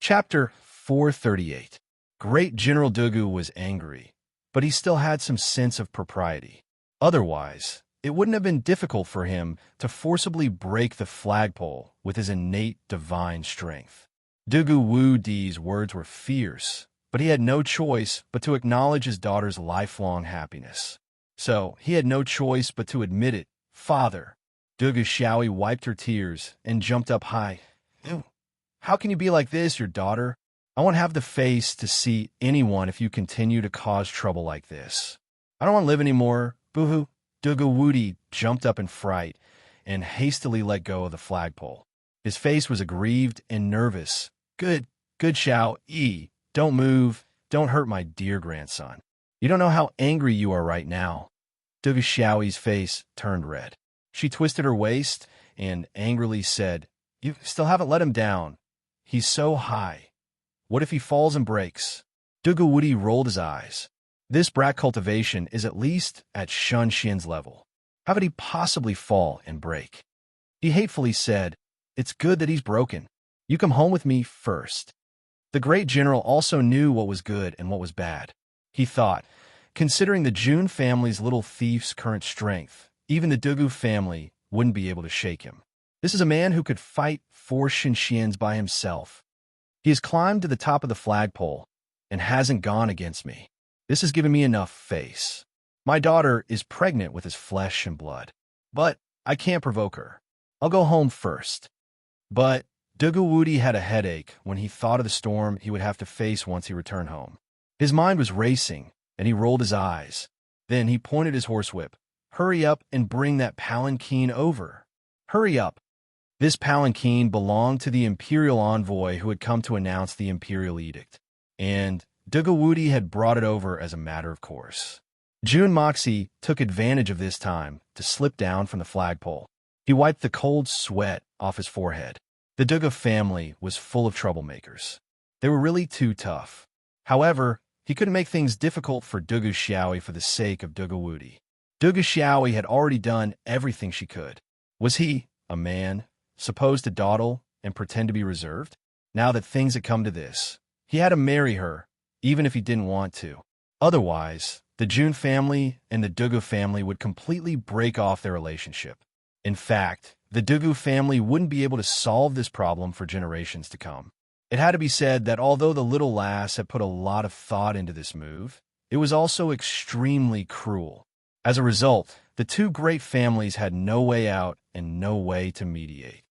Chapter 438. Great General Dugu was angry, but he still had some sense of propriety. Otherwise, it wouldn't have been difficult for him to forcibly break the flagpole with his innate divine strength. Dugu Wu Di's words were fierce, but he had no choice but to acknowledge his daughter's lifelong happiness. So he had no choice but to admit it. Father. Dugu Xiaoyi wiped her tears and jumped up high. Ew. How can you be like this, your daughter? I won't have the face to see anyone if you continue to cause trouble like this. I don't want to live anymore. Boo-hoo. Dugu Wudi jumped up in fright and hastily let go of the flagpole. His face was aggrieved and nervous. Good Xiao-yi. Don't move. Don't hurt my dear grandson. You don't know how angry you are right now. Dugu Xiaoyi's face turned red. She twisted her waist and angrily said, You still haven't let him down. He's so high. What if he falls and breaks? Dugu Wudi rolled his eyes. This brat cultivation is at least at Shun Xian's level. How could he possibly fall and break? He hatefully said, It's good that he's broken. You come home with me first. The great general also knew what was good and what was bad. He thought, considering the Jun family's little thief's current strength, even the Dugu family wouldn't be able to shake him. This is a man who could fight 4 Shinxians by himself. He has climbed to the top of the flagpole and hasn't gone against me. This has given me enough face. My daughter is pregnant with his flesh and blood, but I can't provoke her. I'll go home first. But Dugu Wudi had a headache when he thought of the storm he would have to face once he returned home. His mind was racing, and he rolled his eyes. Then he pointed his horsewhip. Hurry up and bring that palanquin over. Hurry up. This palanquin belonged to the imperial envoy who had come to announce the imperial edict, and Dugu Wudi had brought it over as a matter of course. Jun Moxie took advantage of this time to slip down from the flagpole. He wiped the cold sweat off his forehead. The Dugu family was full of troublemakers. They were really too tough. However, he couldn't make things difficult for Dugu Xiaoyi for the sake of Dugu Wudi. Dugu Xiaoyi had already done everything she could. Was he, a man, supposed to dawdle and pretend to be reserved? Now that things had come to this, he had to marry her, even if he didn't want to. Otherwise, the Jun family and the Dugu family would completely break off their relationship. In fact, the Dugu family wouldn't be able to solve this problem for generations to come. It had to be said that although the little lass had put a lot of thought into this move, it was also extremely cruel. As a result, the two great families had no way out and no way to mediate.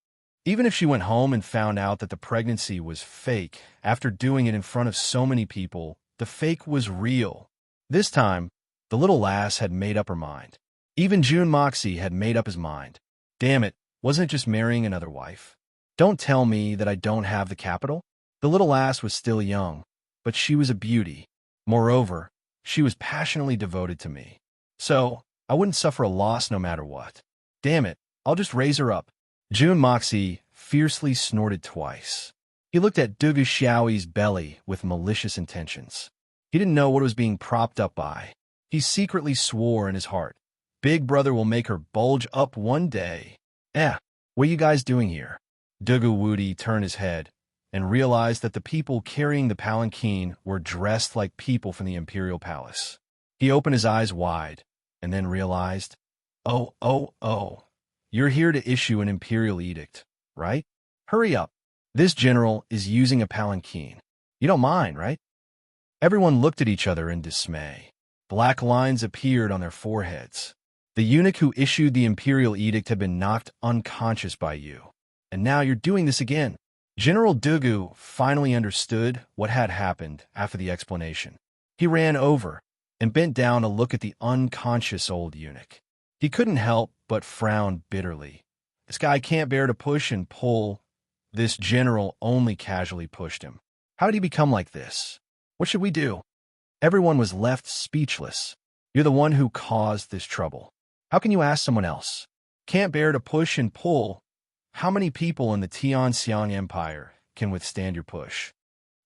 Even if she went home and found out that the pregnancy was fake, after doing it in front of so many people, the fake was real. This time, the little lass had made up her mind. Even Jun Moxie had made up his mind. Damn it, wasn't it just marrying another wife? Don't tell me that I don't have the capital. The little lass was still young, but she was a beauty. Moreover, she was passionately devoted to me. So, I wouldn't suffer a loss no matter what. Damn it, I'll just raise her up. Jun Moxie fiercely snorted twice. He looked at Dugu Xiaoyi's belly with malicious intentions. He didn't know what it was being propped up by. He secretly swore in his heart, Big brother will make her bulge up one day. What are you guys doing here? Dugu Wudi turned his head and realized that the people carrying the palanquin were dressed like people from the imperial palace. He opened his eyes wide and then realized, Oh, you're here to issue an imperial edict, right? Hurry up. This general is using a palanquin. You don't mind, right? Everyone looked at each other in dismay. Black lines appeared on their foreheads. The eunuch who issued the imperial edict had been knocked unconscious by you, and now you're doing this again. General Dugu finally understood what had happened after the explanation. He ran over and bent down to look at the unconscious old eunuch. He couldn't help but frown bitterly. This guy can't bear to push and pull. This general only casually pushed him. How did he become like this? What should we do? Everyone was left speechless. You're the one who caused this trouble. How can you ask someone else? Can't bear to push and pull. How many people in the Tianxiang Empire can withstand your push?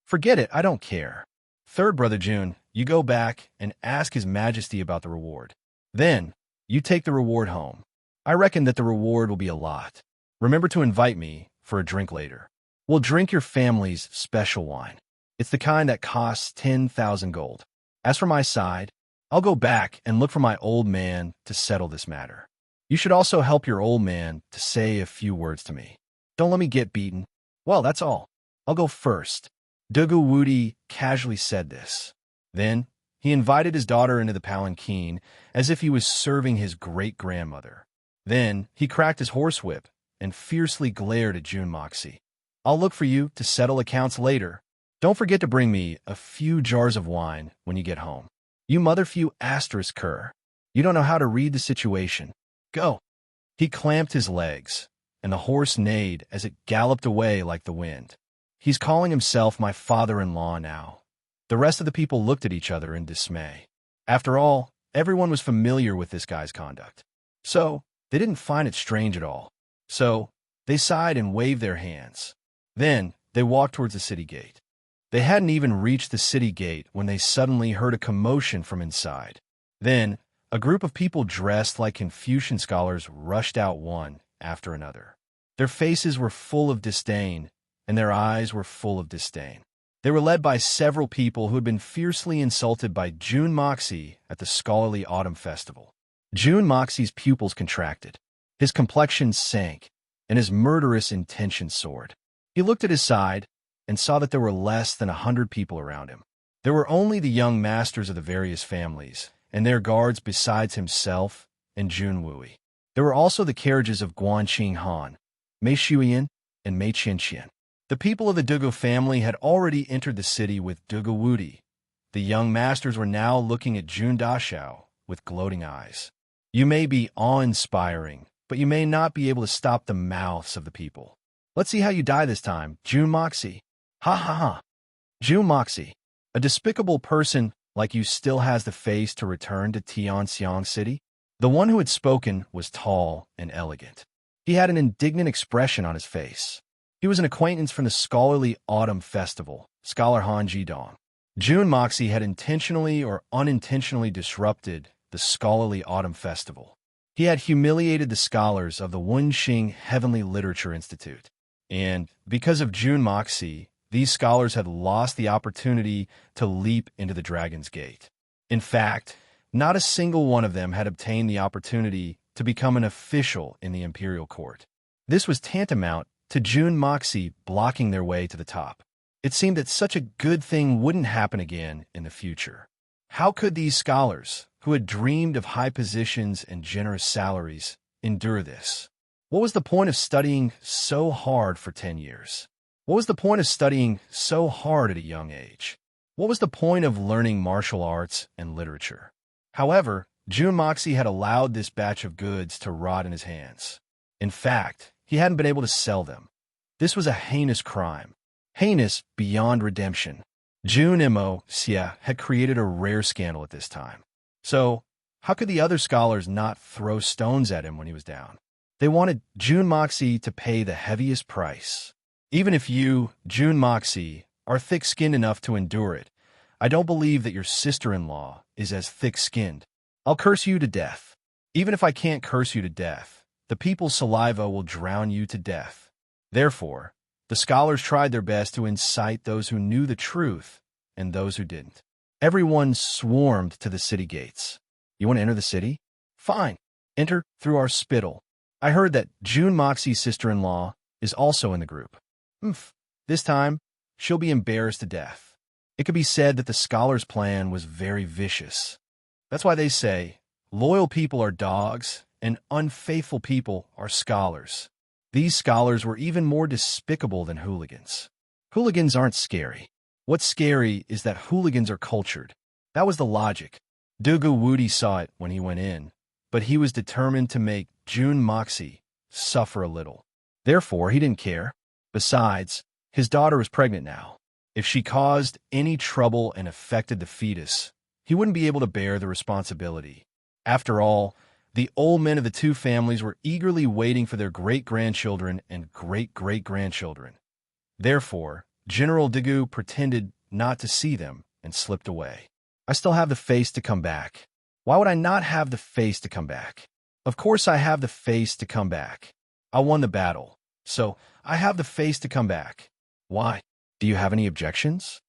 Forget it, I don't care. Third brother Jun, you go back and ask His Majesty about the reward. Then, you take the reward home. I reckon that the reward will be a lot. Remember to invite me for a drink later. We'll drink your family's special wine. It's the kind that costs 10,000 gold. As for my side, I'll go back and look for my old man to settle this matter. You should also help your old man to say a few words to me. Don't let me get beaten. Well, that's all. I'll go first. Dugu Wudi casually said this. Then, he invited his daughter into the palanquin as if he was serving his great-grandmother. Then, he cracked his horsewhip and fiercely glared at June Moxie. I'll look for you to settle accounts later. Don't forget to bring me a few jars of wine when you get home. You motherfew asterisk cur. You don't know how to read the situation. Go. He clamped his legs, and the horse neighed as it galloped away like the wind. He's calling himself my father-in-law now. The rest of the people looked at each other in dismay. After all, everyone was familiar with this guy's conduct. So, they didn't find it strange at all. So, they sighed and waved their hands. Then, they walked towards the city gate. They hadn't even reached the city gate when they suddenly heard a commotion from inside. Then, a group of people dressed like Confucian scholars rushed out one after another. Their faces were full of disdain, and their eyes were full of disdain. They were led by several people who had been fiercely insulted by June Moxie at the Scholarly Autumn Festival. June Moxie's pupils contracted, his complexion sank, and his murderous intention soared. He looked at his side and saw that there were less than 100 people around him. There were only the young masters of the various families, and their guards besides himself and Jun Wui. There were also the carriages of Guanqing Han, Mei Shuyan, and Mei Qianqian. The people of the Dugu family had already entered the city with Dugu Wudi. The young masters were now looking at Jun Dashao with gloating eyes. You may be awe-inspiring, but you may not be able to stop the mouths of the people. Let's see how you die this time, Jun Moxie. Ha ha ha. Jun Moxie, a despicable person like you still has the face to return to Tianxiang City? The one who had spoken was tall and elegant. He had an indignant expression on his face. He was an acquaintance from the Scholarly Autumn Festival, Scholar Han Jidong. Jun Moxie had intentionally or unintentionally disrupted the Scholarly Autumn Festival. He had humiliated the scholars of the Wenxing Heavenly Literature Institute. And because of Jun Moxie, these scholars had lost the opportunity to leap into the Dragon's Gate. In fact, not a single one of them had obtained the opportunity to become an official in the imperial court. This was tantamount to Jun Moxie blocking their way to the top. It seemed that such a good thing wouldn't happen again in the future. How could these scholars, who had dreamed of high positions and generous salaries, endure this? What was the point of studying so hard for 10 years? What was the point of studying so hard at a young age? What was the point of learning martial arts and literature? However, Jun Moxie had allowed this batch of goods to rot in his hands. In fact, he hadn't been able to sell them. This was a heinous crime. Heinous beyond redemption. Jun Mo Xia had created a rare scandal at this time. So, how could the other scholars not throw stones at him when he was down? They wanted Jun Moxie to pay the heaviest price. Even if you, Jun Moxie, are thick-skinned enough to endure it, I don't believe that your sister-in-law is as thick-skinned. I'll curse you to death. Even if I can't curse you to death, the people's saliva will drown you to death. Therefore, the scholars tried their best to incite those who knew the truth and those who didn't. Everyone swarmed to the city gates. You want to enter the city? Fine. Enter through our spittle. I heard that Jun Moxie's sister-in-law is also in the group. This time, she'll be embarrassed to death. It could be said that the scholars' plan was very vicious. That's why they say, loyal people are dogs, and unfaithful people are scholars. These scholars were even more despicable than hooligans. Hooligans aren't scary. What's scary is that hooligans are cultured. That was the logic. Dugu Wudi saw it when he went in, but he was determined to make Jun Moxie suffer a little. Therefore, he didn't care. Besides, his daughter was pregnant now. If she caused any trouble and affected the fetus, he wouldn't be able to bear the responsibility. After all, the old men of the two families were eagerly waiting for their great-grandchildren and great-great-grandchildren. Therefore, General Dugu pretended not to see them and slipped away. I still have the face to come back. Why would I not have the face to come back? Of course I have the face to come back. I won the battle, so I have the face to come back. Why? Do you have any objections?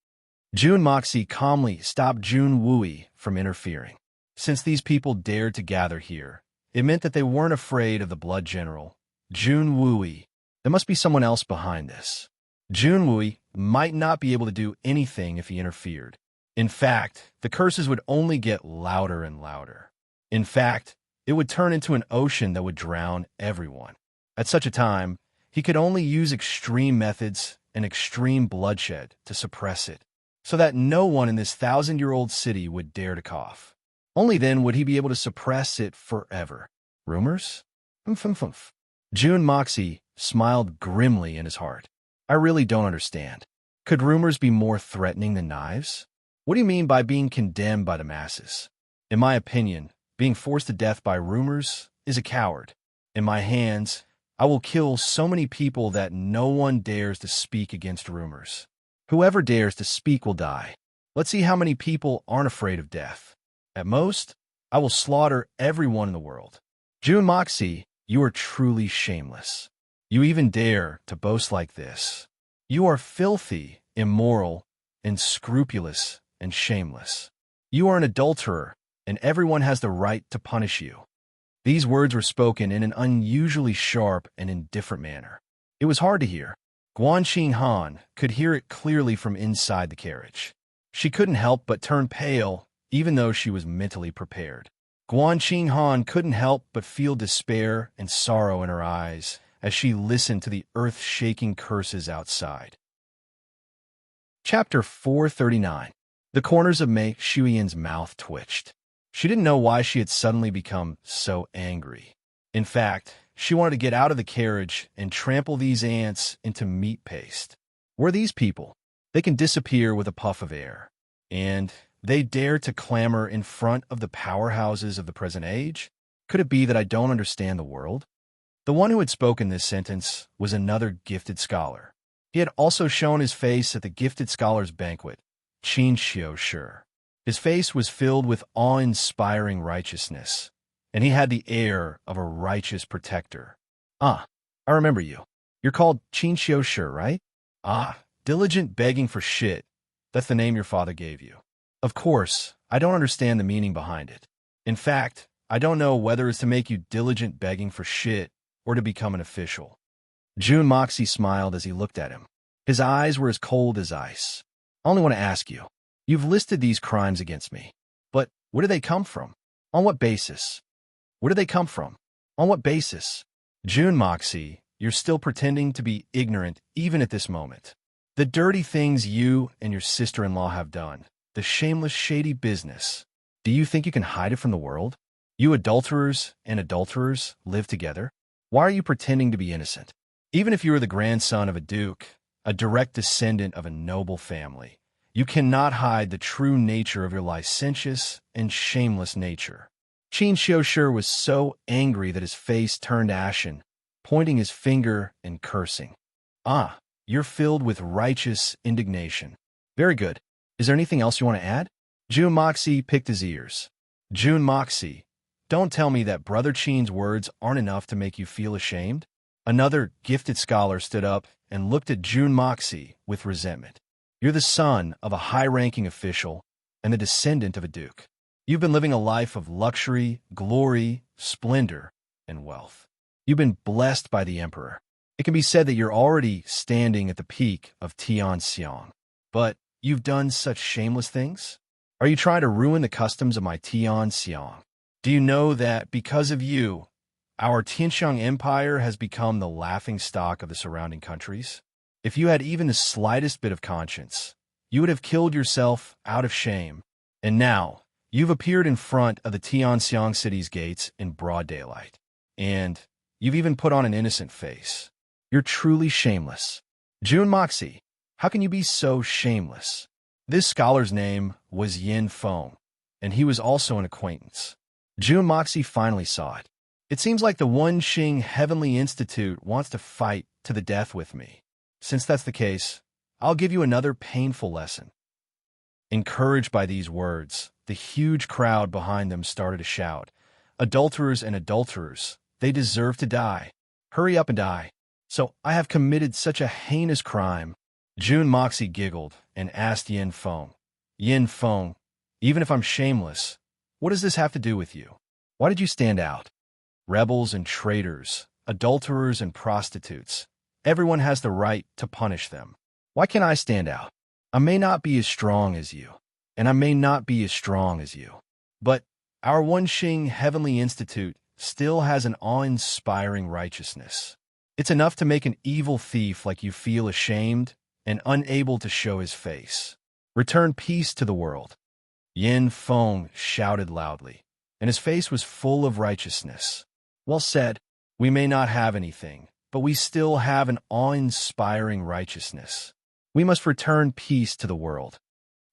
Jun Moxie calmly stopped Jun Wooey from interfering. Since these people dared to gather here, it meant that they weren't afraid of the Blood General, Jun Wooey. There must be someone else behind this. Jun Wooey might not be able to do anything if he interfered. In fact, the curses would only get louder and louder. In fact, it would turn into an ocean that would drown everyone. At such a time, he could only use extreme methods and extreme bloodshed to suppress it, so that no one in this 1,000-year-old city would dare to cough. Only then would he be able to suppress it forever. Rumors? Humph. Jun Moxie smiled grimly in his heart. I really don't understand. Could rumors be more threatening than knives? What do you mean by being condemned by the masses? In my opinion, being forced to death by rumors is a coward. In my hands, I will kill so many people that no one dares to speak against rumors. Whoever dares to speak will die. Let's see how many people aren't afraid of death. At most, I will slaughter everyone in the world. Jun Moxie, you are truly shameless. You even dare to boast like this. You are filthy, immoral, unscrupulous, and shameless. You are an adulterer, and everyone has the right to punish you. These words were spoken in an unusually sharp and indifferent manner. It was hard to hear. Guanxing Han could hear it clearly from inside the carriage. She couldn't help but turn pale, even though she was mentally prepared. Guanxing Han couldn't help but feel despair and sorrow in her eyes as she listened to the earth-shaking curses outside. Chapter 439. The corners of Mei Shuyan's mouth twitched. She didn't know why she had suddenly become so angry. In fact, she wanted to get out of the carriage and trample these ants into meat paste. Who are these people? They can disappear with a puff of air. And they dare to clamor in front of the powerhouses of the present age? Could it be that I don't understand the world? The one who had spoken this sentence was another gifted scholar. He had also shown his face at the gifted scholars' banquet, Qin Xiu Shi. His face was filled with awe-inspiring righteousness, and he had the air of a righteous protector. Ah, I remember you. You're called Qin Xiu Shi, right? Ah, diligent begging for shit. That's the name your father gave you. Of course, I don't understand the meaning behind it. In fact, I don't know whether it's to make you diligent begging for shit or to become an official. Jun Moxie smiled as he looked at him. His eyes were as cold as ice. I only want to ask you. You've listed these crimes against me. But where do they come from? On what basis? Where do they come from? On what basis? Jun Moxie, you're still pretending to be ignorant even at this moment. The dirty things you and your sister-in-law have done. The shameless, shady business. Do you think you can hide it from the world? You adulterers and adulterers live together? Why are you pretending to be innocent? Even if you are the grandson of a duke, a direct descendant of a noble family, you cannot hide the true nature of your licentious and shameless nature. Qin Xiu Shi was so angry that his face turned ashen, pointing his finger and cursing. Ah, you're filled with righteous indignation. Very good. Is there anything else you want to add? Jun Moxie picked his ears. Jun Moxie, don't tell me that Brother Qin's words aren't enough to make you feel ashamed. Another gifted scholar stood up and looked at Jun Moxie with resentment. You're the son of a high-ranking official and the descendant of a duke. You've been living a life of luxury, glory, splendor, and wealth. You've been blessed by the emperor. It can be said that you're already standing at the peak of Tianxiang. But you've done such shameless things? Are you trying to ruin the customs of my Tianxiang? Do you know that because of you, our Tianxiang Empire has become the laughingstock of the surrounding countries? If you had even the slightest bit of conscience, you would have killed yourself out of shame. And now, you've appeared in front of the Tianxiang city's gates in broad daylight. And you've even put on an innocent face. You're truly shameless. Jun Moxie, how can you be so shameless? This scholar's name was Yin Feng, and he was also an acquaintance. Jun Moxie finally saw it. It seems like the Wenxing Heavenly Institute wants to fight to the death with me. Since that's the case, I'll give you another painful lesson. Encouraged by these words, the huge crowd behind them started to shout, Adulterers and adulterers, they deserve to die. Hurry up and die. So I have committed such a heinous crime June Moxie giggled and asked Yin Feng. Yin Feng, even if I'm shameless, what does this have to do with you? Why did you stand out? Rebels and traitors, adulterers and prostitutes. Everyone has the right to punish them. Why can't I stand out? I may not be as strong as you, and I may not be as strong as you, but our Wenxing Heavenly Institute still has an awe-inspiring righteousness. It's enough to make an evil thief like you feel ashamed and unable to show his face. Return peace to the world. Yin Feng shouted loudly, and his face was full of righteousness. Well said. We may not have anything, but we still have an awe-inspiring righteousness. We must return peace to the world.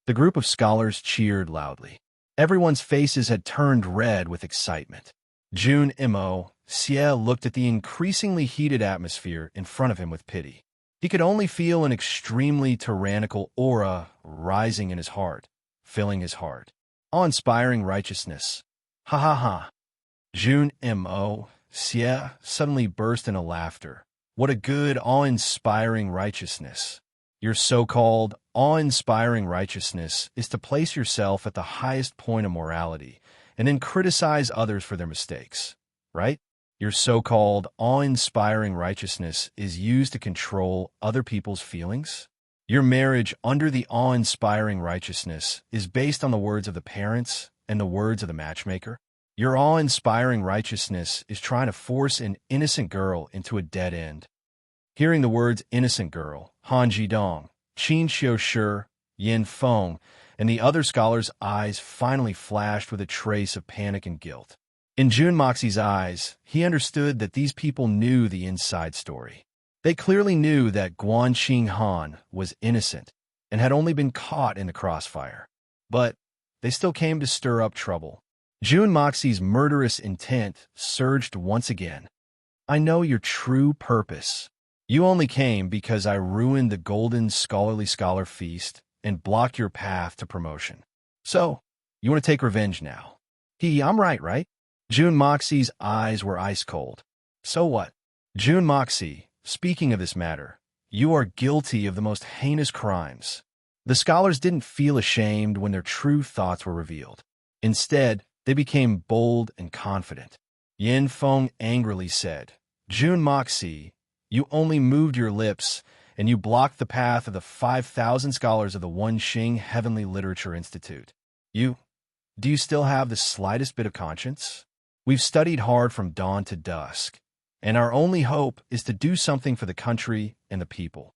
The group of scholars cheered loudly. Everyone's faces had turned red with excitement. Jun Mo Xie looked at the increasingly heated atmosphere in front of him with pity. He could only feel an extremely tyrannical aura rising in his heart, filling his heart. Awe-inspiring righteousness. Ha ha ha. Jun Mo Xie suddenly burst into laughter. What a good, awe-inspiring righteousness. Your so-called awe-inspiring righteousness is to place yourself at the highest point of morality and then criticize others for their mistakes, right? Your so-called awe-inspiring righteousness is used to control other people's feelings? Your marriage under the awe-inspiring righteousness is based on the words of the parents and the words of the matchmaker? Your awe-inspiring righteousness is trying to force an innocent girl into a dead end. Hearing the words innocent girl, Han Jidong, Qin Xiu Shi, Yin Feng, and the other scholars' eyes finally flashed with a trace of panic and guilt. In Jun Moxie's eyes, he understood that these people knew the inside story. They clearly knew that Guanxing Han was innocent and had only been caught in the crossfire. But they still came to stir up trouble. Jun Moxie's murderous intent surged once again. I know your true purpose. You only came because I ruined the golden scholarly scholar feast and blocked your path to promotion. So, you want to take revenge now? I'm right? Jun Moxie's eyes were ice cold. So what? Jun Moxie, speaking of this matter, you are guilty of the most heinous crimes. The scholars didn't feel ashamed when their true thoughts were revealed. Instead, they became bold and confident. Yin Feng angrily said, Jun Moxie, you only moved your lips, and you blocked the path of the 5,000 scholars of the Wenxing Heavenly Literature Institute. Do you still have the slightest bit of conscience? We've studied hard from dawn to dusk, and our only hope is to do something for the country and the people.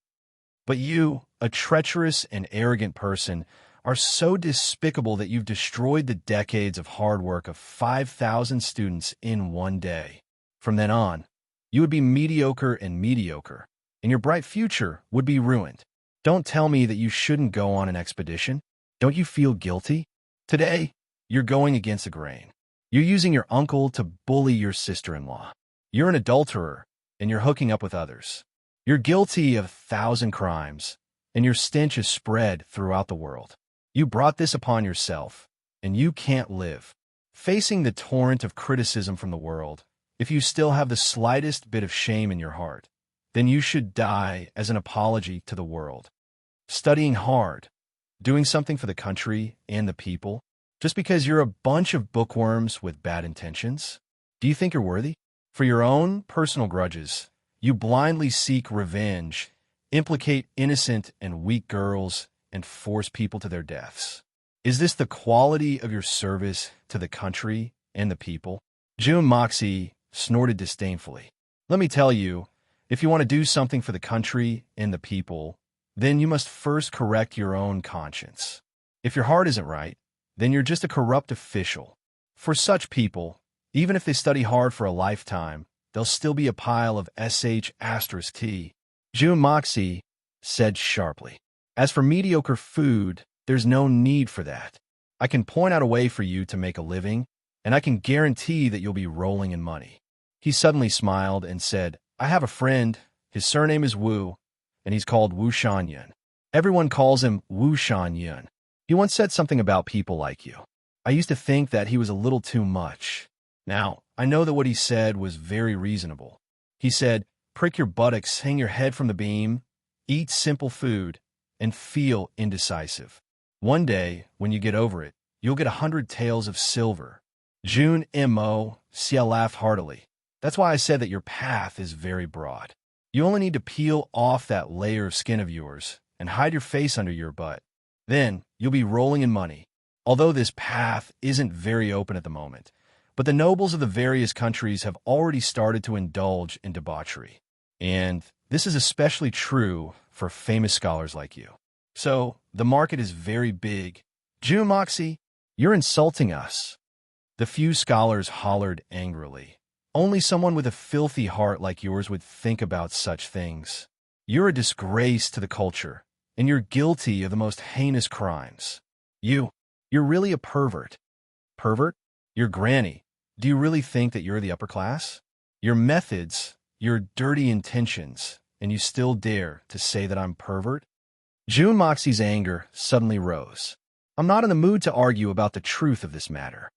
But you, a treacherous and arrogant person, are so despicable that you've destroyed the decades of hard work of 5,000 students in one day. From then on, you would be mediocre, and your bright future would be ruined. Don't tell me that you shouldn't go on an expedition. Don't you feel guilty? Today, you're going against the grain. You're using your uncle to bully your sister-in-law. You're an adulterer, and you're hooking up with others. You're guilty of 1,000 crimes, and your stench is spread throughout the world. You brought this upon yourself, and you can't live. Facing the torrent of criticism from the world, if you still have the slightest bit of shame in your heart, then you should die as an apology to the world. Studying hard, doing something for the country and the people, just because you're a bunch of bookworms with bad intentions? Do you think you're worthy? For your own personal grudges, you blindly seek revenge, implicate innocent and weak girls, and force people to their deaths. Is this the quality of your service to the country and the people? Jun Moxie snorted disdainfully. Let me tell you, if you want to do something for the country and the people, then you must first correct your own conscience. If your heart isn't right, then you're just a corrupt official. For such people, even if they study hard for a lifetime, they'll still be a pile of sh*t. Jun Moxie said sharply. As for mediocre food, there's no need for that. I can point out a way for you to make a living, and I can guarantee that you'll be rolling in money. He suddenly smiled and said, I have a friend. His surname is Wu, and he's called Wu Shanyan. Everyone calls him Wu Shanyan. He once said something about people like you. I used to think that he was a little too much. Now, I know that what he said was very reasonable. He said, prick your buttocks, hang your head from the beam, eat simple food, and feel indecisive. One day, when you get over it, you'll get 100 taels of silver. June Mo. Sia laughed heartily. That's why I said that your path is very broad. You only need to peel off that layer of skin of yours and hide your face under your butt. Then you'll be rolling in money. Although this path isn't very open at the moment, but the nobles of the various countries have already started to indulge in debauchery. And this is especially true for famous scholars like you. So, the market is very big. June Moxie, you're insulting us. The few scholars hollered angrily. Only someone with a filthy heart like yours would think about such things. You're a disgrace to the culture, and you're guilty of the most heinous crimes. You're really a pervert. Pervert? Your granny. Do you really think that you're the upper class? Your methods, your dirty intentions, and you still dare to say that I'm pervert? June Moxie's anger suddenly rose. I'm not in the mood to argue about the truth of this matter.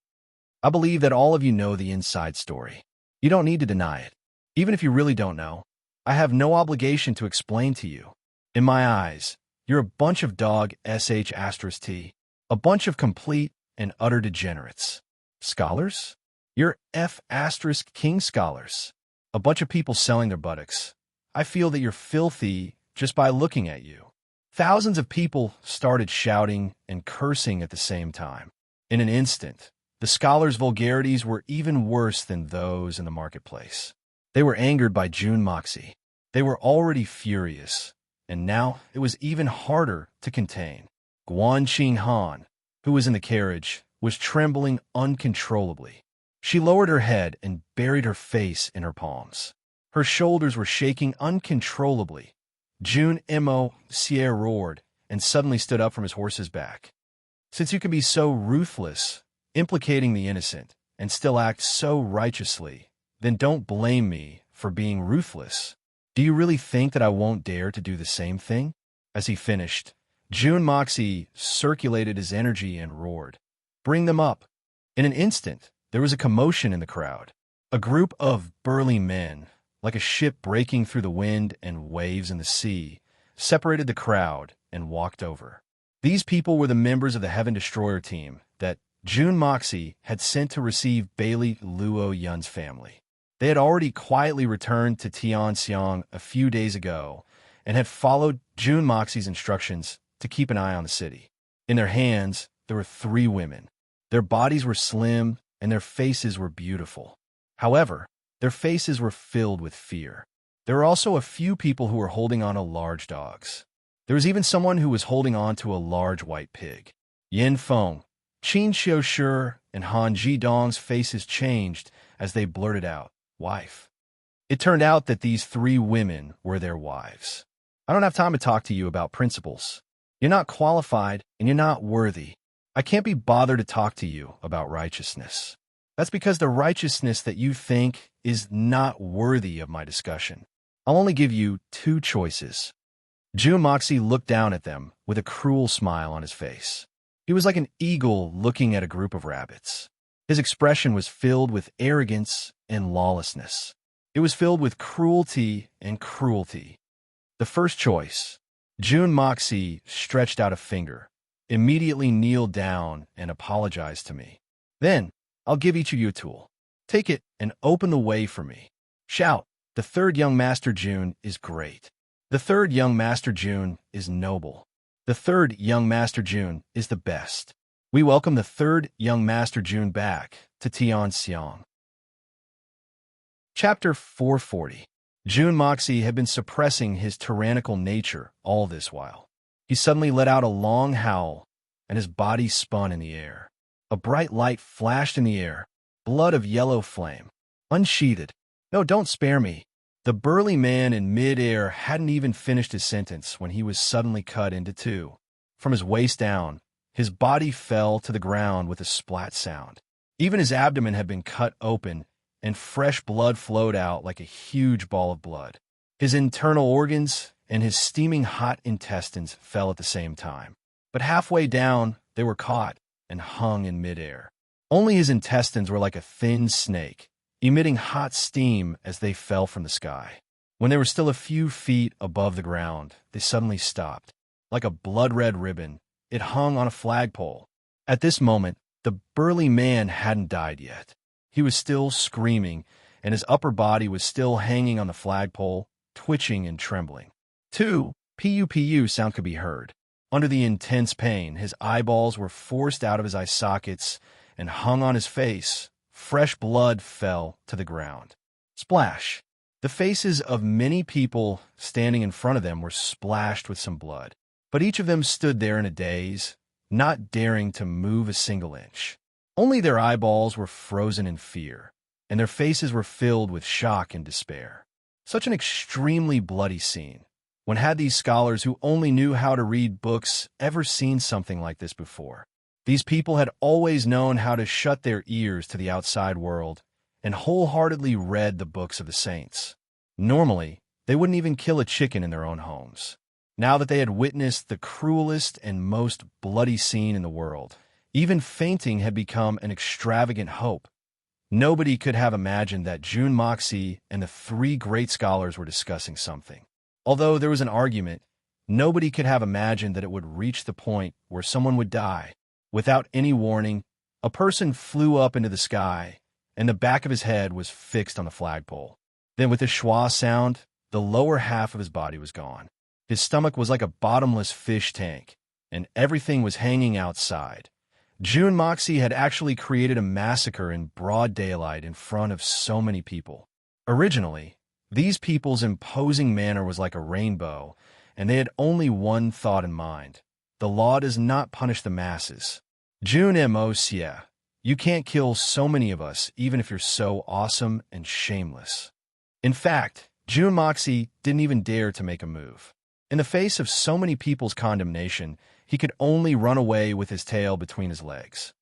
I believe that all of you know the inside story. You don't need to deny it. Even if you really don't know, I have no obligation to explain to you. In my eyes, you're a bunch of dog sh*t, a bunch of complete and utter degenerates. Scholars? You're F***king scholars. A bunch of people selling their buttocks. I feel that you're filthy just by looking at you. Thousands of people started shouting and cursing at the same time. In an instant, the scholars' vulgarities were even worse than those in the marketplace. They were angered by June Moxie. They were already furious, and now it was even harder to contain. Guan Qing Han, who was in the carriage, was trembling uncontrollably. She lowered her head and buried her face in her palms. Her shoulders were shaking uncontrollably. June Mo. Sierre roared and suddenly stood up from his horse's back. Since you can be so ruthless, implicating the innocent, and still act so righteously, then don't blame me for being ruthless. Do you really think that I won't dare to do the same thing? As he finished, June Moxie circulated his energy and roared. Bring them up. In an instant, there was a commotion in the crowd. A group of burly men, like a ship breaking through the wind and waves in the sea, separated the crowd and walked over. These people were the members of the Heaven Destroyer team that June Moxie had sent to receive Bailey Luo Yun's family. They had already quietly returned to Tianxiang a few days ago and had followed June Moxie's instructions to keep an eye on the city. In their hands, there were 3 women. Their bodies were slim and their faces were beautiful. However, their faces were filled with fear. There were also a few people who were holding on to large dogs. There was even someone who was holding on to a large white pig. Yin Feng, Qin Xiushi, and Han Jidong's faces changed as they blurted out, "Wife." It turned out that these 3 women were their wives. I don't have time to talk to you about principles. You're not qualified and you're not worthy. I can't be bothered to talk to you about righteousness. That's because the righteousness that you think is not worthy of my discussion. I'll only give you 2 choices. June Moxie looked down at them with a cruel smile on his face. He was like an eagle looking at a group of rabbits. His expression was filled with arrogance and lawlessness. It was filled with cruelty and cruelty. The first choice. June Moxie stretched out a finger, immediately kneeled down and apologized to me. Then, I'll give each of you a tool. Take it and open the way for me. Shout, the 3rd young Master June is great. The 3rd young Master June is noble. The 3rd young Master June is the best. We welcome the 3rd young Master June back to Tianxiang. Chapter 440. June Moxie had been suppressing his tyrannical nature all this while. He suddenly let out a long howl, and his body spun in the air. A bright light flashed in the air, blood of yellow flame. Unsheathed. No, don't spare me. The burly man in mid-air hadn't even finished his sentence when he was suddenly cut into 2. From his waist down, his body fell to the ground with a splat sound. Even his abdomen had been cut open, and fresh blood flowed out like a huge ball of blood. His internal organs and his steaming hot intestines fell at the same time. But halfway down, they were caught and hung in midair. Only his intestines were like a thin snake, emitting hot steam as they fell from the sky. When they were still a few feet above the ground, they suddenly stopped. Like a blood-red ribbon, it hung on a flagpole. At this moment, the burly man hadn't died yet. He was still screaming, and his upper body was still hanging on the flagpole, twitching and trembling. Two PUPU sound could be heard. Under the intense pain, his eyeballs were forced out of his eye sockets and hung on his face. Fresh blood fell to the ground. Splash! The faces of many people standing in front of them were splashed with some blood, but each of them stood there in a daze, not daring to move a single inch. Only their eyeballs were frozen in fear, and their faces were filled with shock and despair. Such an extremely bloody scene. When had these scholars who only knew how to read books ever seen something like this before? These people had always known how to shut their ears to the outside world and wholeheartedly read the books of the saints. Normally, they wouldn't even kill a chicken in their own homes. Now that they had witnessed the cruelest and most bloody scene in the world, even fainting had become an extravagant hope. Nobody could have imagined that June Moxie and the three great scholars were discussing something. Although there was an argument, nobody could have imagined that it would reach the point where someone would die. Without any warning, a person flew up into the sky, and the back of his head was fixed on the flagpole. Then with a schwa sound, the lower half of his body was gone. His stomach was like a bottomless fish tank, and everything was hanging outside. June Moxie had actually created a massacre in broad daylight in front of so many people. Originally, these people's imposing manner was like a rainbow, and they had only one thought in mind. The law does not punish the masses. June Moxie, you can't kill so many of us, even if you're so awesome and shameless. In fact, June Moxie didn't even dare to make a move. In the face of so many people's condemnation, he could only run away with his tail between his legs.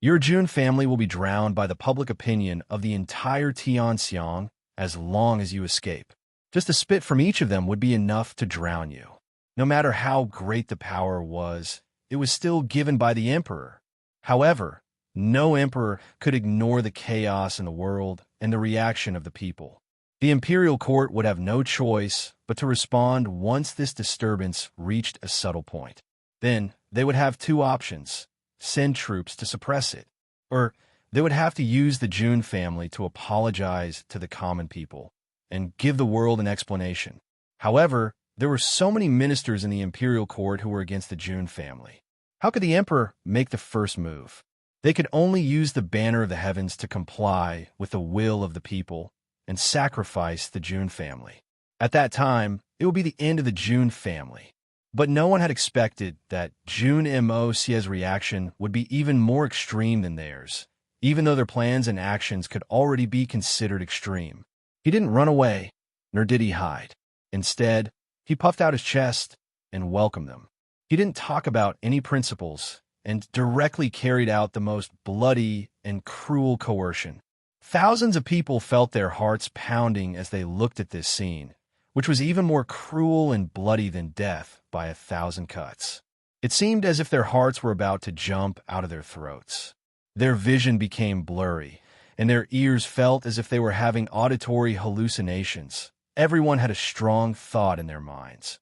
Your June family will be drowned by the public opinion of the entire Tianxiang as long as you escape. Just a spit from each of them would be enough to drown you. No matter how great the power was, it was still given by the emperor. However, no emperor could ignore the chaos in the world and the reaction of the people. The imperial court would have no choice but to respond once this disturbance reached a subtle point. Then they would have two options: send troops to suppress it, or they would have to use the June family to apologize to the common people and give the world an explanation. However, there were so many ministers in the imperial court who were against the June family. How could the emperor make the first move? They could only use the banner of the heavens to comply with the will of the people and sacrifice the June family. At that time, it would be the end of the June family. But no one had expected that June Moxie's reaction would be even more extreme than theirs, even though their plans and actions could already be considered extreme. He didn't run away, nor did he hide. Instead, he puffed out his chest and welcomed them. He didn't talk about any principles and directly carried out the most bloody and cruel coercion. Thousands of people felt their hearts pounding as they looked at this scene, which was even more cruel and bloody than death by 1,000 cuts. It seemed as if their hearts were about to jump out of their throats. Their vision became blurry, and their ears felt as if they were having auditory hallucinations. Everyone had a strong thought in their minds.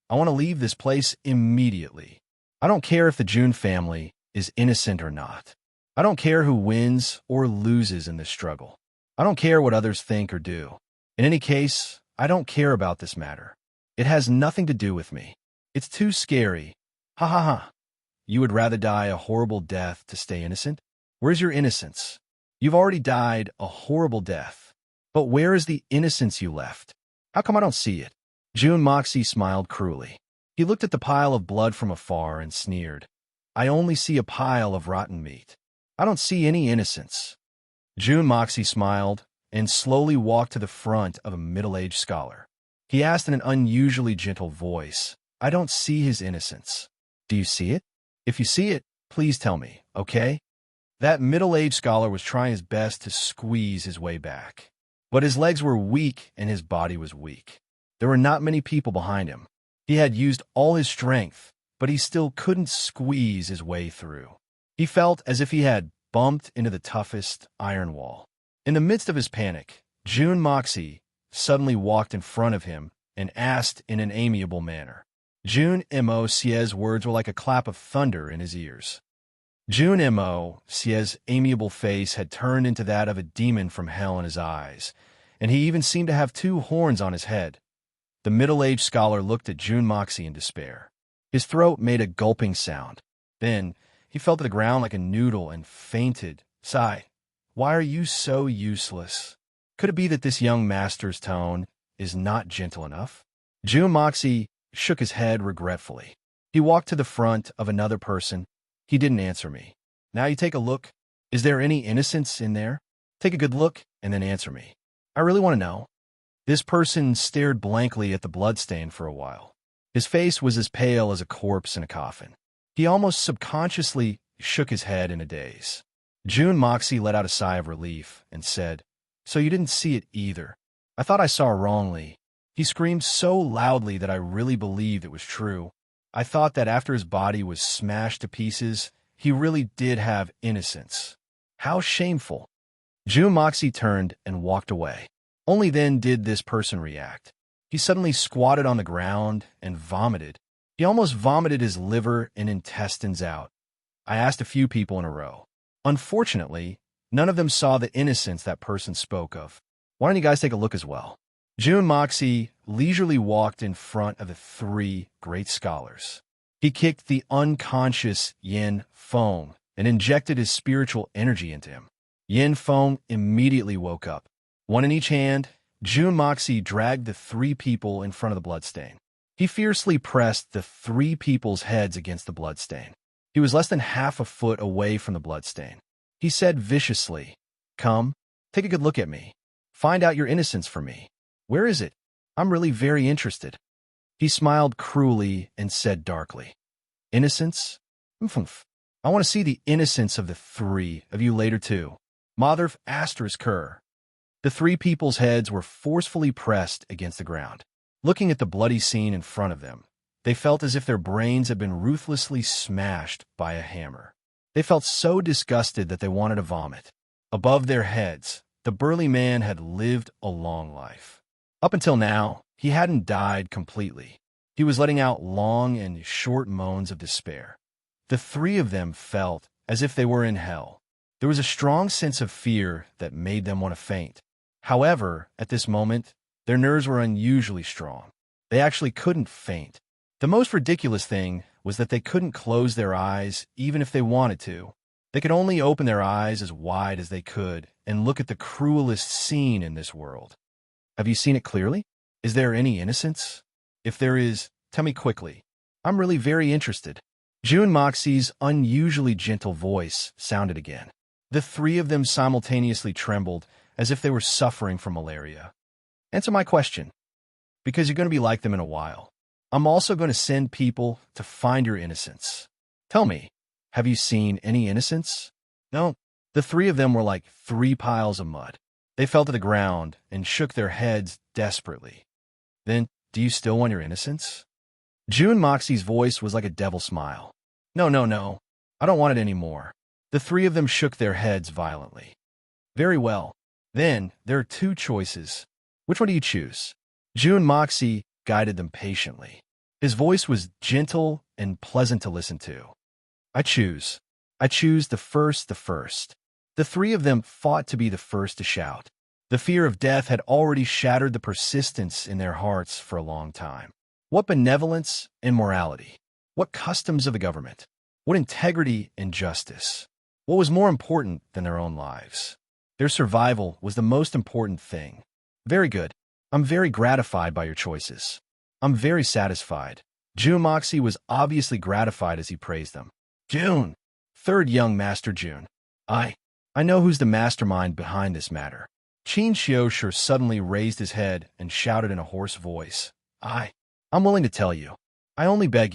I want to leave this place immediately. I don't care if the June family is innocent or not. I don't care who wins or loses in this struggle. I don't care what others think or do. In any case, I don't care about this matter. It has nothing to do with me. It's too scary. Ha ha ha. You would rather die a horrible death to stay innocent? Where's your innocence? You've already died a horrible death. But where is the innocence you left? How come I don't see it? June Moxie smiled cruelly. He looked at the pile of blood from afar and sneered. I only see a pile of rotten meat. I don't see any innocence. June Moxie smiled and slowly walked to the front of a middle-aged scholar. He asked in an unusually gentle voice, I don't see his innocence. Do you see it? If you see it, please tell me, okay? That middle-aged scholar was trying his best to squeeze his way back. But his legs were weak and his body was weak. There were not many people behind him. He had used all his strength, but he still couldn't squeeze his way through. He felt as if he had bumped into the toughest iron wall. In the midst of his panic, June Moxie suddenly walked in front of him and asked in an amiable manner. June Mo.'s words were like a clap of thunder in his ears. June Mo.'s amiable face had turned into that of a demon from hell in his eyes, and he even seemed to have two horns on his head. The middle-aged scholar looked at June Moxie in despair. His throat made a gulping sound. Then he fell to the ground like a noodle and fainted. Sigh. Why are you so useless? Could it be that this young master's tone is not gentle enough? June Moxie shook his head regretfully. He walked to the front of another person. He didn't answer me. Now you take a look. Is there any innocence in there? Take a good look and then answer me. I really want to know. This person stared blankly at the bloodstain for a while. His face was as pale as a corpse in a coffin. He almost subconsciously shook his head in a daze. June Moxie let out a sigh of relief and said, So you didn't see it either. I thought I saw wrongly. He screamed so loudly that I really believed it was true. I thought that after his body was smashed to pieces, he really did have innocence. How shameful. June Moxie turned and walked away. Only then did this person react. He suddenly squatted on the ground and vomited. He almost vomited his liver and intestines out. I asked a few people in a row. Unfortunately, none of them saw the innocence that person spoke of. Why don't you guys take a look as well? June Moxie leisurely walked in front of the three great scholars. He kicked the unconscious Yin Feng and injected his spiritual energy into him. Yin Feng immediately woke up. One in each hand, June Moxie dragged the three people in front of the bloodstain. He fiercely pressed the three people's heads against the bloodstain. He was less than half a foot away from the bloodstain. He said viciously, Come, take a good look at me. Find out your innocence for me. Where is it? I'm really very interested. He smiled cruelly and said darkly, Innocence? Mph. I want to see the innocence of the three of you later too. Motherf asterisk her. The three people's heads were forcefully pressed against the ground. Looking at the bloody scene in front of them, they felt as if their brains had been ruthlessly smashed by a hammer. They felt so disgusted that they wanted to vomit. Above their heads, the burly man had lived a long life. Up until now, he hadn't died completely. He was letting out long and short moans of despair. The three of them felt as if they were in hell. There was a strong sense of fear that made them want to faint. However, at this moment, their nerves were unusually strong. They actually couldn't faint. The most ridiculous thing was that they couldn't close their eyes even if they wanted to. They could only open their eyes as wide as they could and look at the cruelest scene in this world. Have you seen it clearly? Is there any innocence? If there is, tell me quickly. I'm really very interested. June Moxie's unusually gentle voice sounded again. The three of them simultaneously trembled as if they were suffering from malaria. Answer my question, because you're going to be like them in a while. I'm also going to send people to find your innocence. Tell me, have you seen any innocence? No. The three of them were like three piles of mud. They fell to the ground and shook their heads desperately. Then, do you still want your innocence? June Moxie's voice was like a devil smile. No. I don't want it anymore. The three of them shook their heads violently. Very well. Then, there are two choices. Which one do you choose? June Moxie guided them patiently. His voice was gentle and pleasant to listen to. I choose the first. The three of them fought to be the first to shout. The fear of death had already shattered the persistence in their hearts for a long time. What benevolence and morality? What customs of the government? What integrity and justice? What was more important than their own lives? Their survival was the most important thing. Very good. I'm very gratified by your choices. I'm very satisfied. June Moxie was obviously gratified as he praised them. June! Third young Master June. I know who's the mastermind behind this matter. Qin Xiushi suddenly raised his head and shouted in a hoarse voice. I'm willing to tell you. I only beg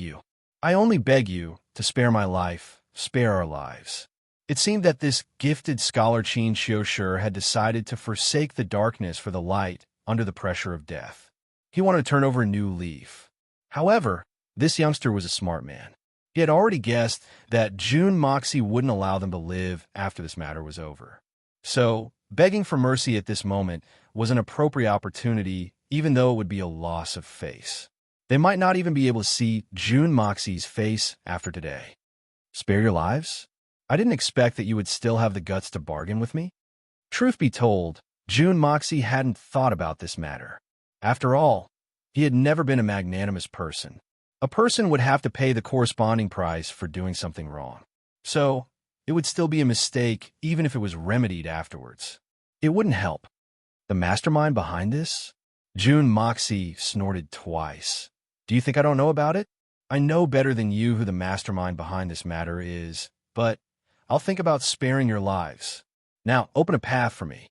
you to spare my life, spare our lives. It seemed that this gifted scholar Qin Xiushi had decided to forsake the darkness for the light under the pressure of death. He wanted to turn over a new leaf. However, this youngster was a smart man. He had already guessed that June Moxie wouldn't allow them to live after this matter was over. So, begging for mercy at this moment was an appropriate opportunity, even though it would be a loss of face. They might not even be able to see June Moxie's face after today. Spare your lives? I didn't expect that you would still have the guts to bargain with me. Truth be told, June Moxie hadn't thought about this matter. After all, he had never been a magnanimous person. A person would have to pay the corresponding price for doing something wrong. So, it would still be a mistake even if it was remedied afterwards. It wouldn't help. The mastermind behind this? June Moxie snorted twice. Do you think I don't know about it? I know better than you who the mastermind behind this matter is, but I'll think about sparing your lives. Now, open a path for me.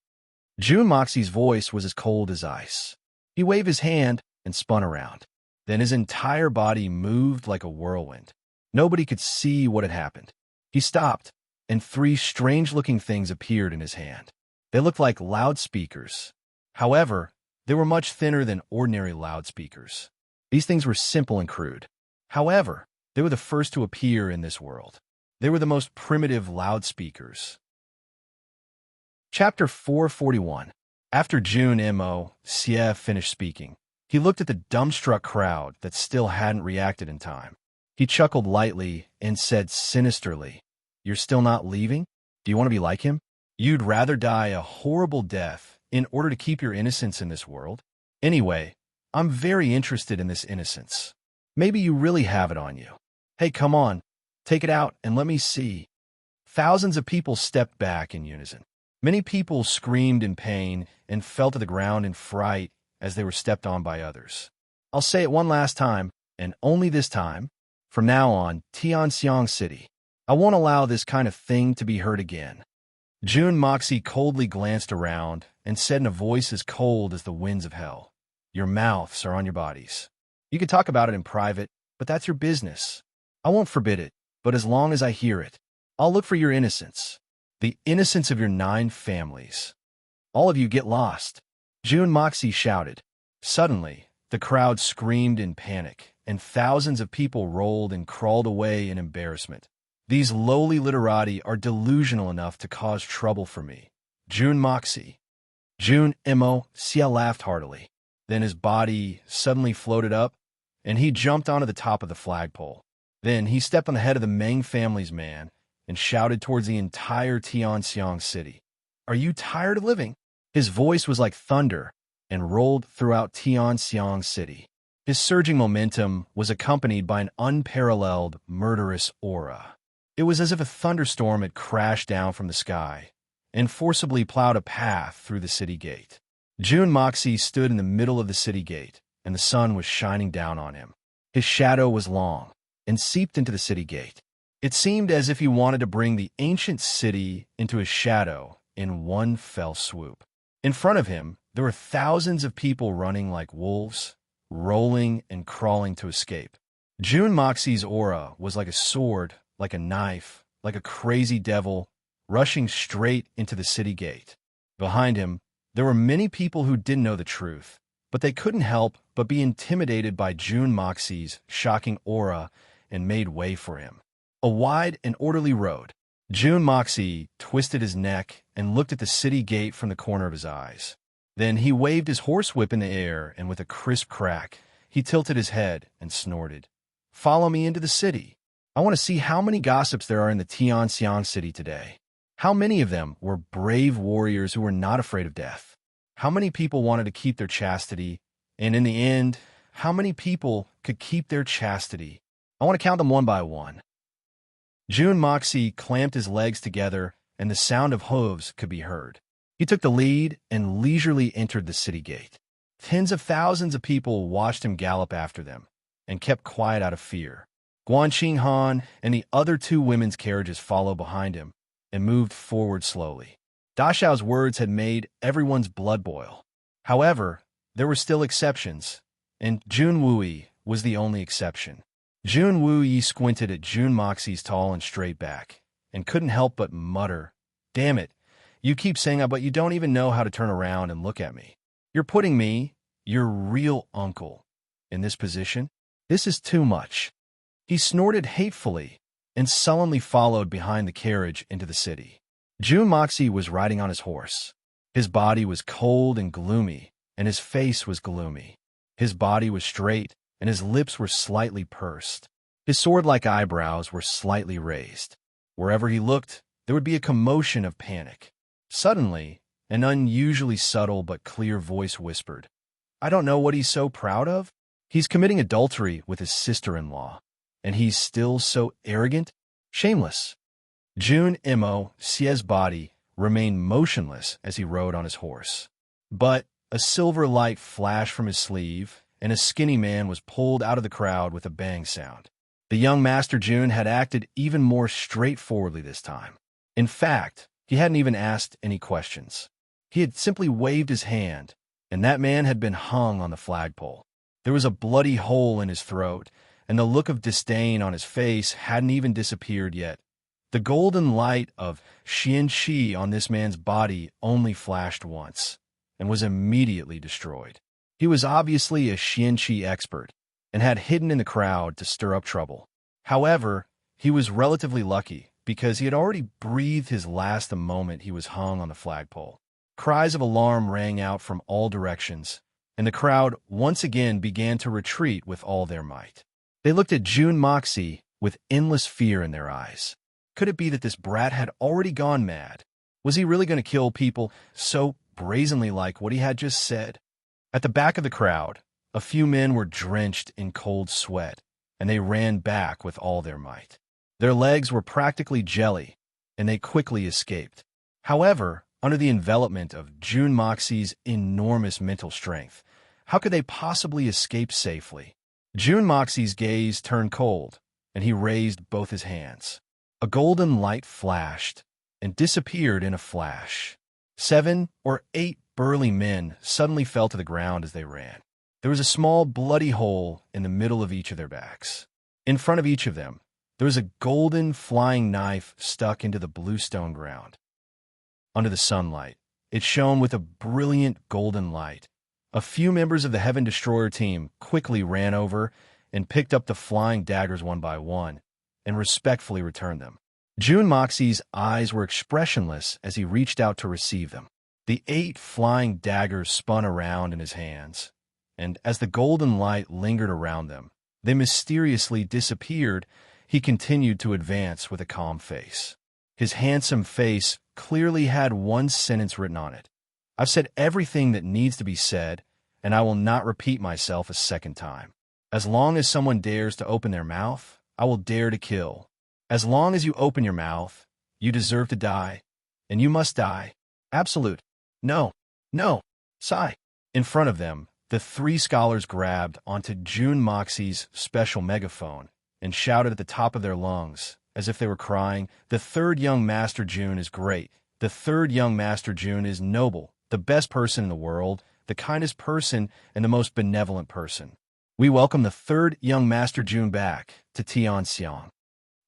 June Moxie's voice was as cold as ice. He waved his hand and spun around. Then his entire body moved like a whirlwind. Nobody could see what had happened. He stopped, and three strange-looking things appeared in his hand. They looked like loudspeakers. However, they were much thinner than ordinary loudspeakers. These things were simple and crude. However, they were the first to appear in this world. They were the most primitive loudspeakers. Chapter 441. After June Moxie finished speaking, he looked at the dumbstruck crowd that still hadn't reacted in time. He chuckled lightly and said sinisterly, "You're still not leaving? Do you want to be like him? You'd rather die a horrible death in order to keep your innocence in this world? Anyway, I'm very interested in this innocence. Maybe you really have it on you. Hey, come on, take it out and let me see." Thousands of people stepped back in unison. Many people screamed in pain and fell to the ground in fright as they were stepped on by others. I'll say it one last time, and only this time. From now on, Tianxiang City, I won't allow this kind of thing to be heard again. June Moxie coldly glanced around and said in a voice as cold as the winds of hell, "Your mouths are on your bodies. You can talk about it in private, but that's your business. I won't forbid it, but as long as I hear it, I'll look for your innocence. The innocence of your 9 families. All of you get lost." June Moxie shouted. Suddenly, the crowd screamed in panic, and thousands of people rolled and crawled away in embarrassment. These lowly literati are delusional enough to cause trouble for me. June Moxie. June Moxie laughed heartily. Then his body suddenly floated up, and he jumped onto the top of the flagpole. Then he stepped on the head of the Meng family's man and shouted towards the entire Tianxiang city, "Are you tired of living?" His voice was like thunder and rolled throughout Tianxiang city. His surging momentum was accompanied by an unparalleled, murderous aura. It was as if a thunderstorm had crashed down from the sky and forcibly plowed a path through the city gate. June Moxie stood in the middle of the city gate, and the sun was shining down on him. His shadow was long and seeped into the city gate. It seemed as if he wanted to bring the ancient city into his shadow in one fell swoop. In front of him, there were thousands of people running like wolves, rolling and crawling to escape. June Moxie's aura was like a sword, like a knife, like a crazy devil, rushing straight into the city gate. Behind him, there were many people who didn't know the truth, but they couldn't help but be intimidated by June Moxie's shocking aura and made way for him. A wide and orderly road. June Moxie twisted his neck and looked at the city gate from the corner of his eyes. Then he waved his horsewhip in the air, and with a crisp crack, he tilted his head and snorted. "Follow me into the city. I want to see how many gossips there are in the Tianxiang city today. How many of them were brave warriors who were not afraid of death? How many people wanted to keep their chastity? And in the end, how many people could keep their chastity? I want to count them one by one." June Moxie clamped his legs together, and the sound of hooves could be heard. He took the lead and leisurely entered the city gate. Tens of thousands of people watched him gallop after them and kept quiet out of fear. Guanqing Han and the other 2 women's carriages followed behind him and moved forward slowly. Da Xiao's words had made everyone's blood boil. However, there were still exceptions, and Jun Wuyi was the only exception. Jun Wuyi squinted at June Moxie's tall and straight back and couldn't help but mutter, "Damn it, you keep saying that, but you don't even know how to turn around and look at me. You're putting me, your real uncle, in this position? This is too much." He snorted hatefully and sullenly followed behind the carriage into the city. June Moxie was riding on his horse. His body was cold and gloomy, and his face was gloomy. His body was straight, and his lips were slightly pursed. His sword-like eyebrows were slightly raised. Wherever he looked, there would be a commotion of panic. Suddenly, an unusually subtle but clear voice whispered, "I don't know what he's so proud of. He's committing adultery with his sister-in-law, and he's still so arrogant, shameless." Jun Mo Xie's body remained motionless as he rode on his horse. But a silver light flashed from his sleeve, and a skinny man was pulled out of the crowd with a bang sound. The young Master Jun had acted even more straightforwardly this time. In fact, he hadn't even asked any questions. He had simply waved his hand, and that man had been hung on the flagpole. There was a bloody hole in his throat, and the look of disdain on his face hadn't even disappeared yet. The golden light of Xianqi on this man's body only flashed once, and was immediately destroyed. He was obviously a Xianqi expert, and had hidden in the crowd to stir up trouble. However, he was relatively lucky, because he had already breathed his last the moment he was hung on the flagpole. Cries of alarm rang out from all directions, and the crowd once again began to retreat with all their might. They looked at Jun Moxie with endless fear in their eyes. Could it be that this brat had already gone mad? Was he really going to kill people so brazenly like what he had just said? At the back of the crowd, a few men were drenched in cold sweat, and they ran back with all their might. Their legs were practically jelly, and they quickly escaped. However, under the envelopment of Jun Moxie's enormous mental strength, how could they possibly escape safely? Jun Moxie's gaze turned cold, and he raised both his hands. A golden light flashed and disappeared in a flash. 7 or 8 burly men suddenly fell to the ground as they ran. There was a small bloody hole in the middle of each of their backs. In front of each of them, there was a golden flying knife stuck into the bluestone ground. Under the sunlight, it shone with a brilliant golden light. A few members of the Heaven Destroyer team quickly ran over and picked up the flying daggers one by one, and respectfully returned them. Jun Moxie's eyes were expressionless as he reached out to receive them. The 8 flying daggers spun around in his hands, and as the golden light lingered around them, they mysteriously disappeared. He continued to advance with a calm face. His handsome face clearly had one sentence written on it. "I've said everything that needs to be said, and I will not repeat myself a second time. As long as someone dares to open their mouth, I will dare to kill. As long as you open your mouth, you deserve to die, and you must die. Absolute. No, no, sigh." In front of them, the 3 scholars grabbed onto Jun Moxie's special megaphone and shouted at the top of their lungs, as if they were crying, "The 3rd young Master Jun is great. The 3rd young Master Jun is noble, the best person in the world, the kindest person, and the most benevolent person. We welcome the 3rd young Master Jun back to Tianxiang."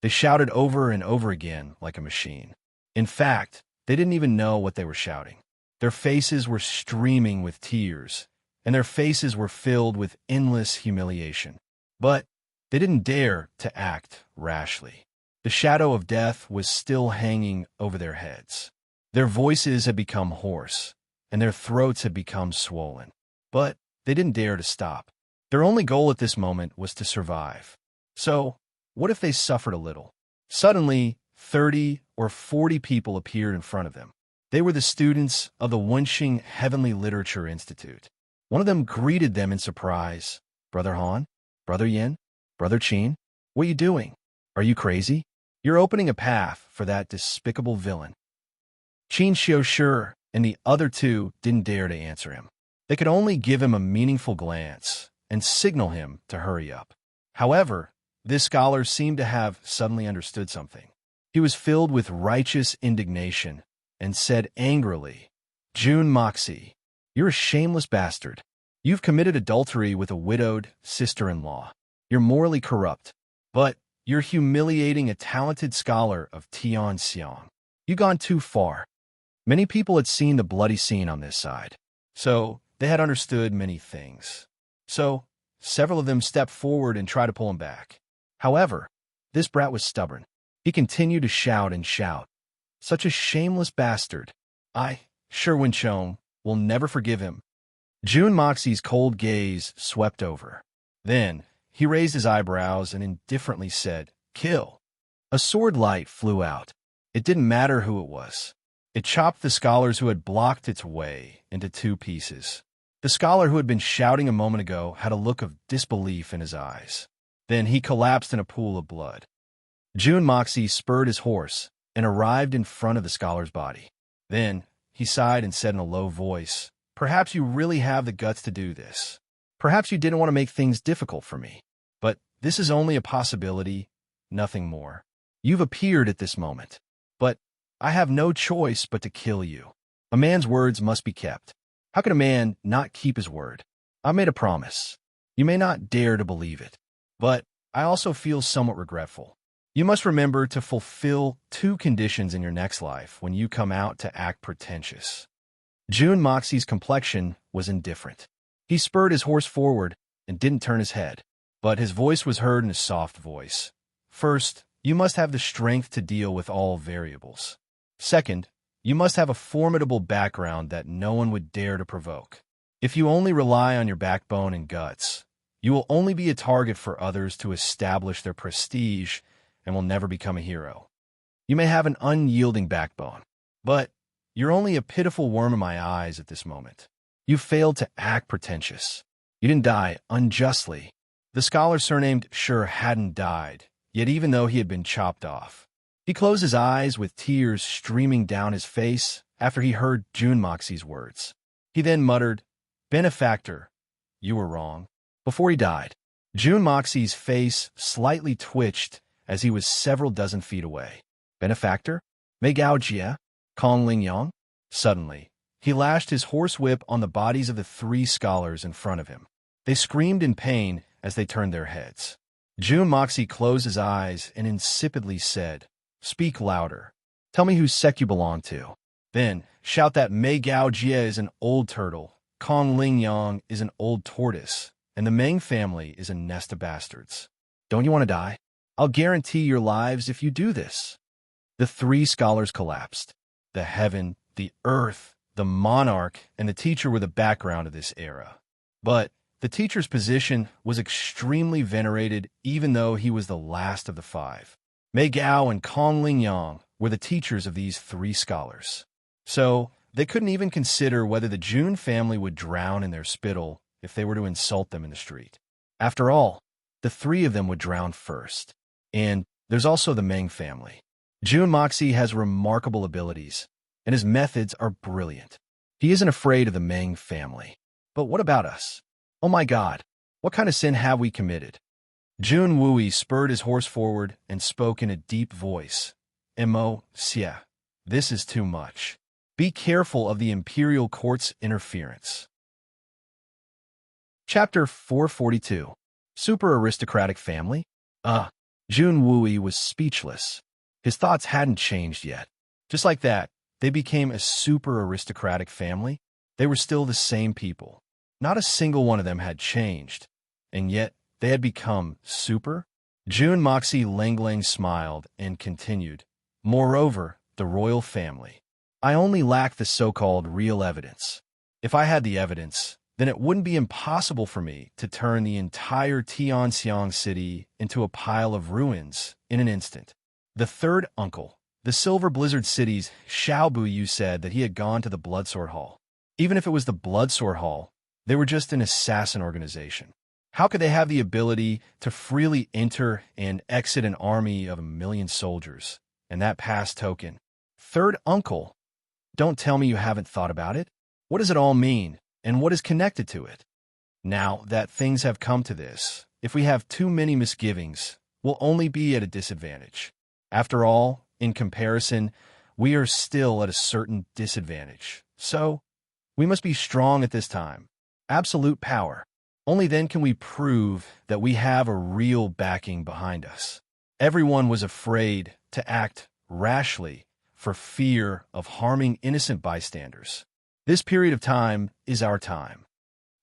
They shouted over and over again like a machine. In fact, they didn't even know what they were shouting. Their faces were streaming with tears, and their faces were filled with endless humiliation. But they didn't dare to act rashly. The shadow of death was still hanging over their heads. Their voices had become hoarse, and their throats had become swollen. But they didn't dare to stop. Their only goal at this moment was to survive. So, what if they suffered a little? Suddenly, 30 or 40 people appeared in front of them. They were the students of the Wenxing Heavenly Literature Institute. One of them greeted them in surprise. "Brother Han? Brother Yin? Brother Qin? What are you doing? Are you crazy? You're opening a path for that despicable villain." Qin Xiaoshu and the other 2 didn't dare to answer him. They could only give him a meaningful glance and signal him to hurry up. However, this scholar seemed to have suddenly understood something. He was filled with righteous indignation and said angrily, "Jun Moxie, you're a shameless bastard. You've committed adultery with a widowed sister-in-law. You're morally corrupt, but you're humiliating a talented scholar of Tianxiang. You've gone too far." Many people had seen the bloody scene on this side, so they had understood many things. So several of them stepped forward and tried to pull him back. However, this brat was stubborn. He continued to shout and shout. "Such a shameless bastard. Sherwin Chong will never forgive him. Jun Moxie's cold gaze swept over. Then, he raised his eyebrows and indifferently said, "Kill." A sword light flew out. It didn't matter who it was. It chopped the scholars who had blocked its way into two pieces. The scholar who had been shouting a moment ago had a look of disbelief in his eyes. Then he collapsed in a pool of blood. Jun Moxie spurred his horse and arrived in front of the scholar's body. Then, he sighed and said in a low voice, "Perhaps you really have the guts to do this. Perhaps you didn't want to make things difficult for me. But this is only a possibility, nothing more. You've appeared at this moment. But I have no choice but to kill you. A man's words must be kept. How can a man not keep his word? I made a promise. You may not dare to believe it, but I also feel somewhat regretful. You must remember to fulfill two conditions in your next life when you come out to act pretentious." Jun Moxie's complexion was indifferent. He spurred his horse forward and didn't turn his head, but his voice was heard in a soft voice. "First, you must have the strength to deal with all variables. Second, you must have a formidable background that no one would dare to provoke. If you only rely on your backbone and guts, you will only be a target for others to establish their prestige and will never become a hero. You may have an unyielding backbone, but you're only a pitiful worm in my eyes at this moment. You failed to act pretentious. You didn't die unjustly." The scholar surnamed Sure hadn't died, yet even though he had been chopped off. He closed his eyes with tears streaming down his face after he heard Jun Moxie's words. He then muttered, "Benefactor, you were wrong." Before he died, Jun Moxie's face slightly twitched as he was several dozen feet away. "Benefactor? Mei Gao Jie? Kong Ling Yang?" Suddenly, he lashed his horsewhip on the bodies of the three scholars in front of him. They screamed in pain as they turned their heads. Jun Moxie closed his eyes and insipidly said, "Speak louder. Tell me whose sect you belong to. Then shout that Mei Gao Jie is an old turtle, Kong Ling Yang is an old tortoise, and the Meng family is a nest of bastards. Don't you want to die? I'll guarantee your lives if you do this." The three scholars collapsed. The heaven, the earth, the monarch, and the teacher were the background of this era. But the teacher's position was extremely venerated even though he was the last of the five. Mei Gao and Kong Ling Yang were the teachers of these three scholars. So they couldn't even consider whether the Jun family would drown in their spittle if they were to insult them in the street. After all, the three of them would drown first. And there's also the Meng family. Jun Moxie has remarkable abilities, and his methods are brilliant. He isn't afraid of the Meng family. But what about us? Oh my God, what kind of sin have we committed? Jun Wui spurred his horse forward and spoke in a deep voice. "Mo, Xie, this is too much. Be careful of the imperial court's interference." Chapter 442. Super Aristocratic Family? Jun Wui was speechless. His thoughts hadn't changed yet. Just like that, they became a super aristocratic family. They were still the same people. Not a single one of them had changed. And yet, they had become super? Jun Moxie Langlang smiled and continued. "Moreover, the royal family. I only lack the so-called real evidence. If I had the evidence, then it wouldn't be impossible for me to turn the entire Tianxiang city into a pile of ruins in an instant." The third uncle, the Silver Blizzard City's Xiaobu Yu, said that he had gone to the Bloodsword Hall. Even if it was the Bloodsword Hall, they were just an assassin organization. How could they have the ability to freely enter and exit an army of 1,000,000 soldiers, and that pass token? Third uncle, don't tell me you haven't thought about it. What does it all mean, and what is connected to it? Now that things have come to this, if we have too many misgivings, we'll only be at a disadvantage. After all, in comparison, we are still at a certain disadvantage. So, we must be strong at this time. Absolute power. Only then can we prove that we have a real backing behind us. Everyone was afraid to act rashly for fear of harming innocent bystanders. This period of time is our time.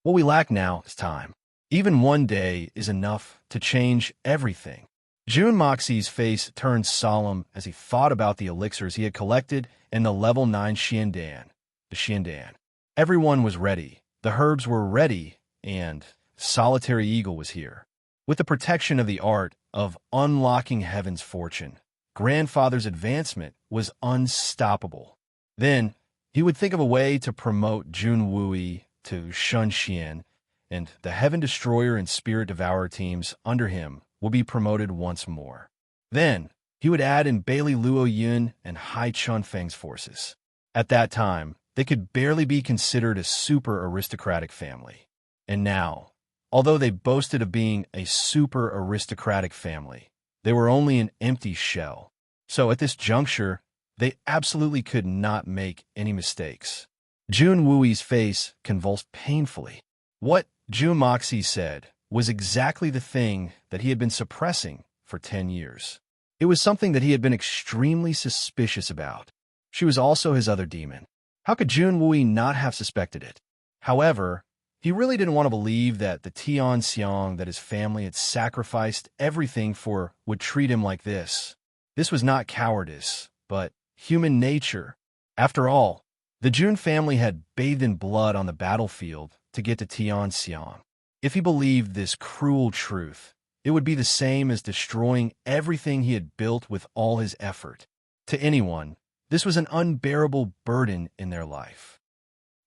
What we lack now is time. Even one day is enough to change everything. Jun Moxie's face turned solemn as he thought about the elixirs he had collected in the level 9 Xiandan. the Shindan. Everyone was ready, the herbs were ready, and Solitary Eagle was here. With the protection of the art of unlocking heaven's fortune, grandfather's advancement was unstoppable. Then, he would think of a way to promote Jun Wui to Shun Xian, and the Heaven Destroyer and Spirit Devourer teams under him will be promoted once more. Then, he would add in Bailey Luo Yun and Hai Chun Feng's forces. At that time, they could barely be considered a super aristocratic family. And now, although they boasted of being a super aristocratic family, they were only an empty shell. So at this juncture, they absolutely could not make any mistakes. Jun Wui's face convulsed painfully. What Jun Moxie said was exactly the thing that he had been suppressing for 10 years. It was something that he had been extremely suspicious about. She was also his other demon. How could Jun Wui not have suspected it? However, he really didn't want to believe that the Tian Xiang that his family had sacrificed everything for would treat him like this. This was not cowardice, but human nature. After all, the Jun family had bathed in blood on the battlefield to get to Tian Xiang. If he believed this cruel truth, it would be the same as destroying everything he had built with all his effort. To anyone, this was an unbearable burden in their life.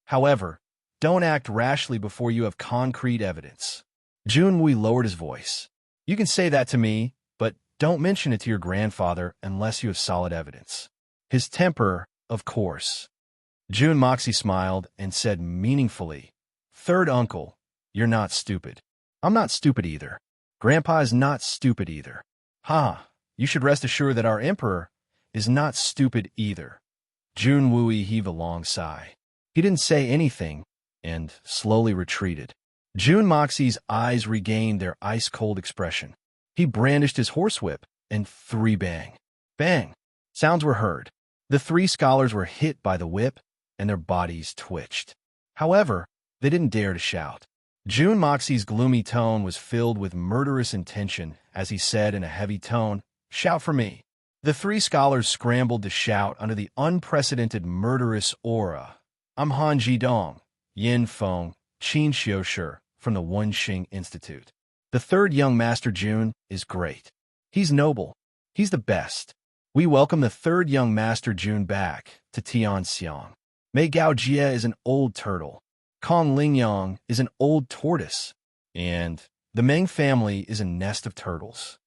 However, don't act rashly before you have concrete evidence. Jun Wui lowered his voice. You can say that to me, but don't mention it to your grandfather unless you have solid evidence. His temper, of course. Jun Moxie smiled and said meaningfully, "Third uncle, you're not stupid. I'm not stupid either. Grandpa is not stupid either. You should rest assured that our emperor is not stupid either." Jun Wui heaved a long sigh. He didn't say anything and slowly retreated. Jun Moxie's eyes regained their ice-cold expression. He brandished his horsewhip, and three bang. Bang! Sounds were heard. The three scholars were hit by the whip, and their bodies twitched. However, they didn't dare to shout. Jun Moxie's gloomy tone was filled with murderous intention as he said in a heavy tone, "Shout for me." The three scholars scrambled to shout under the unprecedented murderous aura. "I'm Han Jidong, Yin Feng, Qin Xiushi from the Wenxing Institute. The third young Master Jun is great. He's noble. He's the best. We welcome the third young Master Jun back to Tian Xiang. Mei Gao Jie is an old turtle. Kong Lingyang is an old tortoise. And the Meng family is a nest of turtles."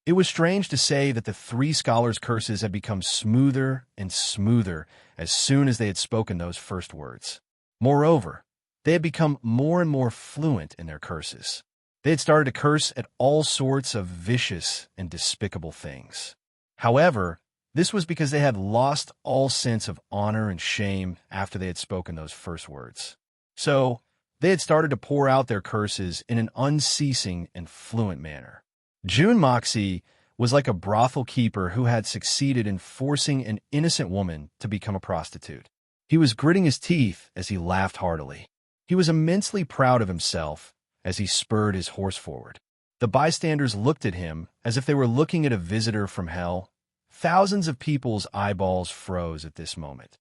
It was strange to say that the three scholars' curses had become smoother and smoother as soon as they had spoken those first words. Moreover, they had become more and more fluent in their curses. They had started to curse at all sorts of vicious and despicable things. However, this was because they had lost all sense of honor and shame after they had spoken those first words. So, they had started to pour out their curses in an unceasing and fluent manner. Jun Moxie was like a brothel keeper who had succeeded in forcing an innocent woman to become a prostitute. He was gritting his teeth as he laughed heartily. He was immensely proud of himself as he spurred his horse forward. The bystanders looked at him as if they were looking at a visitor from hell. Thousands of people's eyeballs froze at this moment.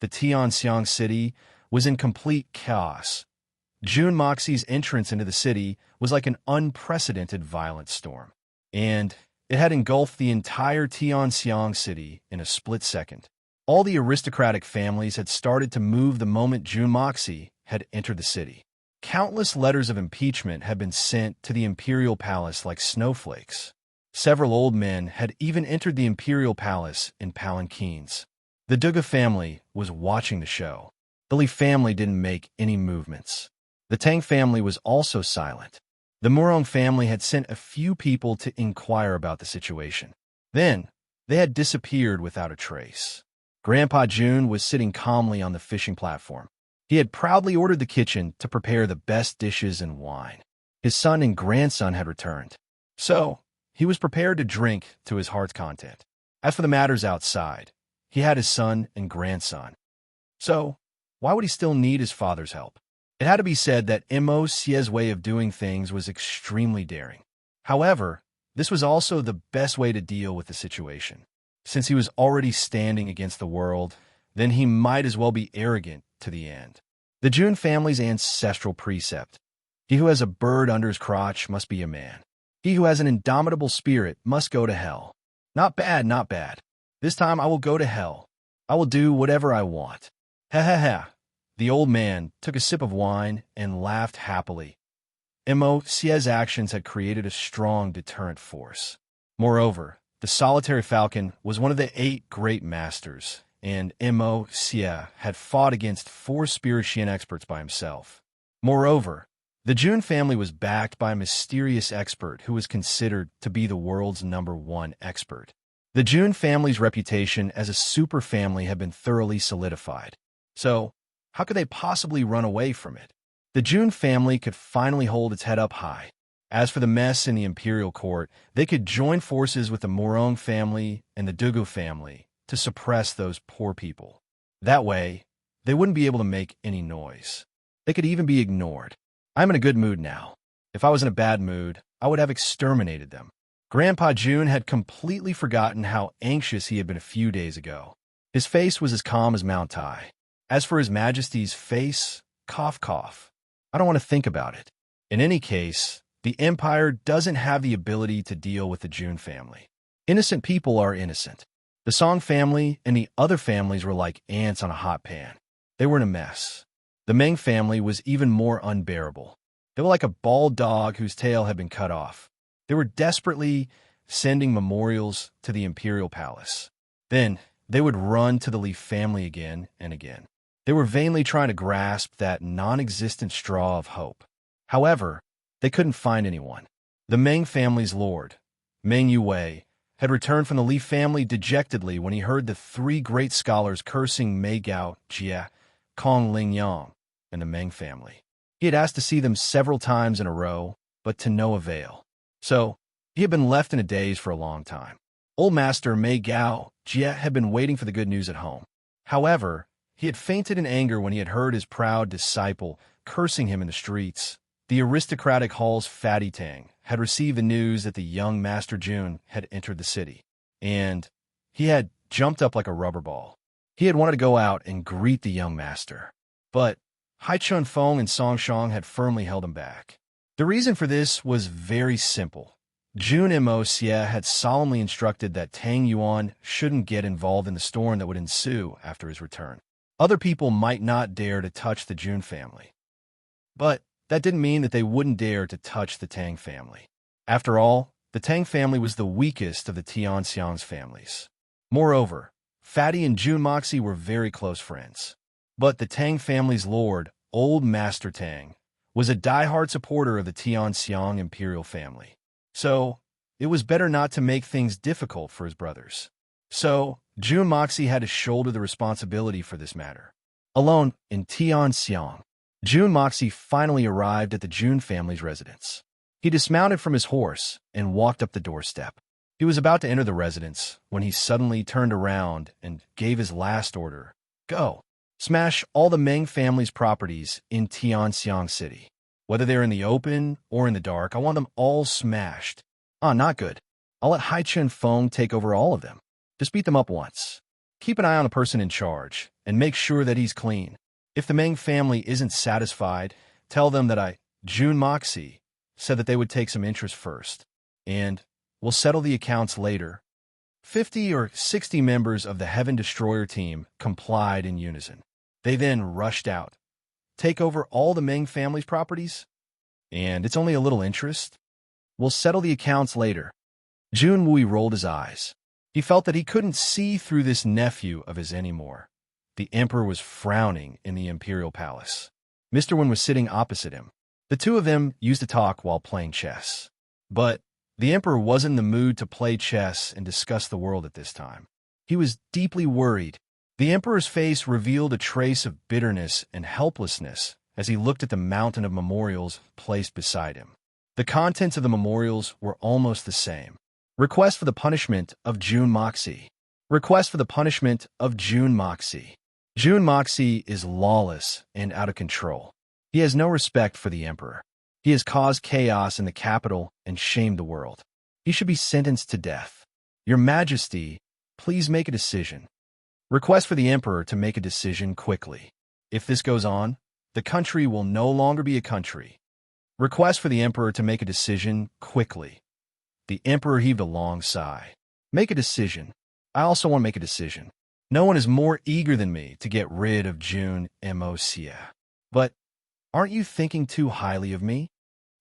The Tianxiang city was in complete chaos. Jun Moxie's entrance into the city was like an unprecedented violent storm, and it had engulfed the entire Tianxiang city in a split second. All the aristocratic families had started to move the moment Jun Moxie had entered the city. Countless letters of impeachment had been sent to the imperial palace like snowflakes. Several old men had even entered the imperial palace in palanquins. The Duga family was watching the show. The Li family didn't make any movements. The Tang family was also silent. The Murong family had sent a few people to inquire about the situation. Then, they had disappeared without a trace. Grandpa Jun was sitting calmly on the fishing platform. He had proudly ordered the kitchen to prepare the best dishes and wine. His son and grandson had returned. So, he was prepared to drink to his heart's content. As for the matters outside, he had his son and grandson. So, why would he still need his father's help? It had to be said that Mo Xie's way of doing things was extremely daring. However, this was also the best way to deal with the situation. Since he was already standing against the world, then he might as well be arrogant to the end. The Jun family's ancestral precept: he who has a bird under his crotch must be a man. He who has an indomitable spirit must go to hell. Not bad, not bad. This time I will go to hell. I will do whatever I want. Ha ha ha. The old man took a sip of wine and laughed happily. Mo.'s actions had created a strong deterrent force. Moreover, the solitary falcon was one of the 8 great masters, and Mo.'s had fought against 4 spiritian experts by himself. Moreover, the Jun family was backed by a mysterious expert who was considered to be the world's #1 expert. The Jun family's reputation as a super family had been thoroughly solidified. So, how could they possibly run away from it? The Jun family could finally hold its head up high. As for the mess in the imperial court, they could join forces with the Morong family and the Dugu family to suppress those poor people. That way, they wouldn't be able to make any noise. They could even be ignored. I'm in a good mood now. If I was in a bad mood, I would have exterminated them. Grandpa Jun had completely forgotten how anxious he had been a few days ago. His face was as calm as Mount Tai. As for His Majesty's face, cough cough. I don't want to think about it. In any case, the Empire doesn't have the ability to deal with the Jun family. Innocent people are innocent. The Song family and the other families were like ants on a hot pan. They were in a mess. The Meng family was even more unbearable. They were like a bald dog whose tail had been cut off. They were desperately sending memorials to the imperial palace. Then they would run to the Li family again and again. They were vainly trying to grasp that non-existent straw of hope. However, they couldn't find anyone. The Meng family's lord, Meng Yue, had returned from the Li family dejectedly when he heard the 3 great scholars cursing Mei Gao, Jie, Kong Lingyang, and the Meng family. He had asked to see them several times in a row, but to no avail. So, he had been left in a daze for a long time. Old Master Mei Gao, Jie had been waiting for the good news at home. However, he had fainted in anger when he had heard his proud disciple cursing him in the streets. The aristocratic hall's Fatty Tang had received the news that the young Master Jun had entered the city, and he had jumped up like a rubber ball. He had wanted to go out and greet the young master, but Hai Chun Feng and Song Shang had firmly held him back. The reason for this was very simple. Jun Mo Xie had solemnly instructed that Tang Yuan shouldn't get involved in the storm that would ensue after his return. Other people might not dare to touch the Jun family, but that didn't mean that they wouldn't dare to touch the Tang family. After all, the Tang family was the weakest of the Tianxiang's families. Moreover, Fatty and Jun Moxie were very close friends. But the Tang family's lord, Old Master Tang, was a die-hard supporter of the Tianxiang imperial family. So, it was better not to make things difficult for his brothers. So, Jun Moxie had to shoulder the responsibility for this matter. Alone in Tianxiang, Jun Moxie finally arrived at the Jun family's residence. He dismounted from his horse and walked up the doorstep. He was about to enter the residence when he suddenly turned around and gave his last order. Go. Smash all the Meng family's properties in Tianxiang City. Whether they're in the open or in the dark, I want them all smashed. Not good. I'll let Hai Chun Feng take over all of them. Just beat them up once. Keep an eye on the person in charge, and make sure that he's clean. If the Meng family isn't satisfied, tell them that Jun Moxie, said that they would take some interest first, and we'll settle the accounts later. 50 or 60 members of the Heaven Destroyer team complied in unison. They then rushed out. Take over all the Meng family's properties? And it's only a little interest? We'll settle the accounts later. Jun Wui rolled his eyes. He felt that he couldn't see through this nephew of his anymore. The emperor was frowning in the imperial palace. Mr. Wen was sitting opposite him. The two of them used to talk while playing chess. But the emperor wasn't in the mood to play chess and discuss the world at this time. He was deeply worried. The emperor's face revealed a trace of bitterness and helplessness as he looked at the mountain of memorials placed beside him. The contents of the memorials were almost the same. Request for the punishment of Jun Moxie. Request for the punishment of Jun Moxie. Jun Moxie is lawless and out of control. He has no respect for the emperor. He has caused chaos in the capital and shamed the world. He should be sentenced to death. Your Majesty, please make a decision. Request for the emperor to make a decision quickly. If this goes on, the country will no longer be a country. Request for the emperor to make a decision quickly. The emperor heaved a long sigh. Make a decision. I also want to make a decision. No one is more eager than me to get rid of June Mocia. But aren't you thinking too highly of me?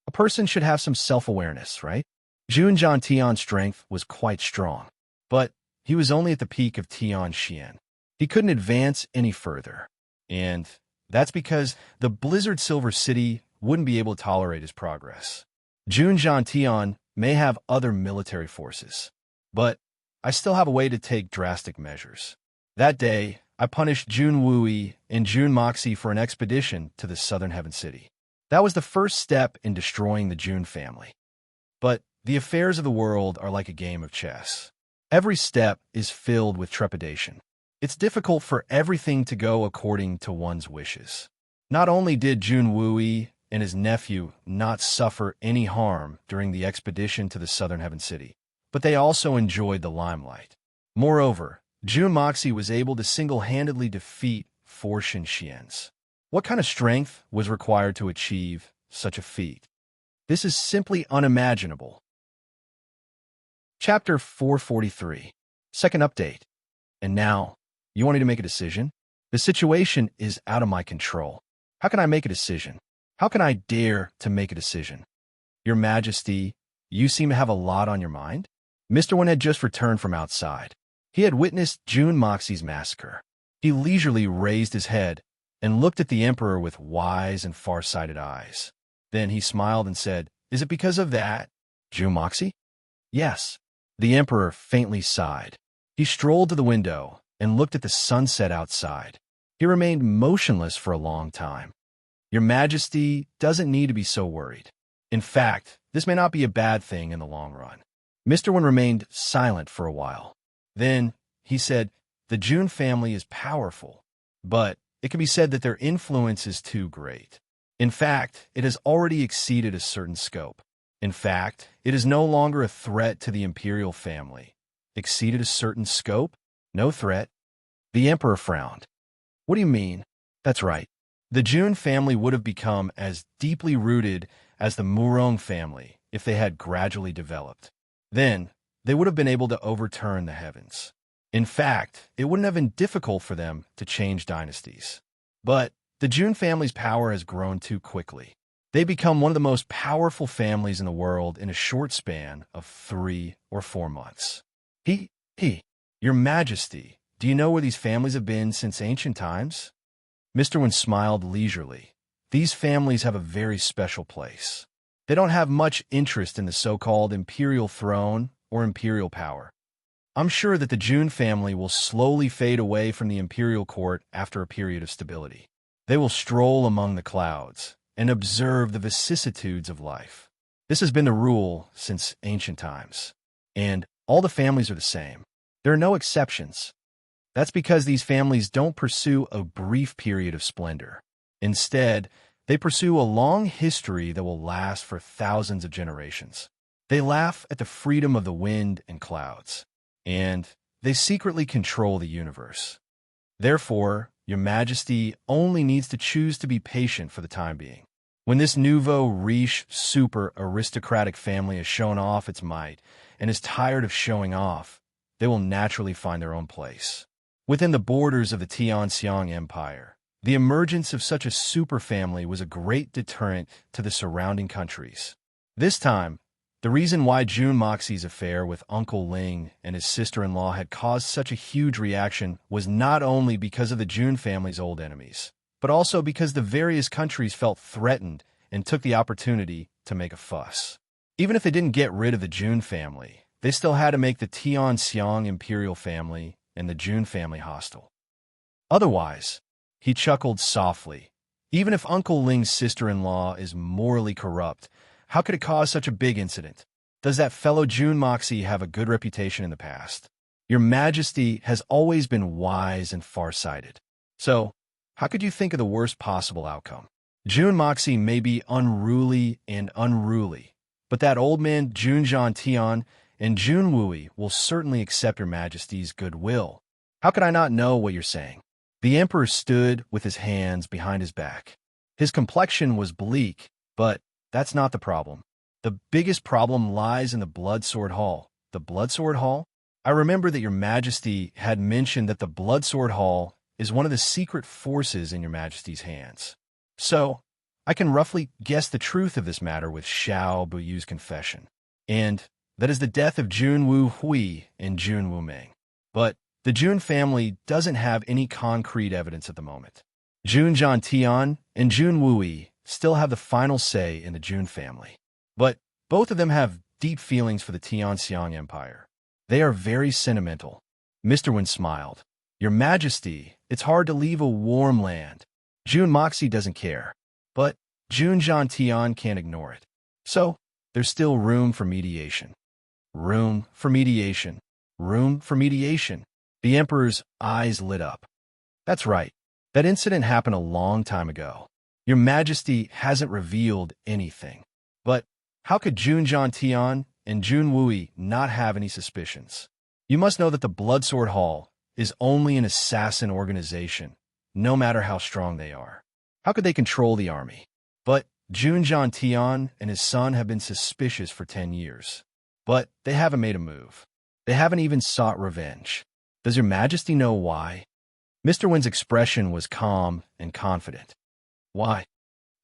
A person should have some self-awareness, right? Jun Tian's strength was quite strong, but he was only at the peak of Tian Xian. He couldn't advance any further, and that's because the Blizzard Silver City wouldn't be able to tolerate his progress. Jun Tian may have other military forces, but I still have a way to take drastic measures. That day, I punished Jun Wui and Jun Moxie for an expedition to the Southern Heaven City. That was the first step in destroying the Jun family. But the affairs of the world are like a game of chess. Every step is filled with trepidation. It's difficult for everything to go according to one's wishes. Not only did Jun Wui and his nephew not suffer any harm during the expedition to the Southern Heaven City, but they also enjoyed the limelight. Moreover, Jun Moxie was able to single-handedly defeat 4 Shinxians. What kind of strength was required to achieve such a feat? This is simply unimaginable. Chapter 443. Second update. And now, you want me to make a decision? The situation is out of my control. How can I make a decision? How can I dare to make a decision? Your Majesty, you seem to have a lot on your mind? Mr. Wen had just returned from outside. He had witnessed Jun Moxie's massacre. He leisurely raised his head and looked at the emperor with wise and far-sighted eyes. Then he smiled and said, "Is it because of that, Jun Moxie?" "Yes." The emperor faintly sighed. He strolled to the window and looked at the sunset outside. He remained motionless for a long time. Your Majesty doesn't need to be so worried. In fact, this may not be a bad thing in the long run. Mr. Wen remained silent for a while. Then he said, "The Jun family is powerful, but it can be said that their influence is too great. In fact, it has already exceeded a certain scope. In fact, it is no longer a threat to the imperial family. Exceeded a certain scope? No threat." The emperor frowned. "What do you mean?" "That's right. The Jun family would have become as deeply rooted as the Murong family if they had gradually developed. Then, they would have been able to overturn the heavens. In fact, it wouldn't have been difficult for them to change dynasties. But the Jun family's power has grown too quickly. They become one of the most powerful families in the world in a short span of 3 or 4 months. Your Majesty, do you know where these families have been since ancient times?" Mr. Wen smiled leisurely. "These families have a very special place. They don't have much interest in the so-called imperial throne or imperial power. I'm sure that the Jun family will slowly fade away from the imperial court after a period of stability. They will stroll among the clouds and observe the vicissitudes of life. This has been the rule since ancient times. And all the families are the same. There are no exceptions. That's because these families don't pursue a brief period of splendor. Instead, they pursue a long history that will last for thousands of generations. They laugh at the freedom of the wind and clouds, and they secretly control the universe. Therefore, Your Majesty only needs to choose to be patient for the time being. When this nouveau riche, super aristocratic family has shown off its might and is tired of showing off, they will naturally find their own place. Within the borders of the Tianxiang Empire, the emergence of such a super family was a great deterrent to the surrounding countries. This time, the reason why Jun Moxie's affair with Uncle Ling and his sister-in-law had caused such a huge reaction was not only because of the Jun family's old enemies, but also because the various countries felt threatened and took the opportunity to make a fuss. Even if they didn't get rid of the Jun family, they still had to make the Tianxiang imperial family and the Jun family hostile. Otherwise, he chuckled softly, even if Uncle Ling's sister-in-law is morally corrupt, how could it cause such a big incident? Does that fellow Jun Moxie have a good reputation in the past? Your Majesty has always been wise and far-sighted. So, how could you think of the worst possible outcome? Jun Moxie may be unruly, but that old man Jun Tian and Jun Wui will certainly accept Your Majesty's goodwill. How could I not know what you're saying? The emperor stood with his hands behind his back. His complexion was bleak, but that's not the problem. The biggest problem lies in the Bloodsword Hall. The Bloodsword Hall? I remember that your majesty had mentioned that the Bloodsword Hall is one of the secret forces in your majesty's hands. So, I can roughly guess the truth of this matter with Xiao Buyu's confession. And that is the death of Jun Wu Hui and Jun Wu Meng. But the Jun family doesn't have any concrete evidence at the moment. Jun Tian and Jun Wui still have the final say in the Jun family. But both of them have deep feelings for the Tianxiang Empire. They are very sentimental. Mr. Wen smiled. Your Majesty, it's hard to leave a warm land. Jun Moxie doesn't care. But Jun Tian can't ignore it. So, there's still room for mediation. Room for mediation. Room for mediation. The Emperor's eyes lit up. That's right. That incident happened a long time ago. Your Majesty hasn't revealed anything. But how could Jun Tian and Jun Wui not have any suspicions? You must know that the Bloodsword Hall is only an assassin organization, no matter how strong they are. How could they control the army? But Jun Tian and his son have been suspicious for 10 years. But they haven't made a move. They haven't even sought revenge. Does your Majesty know why? Mr. Wen's expression was calm and confident. Why?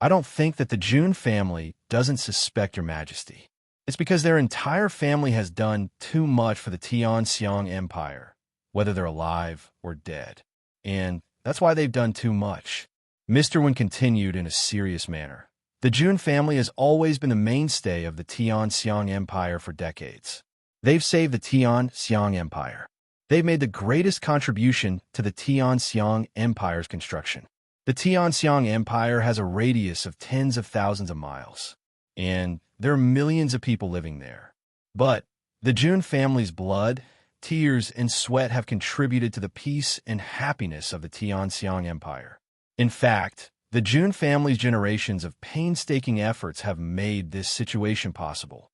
I don't think that the Jun family doesn't suspect your Majesty. It's because their entire family has done too much for the Tianxiang Empire, whether they're alive or dead. And that's why they've done too much. Mr. Wen continued in a serious manner. The Jun family has always been the mainstay of the Tianxiang Empire for decades. They've saved the Tianxiang Empire. They've made the greatest contribution to the Tianxiang Empire's construction. The Tianxiang Empire has a radius of tens of thousands of miles, and there are millions of people living there. But the Jun family's blood, tears, and sweat have contributed to the peace and happiness of the Tianxiang Empire. In fact, the Jun family's generations of painstaking efforts have made this situation possible.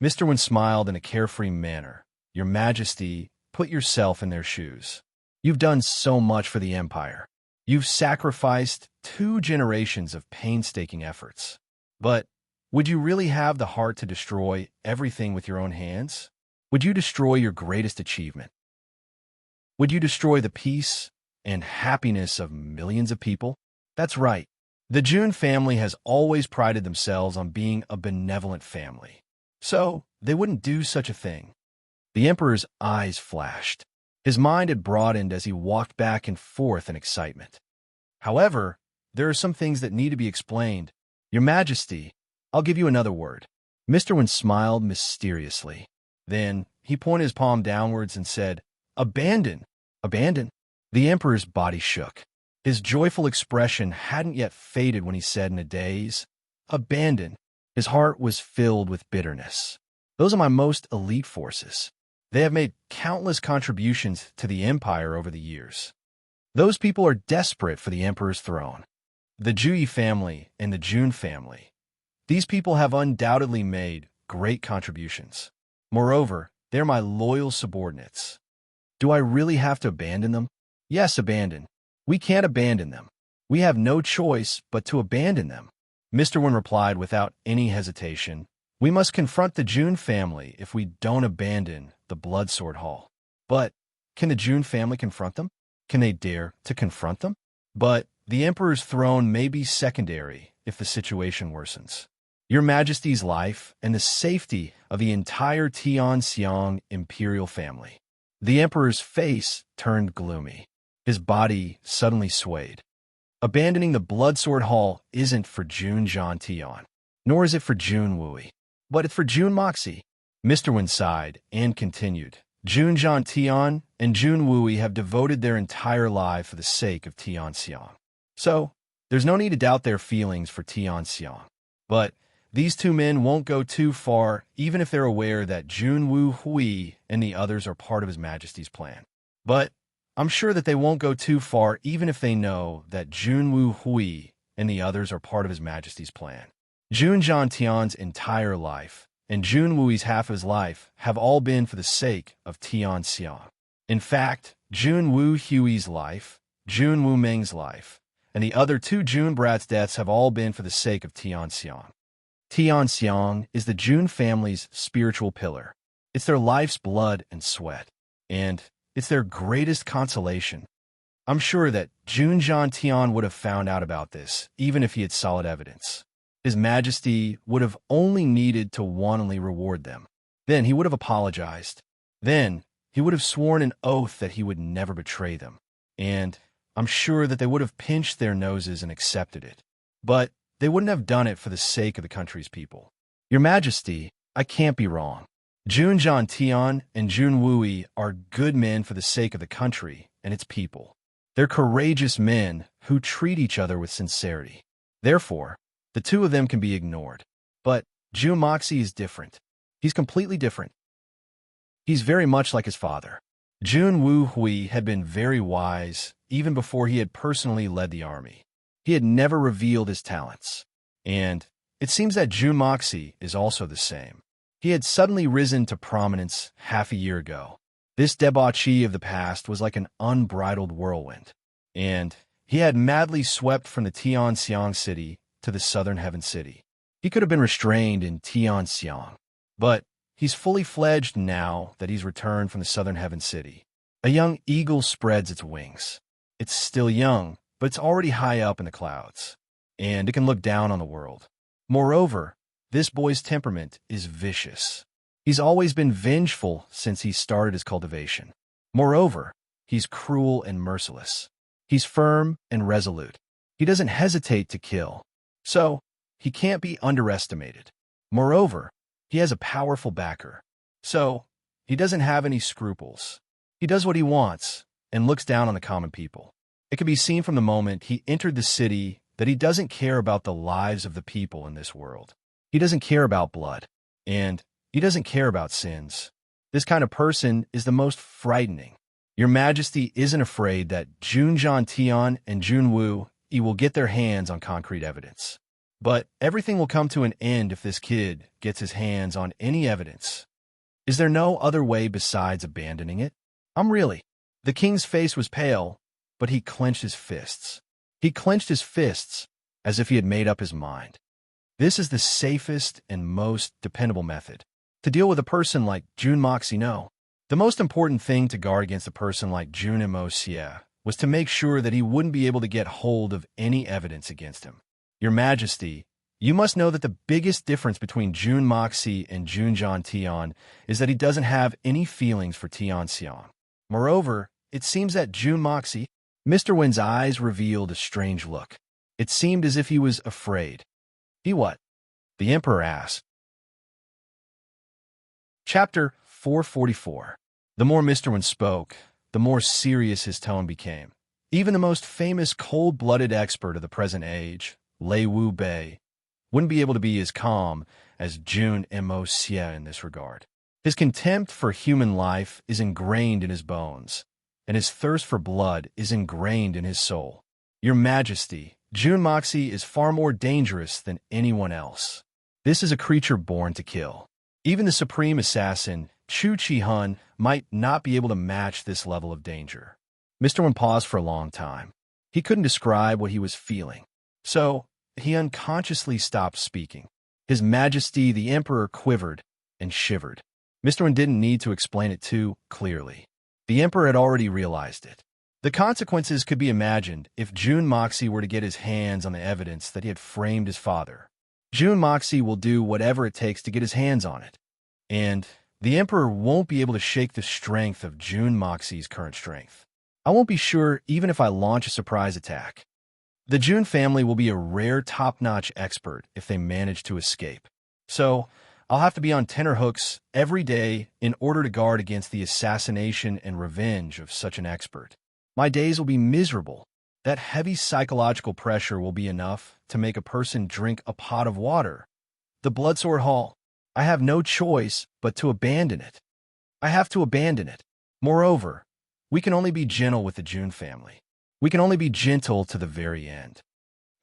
Mr. Wen smiled in a carefree manner. Your Majesty, put yourself in their shoes. You've done so much for the Empire. You've sacrificed 2 generations of painstaking efforts. But would you really have the heart to destroy everything with your own hands? Would you destroy your greatest achievement? Would you destroy the peace and happiness of millions of people? That's right. The Jun family has always prided themselves on being a benevolent family. So, they wouldn't do such a thing. The Emperor's eyes flashed. His mind had broadened as he walked back and forth in excitement. However, there are some things that need to be explained. Your Majesty, I'll give you another word. Mr. Wen smiled mysteriously. Then, he pointed his palm downwards and said, Abandon! Abandon! The Emperor's body shook. His joyful expression hadn't yet faded when he said in a daze, Abandon! His heart was filled with bitterness. Those are my most elite forces. They have made countless contributions to the Empire over the years. Those people are desperate for the Emperor's throne. The Juyi family and the Jun family. These people have undoubtedly made great contributions. Moreover, they're my loyal subordinates. Do I really have to abandon them? Yes, abandon. We can't abandon them. We have no choice but to abandon them. Mr. Wen replied without any hesitation. We must confront the Jun family if we don't abandon the Bloodsword Hall. But can the Jun family confront them? Can they dare to confront them? But the Emperor's throne may be secondary if the situation worsens. Your Majesty's life and the safety of the entire Tianxiang imperial family. The Emperor's face turned gloomy. His body suddenly swayed. Abandoning the Bloodsword Hall isn't for Jun Tian, nor is it for Jun Wui, but it's for Jun Moxie. Mr. Wen sighed and continued. Jun Tian and Jun Wui have devoted their entire life for the sake of Tianxiang. So, there's no need to doubt their feelings for Tianxiang. But these 2 men won't go too far, even if they're aware that Jun Wu Hui and the others are part of His Majesty's plan. But I'm sure that they won't go too far, even if they know that Jun Wu Hui and the others are part of His Majesty's plan. Jun Tian's entire life and Jun Wui's half of his life have all been for the sake of Tianxiang. In fact, Jun Wu Hui's life, Jun Wu Ming's life, and the other two Jun brats' deaths have all been for the sake of Tianxiang. Tianxiang is the Jun family's spiritual pillar. It's their life's blood and sweat, and it's their greatest consolation. I'm sure that Jun Tian would have found out about this, even if he had solid evidence. His Majesty would have only needed to wantonly reward them. Then he would have apologized. Then he would have sworn an oath that he would never betray them. And I'm sure that they would have pinched their noses and accepted it. But they wouldn't have done it for the sake of the country's people. Your Majesty, I can't be wrong. Jun Tian and Jun Wui are good men for the sake of the country and its people. They're courageous men who treat each other with sincerity. Therefore, the two of them can be ignored. But Jun Moxie is different. He's completely different. He's very much like his father. Jun Wu Hui had been very wise even before he had personally led the army. He had never revealed his talents. And it seems that Jun Moxie is also the same. He had suddenly risen to prominence half a year ago. This debauchee of the past was like an unbridled whirlwind. And he had madly swept from the Tianxiang city to the southern heaven city. He could have been restrained in Tianxiang. But he's fully fledged now that he's returned from the southern heaven city. A young eagle spreads its wings. It's still young, but it's already high up in the clouds. And it can look down on the world. Moreover, this boy's temperament is vicious. He's always been vengeful since he started his cultivation. Moreover, he's cruel and merciless. He's firm and resolute. He doesn't hesitate to kill. So, he can't be underestimated. Moreover, he has a powerful backer. So, he doesn't have any scruples. He does what he wants and looks down on the common people. It can be seen from the moment he entered the city that he doesn't care about the lives of the people in this world. He doesn't care about blood. And he doesn't care about sins. This kind of person is the most frightening. Your Majesty isn't afraid that Jun Tian and Jun Wu will get their hands on concrete evidence. But everything will come to an end if this kid gets his hands on any evidence. Is there no other way besides abandoning it? The king's face was pale, but he clenched his fists. He clenched his fists as if he had made up his mind. This is the safest and most dependable method. To deal with a person like Jun Moxie, no. The most important thing to guard against a person like Jun Moxie was to make sure that he wouldn't be able to get hold of any evidence against him. Your Majesty, you must know that the biggest difference between Jun Moxie and Jun Tian is that he doesn't have any feelings for Tianxiang. Moreover, it seems that Jun Moxie, Mr. Wen's eyes revealed a strange look. It seemed as if he was afraid. He what? The Emperor asked. Chapter 444. The more Mr. Wen spoke, the more serious his tone became. Even the most famous cold-blooded expert of the present age, Lei Wu Bei, wouldn't be able to be as calm as Jun Moxie in this regard. His contempt for human life is ingrained in his bones, and his thirst for blood is ingrained in his soul. Your Majesty, Jun Moxie is far more dangerous than anyone else. This is a creature born to kill. Even the supreme assassin, Chu Chi-hun, might not be able to match this level of danger. Mr. Wen paused for a long time. He couldn't describe what he was feeling. So, he unconsciously stopped speaking. His Majesty the Emperor quivered and shivered. Mr. Wen didn't need to explain it too clearly. The Emperor had already realized it. The consequences could be imagined if Jun Moxie were to get his hands on the evidence that he had framed his father. Jun Moxie will do whatever it takes to get his hands on it. And the Emperor won't be able to shake the strength of Jun Moxie's current strength. I won't be sure even if I launch a surprise attack. The Jun family will be a rare top-notch expert if they manage to escape. So, I'll have to be on tenterhooks every day in order to guard against the assassination and revenge of such an expert. My days will be miserable. That heavy psychological pressure will be enough to make a person drink a pot of water. The Bloodsword Hall. I have no choice but to abandon it. I have to abandon it. Moreover, we can only be gentle with the Jun family. We can only be gentle to the very end.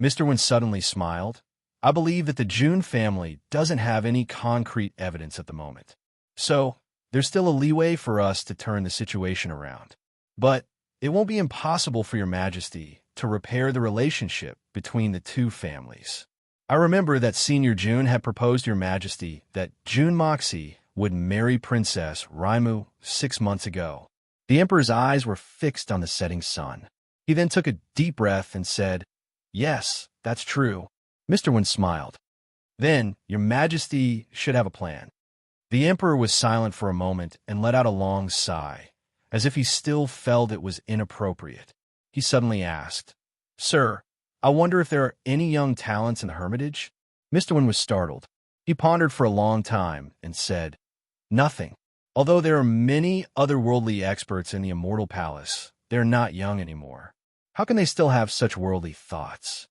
Mr. Wen suddenly smiled. I believe that the Jun family doesn't have any concrete evidence at the moment. So, there's still a leeway for us to turn the situation around. But it won't be impossible for your majesty to repair the relationship between the two families. I remember that Senior June had proposed to your majesty that June Moxie would marry Princess Raimu 6 months ago. The emperor's eyes were fixed on the setting sun. He then took a deep breath and said, "Yes, that's true." Mr. Wen smiled. "Then, your majesty should have a plan." The emperor was silent for a moment and let out a long sigh, as if he still felt it was inappropriate. He suddenly asked, "Sir, I wonder if there are any young talents in the hermitage?" Mr. Wen was startled. He pondered for a long time and said, "Nothing. Although there are many otherworldly experts in the Immortal Palace, they're not young anymore. How can they still have such worldly thoughts?"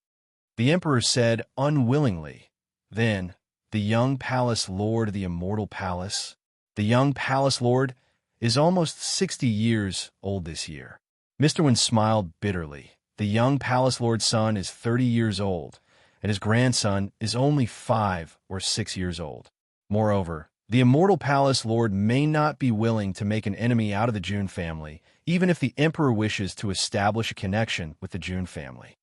The emperor said unwillingly, "Then, the young palace lord of the Immortal Palace, the young palace lord is almost 60 years old this year." Mr. Wen smiled bitterly. The young palace lord's son is 30 years old, and his grandson is only 5 or 6 years old. Moreover, the Immortal Palace Lord may not be willing to make an enemy out of the June family, even if the emperor wishes to establish a connection with the June family.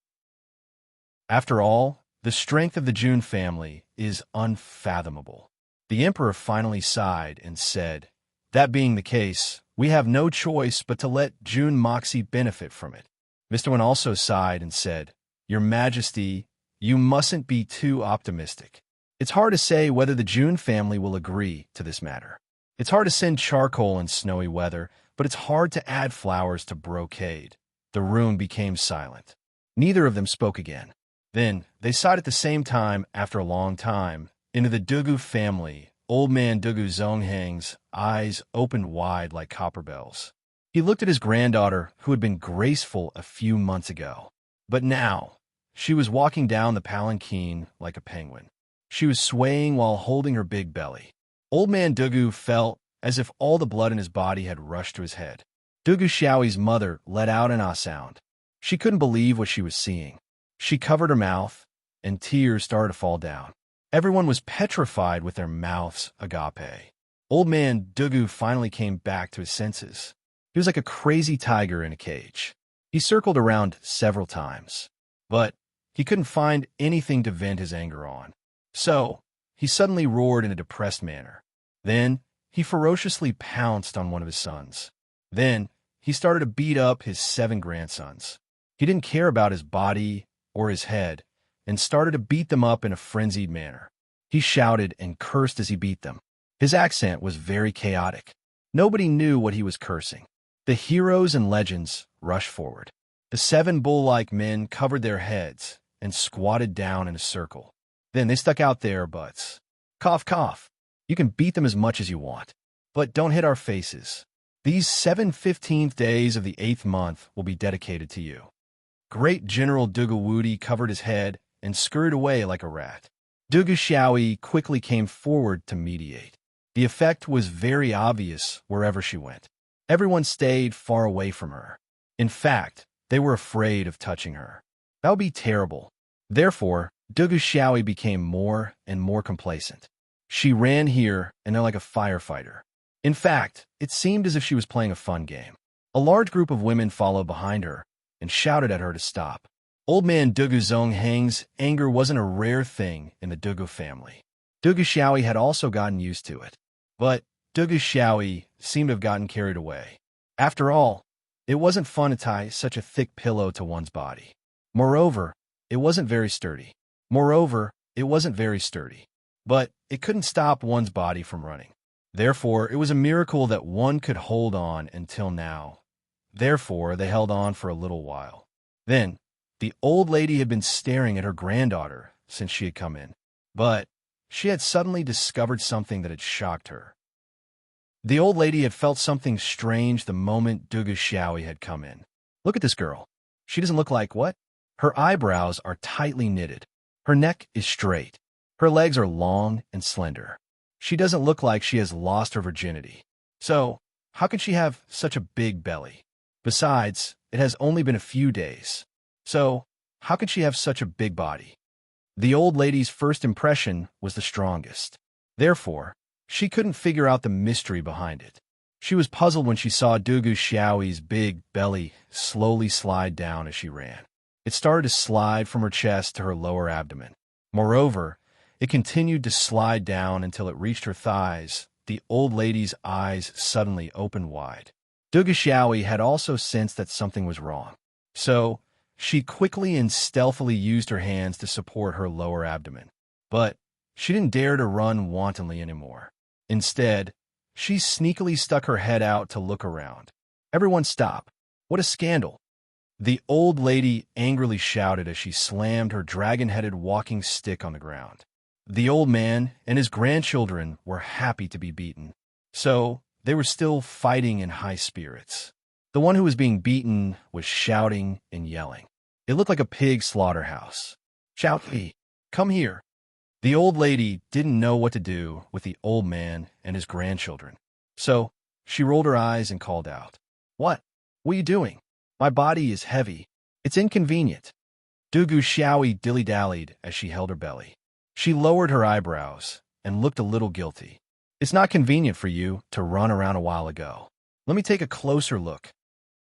After all, the strength of the June family is unfathomable. The emperor finally sighed and said, "That being the case, we have no choice but to let June Moxie benefit from it." Mr. Wen also sighed and said, "Your Majesty, you mustn't be too optimistic. It's hard to say whether the June family will agree to this matter. It's hard to send charcoal in snowy weather, but it's hard to add flowers to brocade." The room became silent. Neither of them spoke again. Then they sighed at the same time after a long time. Into the Dugu family, old man Dugu Zongheng's eyes opened wide like copper bells. He looked at his granddaughter, who had been graceful a few months ago. But now, she was walking down the palanquin like a penguin. She was swaying while holding her big belly. Old man Dugu felt as if all the blood in his body had rushed to his head. Dugu Xiaoyi's mother let out an ah sound. She couldn't believe what she was seeing. She covered her mouth, and tears started to fall down. Everyone was petrified with their mouths agape. Old man Dugu finally came back to his senses. He was like a crazy tiger in a cage. He circled around several times, but he couldn't find anything to vent his anger on. So, he suddenly roared in a depressed manner. Then, he ferociously pounced on one of his sons. Then, he started to beat up his 7 grandsons. He didn't care about his body or his head, and started to beat them up in a frenzied manner. He shouted and cursed as he beat them. His accent was very chaotic. Nobody knew what he was cursing. The heroes and legends rushed forward. The 7 bull-like men covered their heads and squatted down in a circle. Then they stuck out their butts. "Cough, cough. You can beat them as much as you want, but don't hit our faces. These 7 15th days of the 8th month will be dedicated to you." Great General Dugu Wudi covered his head and scurried away like a rat. Dugu Xiaoyi quickly came forward to mediate. The effect was very obvious wherever she went. Everyone stayed far away from her. In fact, they were afraid of touching her. That would be terrible. Therefore, Dugu Xiaoyi became more and more complacent. She ran here and there like a firefighter. In fact, it seemed as if she was playing a fun game. A large group of women followed behind her and shouted at her to stop. Old man Dugu Zongheng's anger wasn't a rare thing in the Dugu family. Dugu Xiaoyi had also gotten used to it. But Dugu Xiaoyi seemed to have gotten carried away. After all, it wasn't fun to tie such a thick pillow to one's body. Moreover, it wasn't very sturdy. But it couldn't stop one's body from running. Therefore, it was a miracle that one could hold on until now. Therefore, they held on for a little while. Then, the old lady had been staring at her granddaughter since she had come in. But she had suddenly discovered something that had shocked her. The old lady had felt something strange the moment Dugu Xiaoyi had come in. "Look at this girl. She doesn't look like what? Her eyebrows are tightly knitted. Her neck is straight. Her legs are long and slender. She doesn't look like she has lost her virginity. So, how can she have such a big belly? Besides, it has only been a few days. So, how can she have such a big body?" The old lady's first impression was the strongest. Therefore, she couldn't figure out the mystery behind it. She was puzzled when she saw Dugu Xiaoyi's big belly slowly slide down as she ran. It started to slide from her chest to her lower abdomen. Moreover, it continued to slide down until it reached her thighs. The old lady's eyes suddenly opened wide. Dugu Xiaoyi had also sensed that something was wrong. So, she quickly and stealthily used her hands to support her lower abdomen. But she didn't dare to run wantonly anymore. Instead, she sneakily stuck her head out to look around. Everyone stop. What a scandal. The old lady angrily shouted as she slammed her dragon-headed walking stick on the ground. The old man and his grandchildren were happy to be beaten, so they were still fighting in high spirits. The one who was being beaten was shouting and yelling. It looked like a pig slaughterhouse. "Shout me! Come here!" The old lady didn't know what to do with the old man and his grandchildren, so she rolled her eyes and called out, What are you doing? My body is heavy. It's inconvenient." Dugu Xiaoyi dilly-dallied as she held her belly. She lowered her eyebrows and looked a little guilty. "It's not convenient for you to run around a while ago. Let me take a closer look."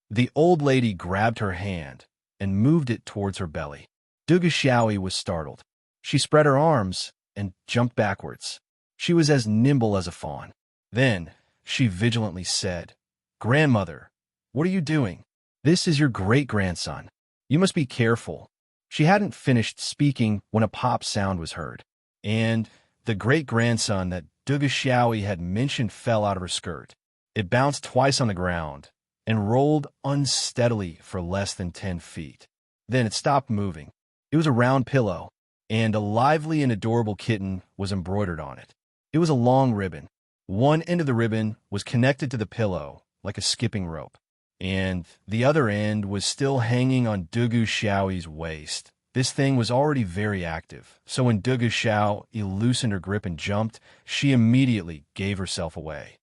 The old lady grabbed her hand and moved it towards her belly. Dugu Xiaoyi was startled. She spread her arms and jumped backwards. She was as nimble as a fawn. Then she vigilantly said, "Grandmother, what are you doing? This is your great-grandson. You must be careful." She hadn't finished speaking when a pop sound was heard, and the great-grandson that Dugu Xiaoyi had mentioned fell out of her skirt. It bounced twice on the ground and rolled unsteadily for less than 10 feet. Then it stopped moving. It was a round pillow, and a lively and adorable kitten was embroidered on it. It was a long ribbon. One end of the ribbon was connected to the pillow like a skipping rope, and the other end was still hanging on Dugu Xiaoyi's waist. This thing was already very active, so when Dugu Xiaoyi loosened her grip and jumped, she immediately gave herself away.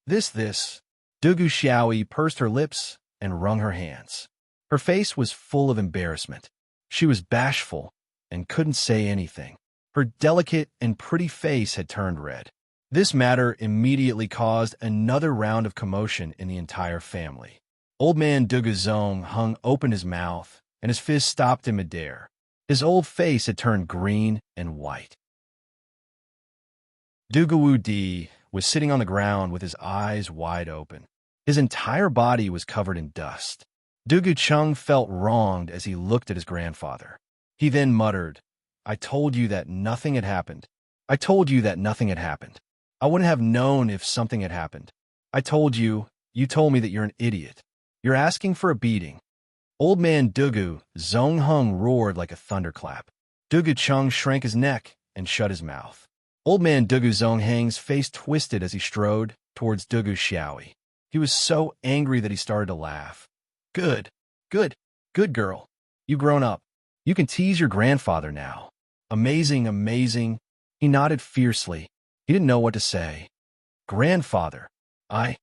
This. Dugu Xiaoyi pursed her lips and wrung her hands. Her face was full of embarrassment. She was bashful and couldn't say anything. Her delicate and pretty face had turned red. This matter immediately caused another round of commotion in the entire family. Old man Dugu Zong hung open his mouth, and his fist stopped in midair. His old face had turned green and white. Dugu Wu Di was sitting on the ground with his eyes wide open. His entire body was covered in dust. Dugu Chung felt wronged as he looked at his grandfather. He then muttered, "I told you that nothing had happened. I told you that nothing had happened. I wouldn't have known if something had happened. I told you, you told me that you're an idiot. You're asking for a beating." Old man Dugu Zong Hung roared like a thunderclap. Dugu Chung shrank his neck and shut his mouth. Old man Dugu Zong Hang's face twisted as he strode towards Dugu Xiaoyi. He was so angry that he started to laugh. Good girl. You've grown up. You can tease your grandfather now. Amazing. He nodded fiercely. He didn't know what to say. Grandfather. Dugu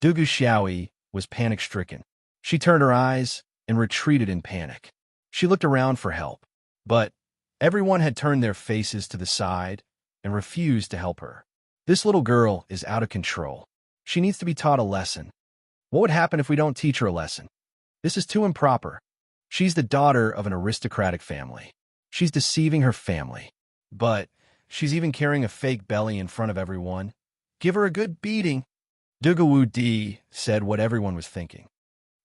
Xiaoyi was panic-stricken. She turned her eyes and retreated in panic. She looked around for help, but everyone had turned their faces to the side and refused to help her. This little girl is out of control. She needs to be taught a lesson. What would happen if we don't teach her a lesson? This is too improper. She's the daughter of an aristocratic family. She's deceiving her family. But she's even carrying a fake belly in front of everyone. Give her a good beating. Dugu Wu Di said what everyone was thinking.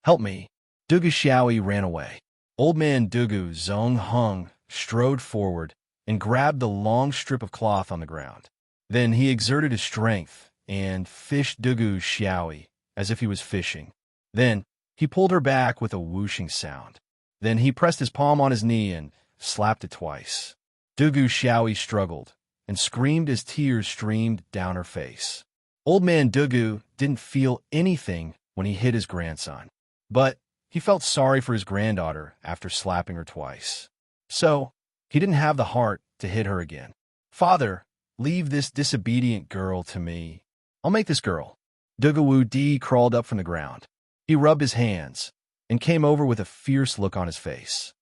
Help me. Dugu Xiaoyi ran away. Old man Dugu Zong Hung strode forward and grabbed the long strip of cloth on the ground. Then he exerted his strength and fished Dugu Xiaoyi as if he was fishing. Then he pulled her back with a whooshing sound. Then he pressed his palm on his knee and slapped it twice. Dugu Xiaoyi struggled and screamed as tears streamed down her face. Old man Dugu didn't feel anything when he hit his grandson, but he felt sorry for his granddaughter after slapping her twice. So he didn't have the heart to hit her again. Father, leave this disobedient girl to me. I'll make this girl. Dugu Wu Di crawled up from the ground. He rubbed his hands and came over with a fierce look on his face.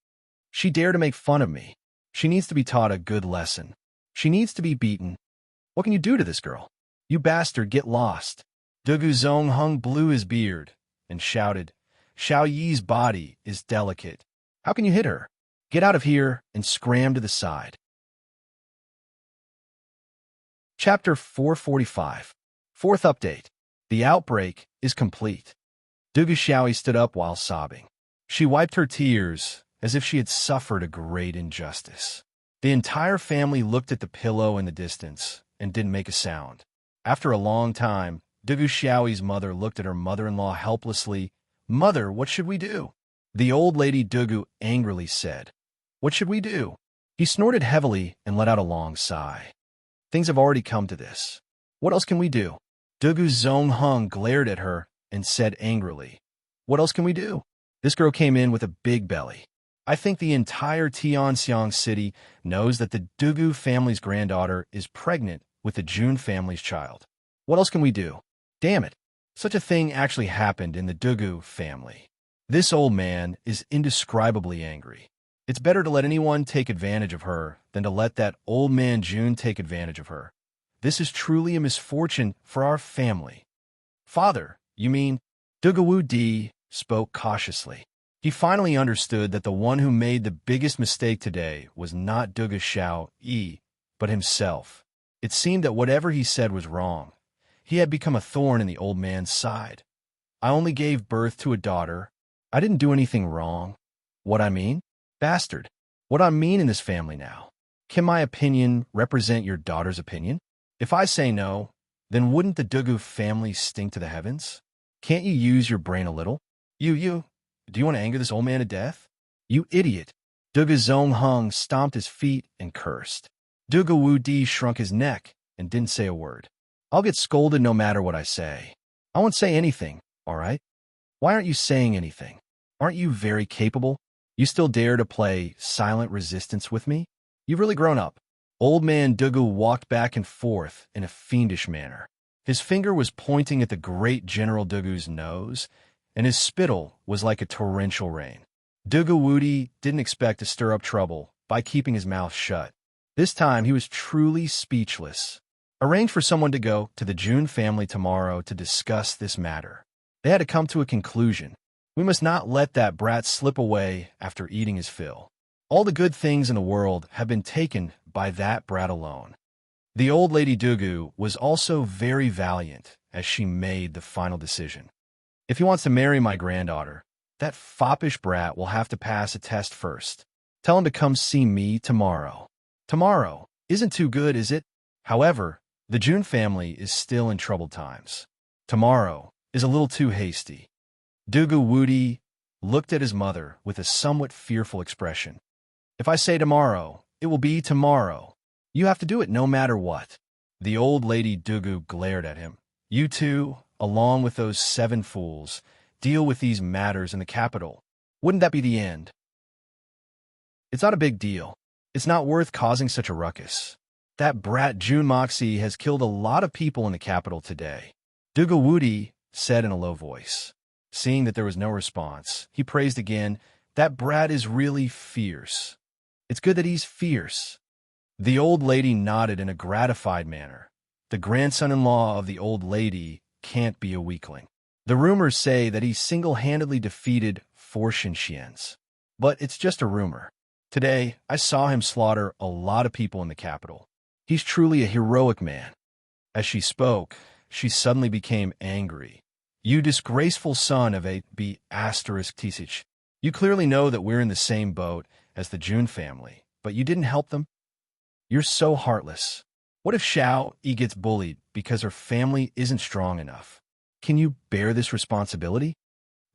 She dared to make fun of me. She needs to be taught a good lesson. She needs to be beaten. What can you do to this girl? "You bastard, get lost." Dugu Zonghung blew his beard and shouted, "Xiao Yi's body is delicate. How can you hit her? Get out of here," and scram to the side. Chapter 445. Fourth update. The outbreak is complete. Dugu Xiaoyi stood up while sobbing. She wiped her tears as if she had suffered a great injustice. The entire family looked at the pillow in the distance and didn't make a sound. After a long time, Dugu Xiaoyi's mother looked at her mother-in-law helplessly. "Mother, what should we do?" The old lady Dugu angrily said, "What should we do?" He snorted heavily and let out a long sigh. "Things have already come to this. What else can we do?" Dugu Zonghung glared at her and said angrily, "What else can we do?" This girl came in with a big belly. I think the entire Tianxiang city knows that the Dugu family's granddaughter is pregnant with the Jun family's child. What else can we do? Damn it. Such a thing actually happened in the Dugu family. This old man is indescribably angry. It's better to let anyone take advantage of her than to let that old man Jun take advantage of her. This is truly a misfortune for our family. "Father, you mean?" Dugu Wu Di spoke cautiously. He finally understood that the one who made the biggest mistake today was not Dugu Xiao Yi, but himself. It seemed that whatever he said was wrong. He had become a thorn in the old man's side. "I only gave birth to a daughter. I didn't do anything wrong." "What I mean?" "Bastard. What I mean in this family now. Can my opinion represent your daughter's opinion? If I say no, then wouldn't the Dugu family stink to the heavens? Can't you use your brain a little? Do you want to anger this old man to death?" "You idiot." Dugu Zonghung stomped his feet and cursed. Dugu Wu Di shrunk his neck and didn't say a word. "I'll get scolded no matter what I say. I won't say anything, all right?" "Why aren't you saying anything? Aren't you very capable? You still dare to play silent resistance with me? You've really grown up." Old man Dugu walked back and forth in a fiendish manner. His finger was pointing at the great General Dugu's nose, and his spittle was like a torrential rain. Dugu Wudi didn't expect to stir up trouble by keeping his mouth shut. This time he was truly speechless. Arrange for someone to go to the Jun family tomorrow to discuss this matter. They had to come to a conclusion. We must not let that brat slip away after eating his fill. All the good things in the world have been taken by that brat alone. The old lady Dugu was also very valiant as she made the final decision. If he wants to marry my granddaughter, that foppish brat will have to pass a test first. Tell him to come see me tomorrow. Tomorrow isn't too good, is it? However, the Jun family is still in troubled times. Tomorrow is a little too hasty. Dugu Wudi looked at his mother with a somewhat fearful expression. If I say tomorrow, it will be tomorrow. You have to do it no matter what. The old lady Dugu glared at him. You two, along with those 7 fools, deal with these matters in the capital. Wouldn't that be the end? It's not a big deal. It's not worth causing such a ruckus. That brat Jun Moxie has killed a lot of people in the capital today. Dugu Wudi said in a low voice. Seeing that there was no response, he praised again, that brat is really fierce. It's good that he's fierce. The old lady nodded in a gratified manner. The grandson-in-law of the old lady can't be a weakling. The rumors say that he single-handedly defeated 4 Shinxians. But it's just a rumor. Today, I saw him slaughter a lot of people in the capital. He's truly a heroic man. As she spoke, she suddenly became angry. You disgraceful son of a ****. You clearly know that we're in the same boat as the Jun family, but you didn't help them? You're so heartless. What if Xiao Yi gets bullied because her family isn't strong enough? Can you bear this responsibility?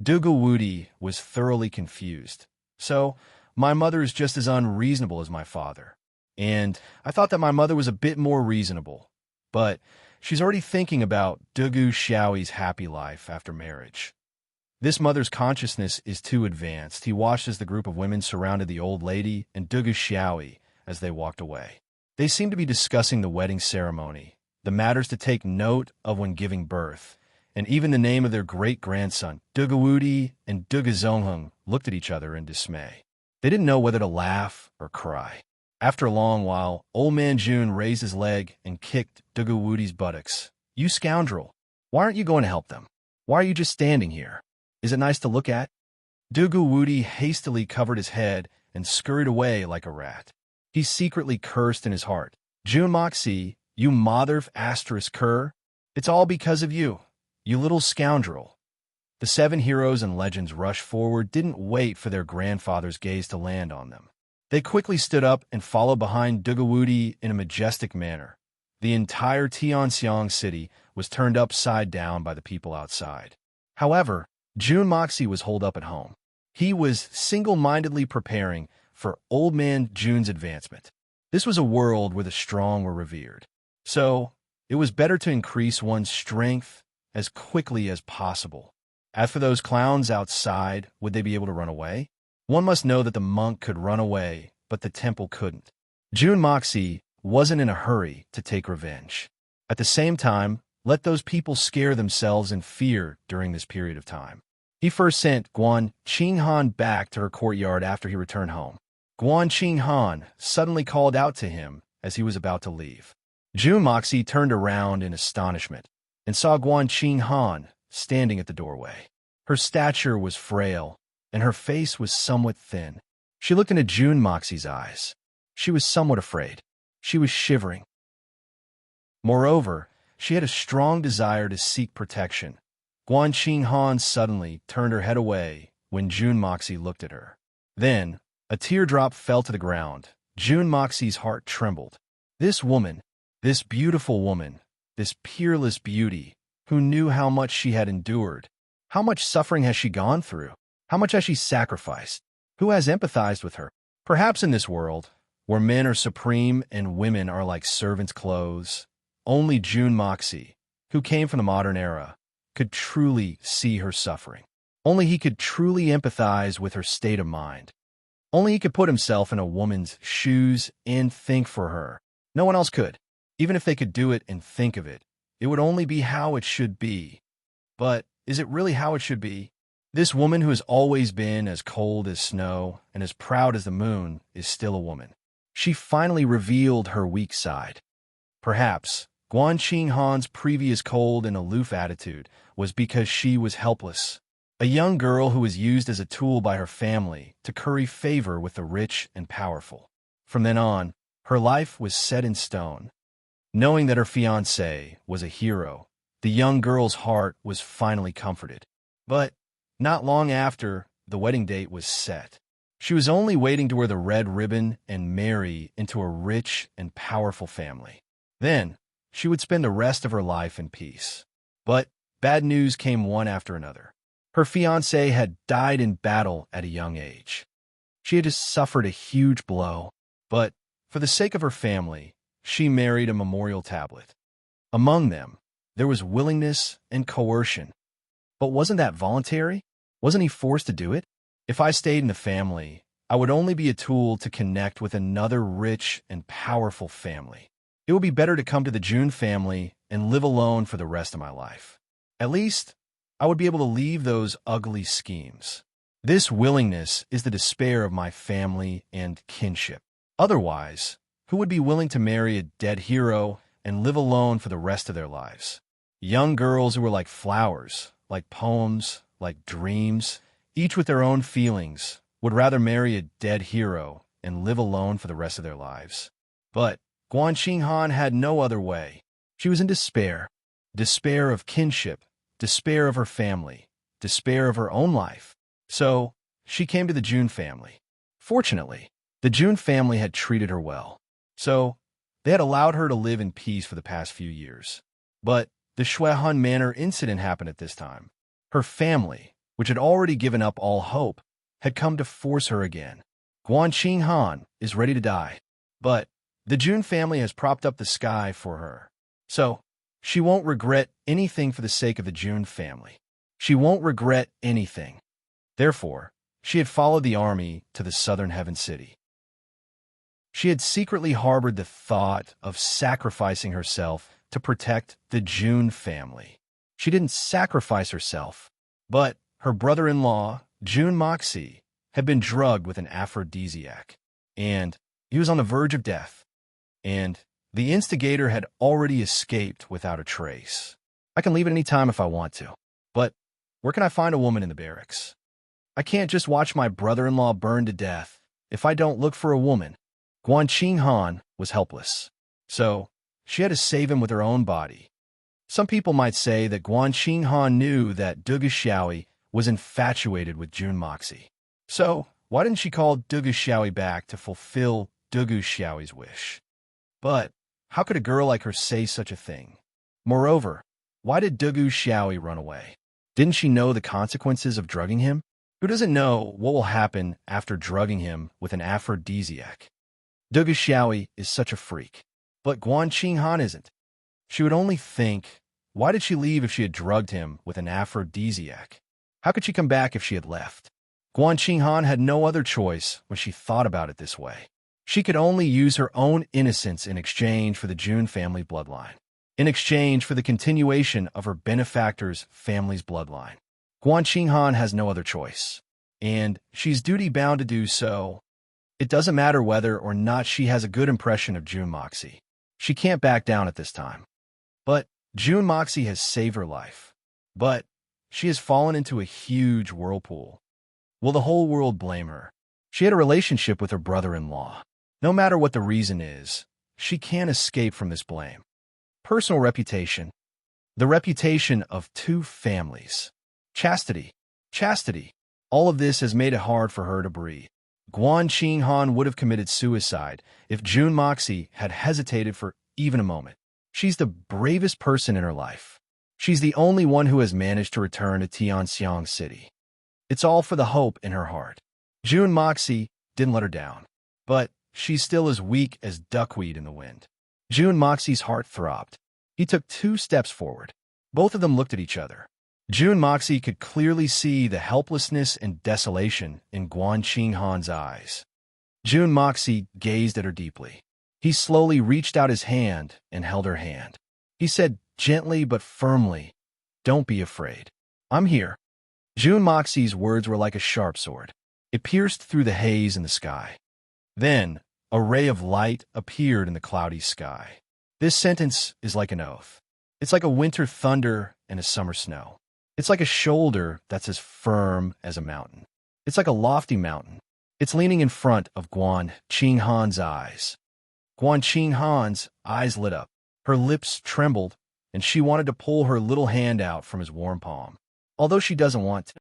Dugu Wudi was thoroughly confused. So, my mother is just as unreasonable as my father. And I thought that my mother was a bit more reasonable. But she's already thinking about Dugu Xiaoyi's happy life after marriage. This mother's consciousness is too advanced. He watched as the group of women surrounded the old lady and Dugu Xiaoyi as they walked away. They seemed to be discussing the wedding ceremony, the matters to take note of when giving birth, and even the name of their great-grandson. Dugu Wudi and Dugu Zonghung looked at each other in dismay. They didn't know whether to laugh or cry. After a long while, old man Jun raised his leg and kicked Dugu Wudi's buttocks. "You scoundrel! Why aren't you going to help them? Why are you just standing here? Is it nice to look at?" Dugu Wudi hastily covered his head and scurried away like a rat. He secretly cursed in his heart. "Jun Moxie, you motherf asterisk cur! It's all because of you, you little scoundrel." The 7 heroes and legends rushed forward, didn't wait for their grandfather's gaze to land on them. They quickly stood up and followed behind Dugawudi in a majestic manner. The entire Tianxiang city was turned upside down by the people outside. However, Jun Moxie was holed up at home. He was single-mindedly preparing for Old Man Jun's advancement. This was a world where the strong were revered. So, it was better to increase one's strength as quickly as possible. As for those clowns outside, would they be able to run away? One must know that the monk could run away, but the temple couldn't. Jun Moxie wasn't in a hurry to take revenge. At the same time, let those people scare themselves in fear during this period of time. He first sent Guan Qinghan back to her courtyard after he returned home. Guan Qinghan suddenly called out to him as he was about to leave. Jun Moxie turned around in astonishment and saw Guan Qinghan standing at the doorway. Her stature was frail, and her face was somewhat thin. She looked into Jun Moxie's eyes. She was somewhat afraid. She was shivering. Moreover, she had a strong desire to seek protection. Guan Qinghan suddenly turned her head away when Jun Moxie looked at her. Then, a teardrop fell to the ground. Jun Moxie's heart trembled. This woman, this beautiful woman, this peerless beauty, who knew how much she had endured. How much suffering has she gone through? How much has she sacrificed? Who has empathized with her? Perhaps in this world, where men are supreme and women are like servants' clothes, only Jun Moxie, who came from the modern era, could truly see her suffering. Only he could truly empathize with her state of mind. Only he could put himself in a woman's shoes and think for her. No one else could. Even if they could do it and think of it, it would only be how it should be. But is it really how it should be? This woman who has always been as cold as snow and as proud as the moon is still a woman. She finally revealed her weak side. Perhaps Guan Qinghan's previous cold and aloof attitude was because she was helpless. A young girl who was used as a tool by her family to curry favor with the rich and powerful. From then on, her life was set in stone. Knowing that her fiancé was a hero, the young girl's heart was finally comforted. But not long after, the wedding date was set. She was only waiting to wear the red ribbon and marry into a rich and powerful family. Then, she would spend the rest of her life in peace. But bad news came one after another. Her fiancé had died in battle at a young age. She had just suffered a huge blow, but for the sake of her family, she married a memorial tablet. Among them, there was willingness and coercion. But wasn't that voluntary? Wasn't he forced to do it? If I stayed in the family, I would only be a tool to connect with another rich and powerful family. It would be better to come to the Jun family and live alone for the rest of my life. At least, I would be able to leave those ugly schemes. This willingness is the despair of my family and kinship. Otherwise, who would be willing to marry a dead hero and live alone for the rest of their lives? Young girls who were like flowers, like poems, like dreams, each with their own feelings, would rather marry a dead hero and live alone for the rest of their lives. But Guan Qinghan had no other way. She was in despair. Despair of kinship, despair of her family, despair of her own life. So, she came to the Jun family. Fortunately, the Jun family had treated her well. So, they had allowed her to live in peace for the past few years. But the Shuehan Manor incident happened at this time. Her family, which had already given up all hope, had come to force her again. Guan Qinghan is ready to die, but the Jun family has propped up the sky for her. So, she won't regret anything for the sake of the Jun family. She won't regret anything. Therefore, she had followed the army to the southern Heaven City. She had secretly harbored the thought of sacrificing herself to protect the Jun family. She didn't sacrifice herself, but her brother-in-law, Jun Moxie, had been drugged with an aphrodisiac, and he was on the verge of death. And The instigator had already escaped without a trace. I can leave at any time if I want to. But where can I find a woman in the barracks? I can't just watch my brother-in-law burn to death if I don't look for a woman. Guan Qinghan was helpless. So, she had to save him with her own body. Some people might say that Guan Qinghan knew that Dugu Xiaoyi was infatuated with Jun Moxie. So, why didn't she call Dugu Xiaoyi back to fulfill Dugu Xiaoyi's wish? But how could a girl like her say such a thing? Moreover, why did Dugu Xiaoyi run away? Didn't she know the consequences of drugging him? Who doesn't know what will happen after drugging him with an aphrodisiac? Dugu Xiaoyi is such a freak. But Guan Qinghan isn't. She would only think, why did she leave if she had drugged him with an aphrodisiac? How could she come back if she had left? Guan Qinghan had no other choice when she thought about it this way. She could only use her own innocence in exchange for the Jun family bloodline, in exchange for the continuation of her benefactor's family's bloodline. Guan Qinghan has no other choice, and she's duty-bound to do so. It doesn't matter whether or not she has a good impression of Jun Moxie. She can't back down at this time. But Jun Moxie has saved her life. But she has fallen into a huge whirlpool. Will the whole world blame her? She had a relationship with her brother-in-law. No matter what the reason is, she can't escape from this blame. Personal reputation. The reputation of two families. Chastity. Chastity. All of this has made it hard for her to breathe. Guan Qinghan would have committed suicide if Jun Moxie had hesitated for even a moment. She's the bravest person in her life. She's the only one who has managed to return to Tianxiang City. It's all for the hope in her heart. Jun Moxie didn't let her down, but she's still as weak as duckweed in the wind. Jun Moxie's heart throbbed. He took 2 steps forward. Both of them looked at each other. Jun Moxie could clearly see the helplessness and desolation in Guan Qinghan's eyes. Jun Moxie gazed at her deeply. He slowly reached out his hand and held her hand. He said gently but firmly, "Don't be afraid. I'm here." Jun Moxie's words were like a sharp sword. It pierced through the haze in the sky. Then, a ray of light appeared in the cloudy sky. This sentence is like an oath. It's like a winter thunder and a summer snow. It's like a shoulder that's as firm as a mountain. It's like a lofty mountain. It's leaning in front of Guan Qinghan's eyes. Guan Qinghan's eyes lit up. Her lips trembled, and she wanted to pull her little hand out from his warm palm. Although she doesn't want to.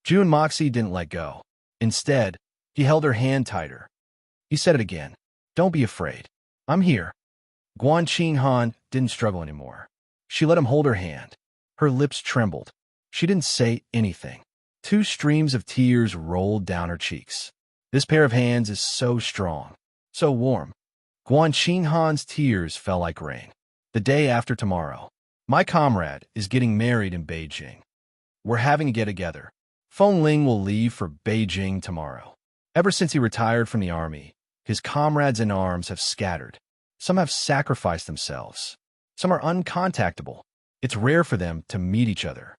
Jun Moxie didn't let go. Instead, he held her hand tighter. He said it again. "Don't be afraid. I'm here." Guan Qinghan didn't struggle anymore. She let him hold her hand. Her lips trembled. She didn't say anything. 2 streams of tears rolled down her cheeks. This pair of hands is so strong, so warm. Guan Qinghan's tears fell like rain. The day after tomorrow, my comrade is getting married in Beijing. We're having a get-together. Feng Ling will leave for Beijing tomorrow. Ever since he retired from the army, his comrades in arms have scattered. Some have sacrificed themselves. Some are uncontactable. It's rare for them to meet each other.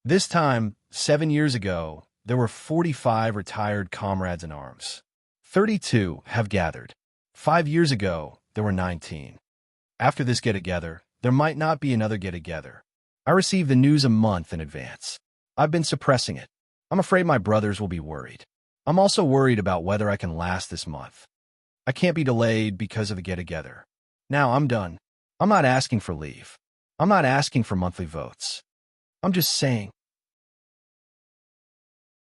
This time, 7 years ago, there were 45 retired comrades in arms. 32 have gathered. 5 years ago, there were 19. After this get-together, there might not be another get-together. I received the news a month in advance. I've been suppressing it. I'm afraid my brothers will be worried. I'm also worried about whether I can last this month. I can't be delayed because of the get-together. Now I'm done. I'm not asking for leave. I'm not asking for monthly votes. I'm just saying.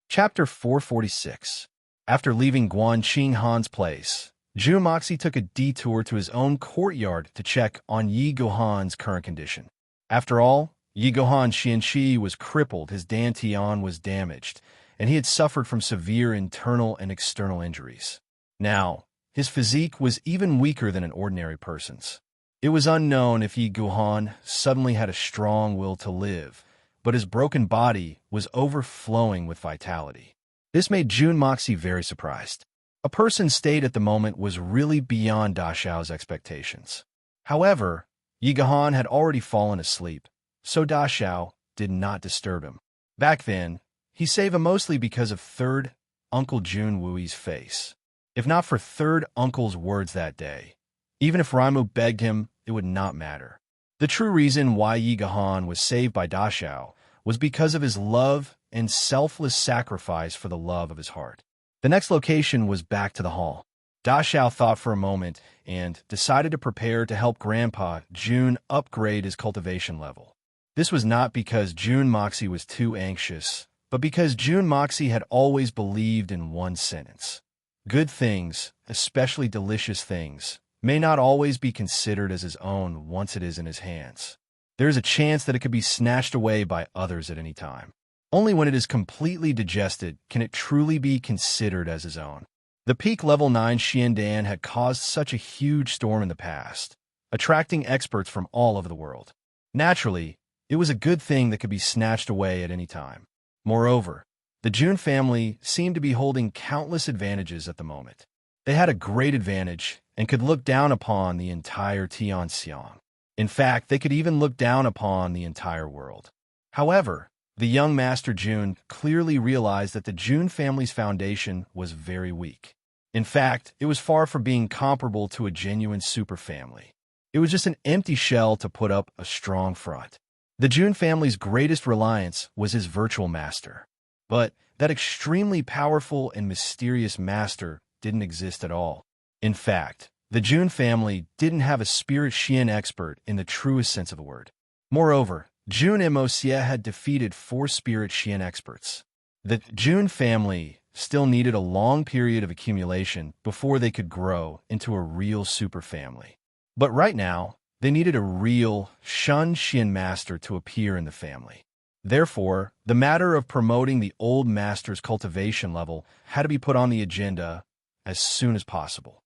Chapter 446. After leaving Guan Qinghan's place, Jun Moxie took a detour to his own courtyard to check on Yi Gohan's current condition. After all, Yi Gohan Xianqi was crippled, his dantian was damaged, and he had suffered from severe internal and external injuries. Now, his physique was even weaker than an ordinary person's. It was unknown if Yi Gohan suddenly had a strong will to live, but his broken body was overflowing with vitality. This made Jun Moxie very surprised. A person's state at the moment was really beyond Da Xiao's expectations. However, Yi Gohan had already fallen asleep, so Da Xiao did not disturb him. Back then, he saved him mostly because of third Uncle Jun Wui's face. If not for third uncle's words that day, Even if Raimu begged him, it would not matter. The true reason why Yi Gahan was saved by Da Xiao was because of his love and selfless sacrifice for the love of his heart. The next location was back to the hall. Da Xiao thought for a moment and decided to prepare to help Grandpa Jun upgrade his cultivation level. This was not because Jun Moxie was too anxious, but because Jun Moxie had always believed in one sentence. Good things, especially delicious things, may not always be considered as his own once it is in his hands. There is a chance that it could be snatched away by others at any time. Only when it is completely digested can it truly be considered as his own. The peak level 9 Xiandan had caused such a huge storm in the past, attracting experts from all over the world. Naturally, it was a good thing that could be snatched away at any time. Moreover, the Jun family seemed to be holding countless advantages at the moment. They had a great advantage and could look down upon the entire Tianxiang. In fact, they could even look down upon the entire world. However, the young Master Jun clearly realized that the Jun family's foundation was very weak. In fact, it was far from being comparable to a genuine super family. It was just an empty shell to put up a strong front. The Jun family's greatest reliance was his virtual master. But that extremely powerful and mysterious master didn't exist at all. In fact, the Jun family didn't have a spirit Xian expert in the truest sense of the word. Moreover, Jun and Moxie had defeated 4 spirit Xian experts. The Jun family still needed a long period of accumulation before they could grow into a real super family. But right now, they needed a real Shun Xian master to appear in the family. Therefore, the matter of promoting the old master's cultivation level had to be put on the agenda as soon as possible.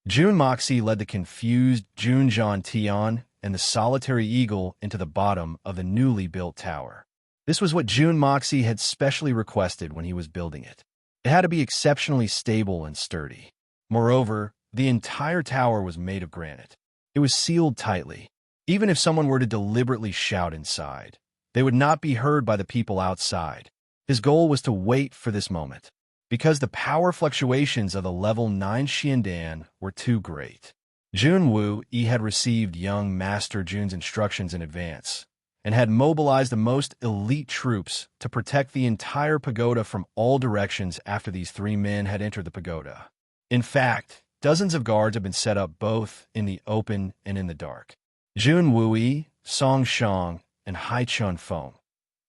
Jun Moxie led the confused Jun Zhan Tian and the solitary eagle into the bottom of the newly built tower. This was what Jun Moxie had specially requested when he was building it. It had to be exceptionally stable and sturdy. Moreover, the entire tower was made of granite. It was sealed tightly. Even if someone were to deliberately shout inside, they would not be heard by the people outside. His goal was to wait for this moment, because the power fluctuations of the level 9 Xiandan were too great. Jun Wu Yi had received young Master Jun's instructions in advance, and had mobilized the most elite troops to protect the entire pagoda from all directions after these 3 men had entered the pagoda. In fact, dozens of guards had been set up both in the open and in the dark. Jun Wuyi, Song Shang, and Hai Chun Feng,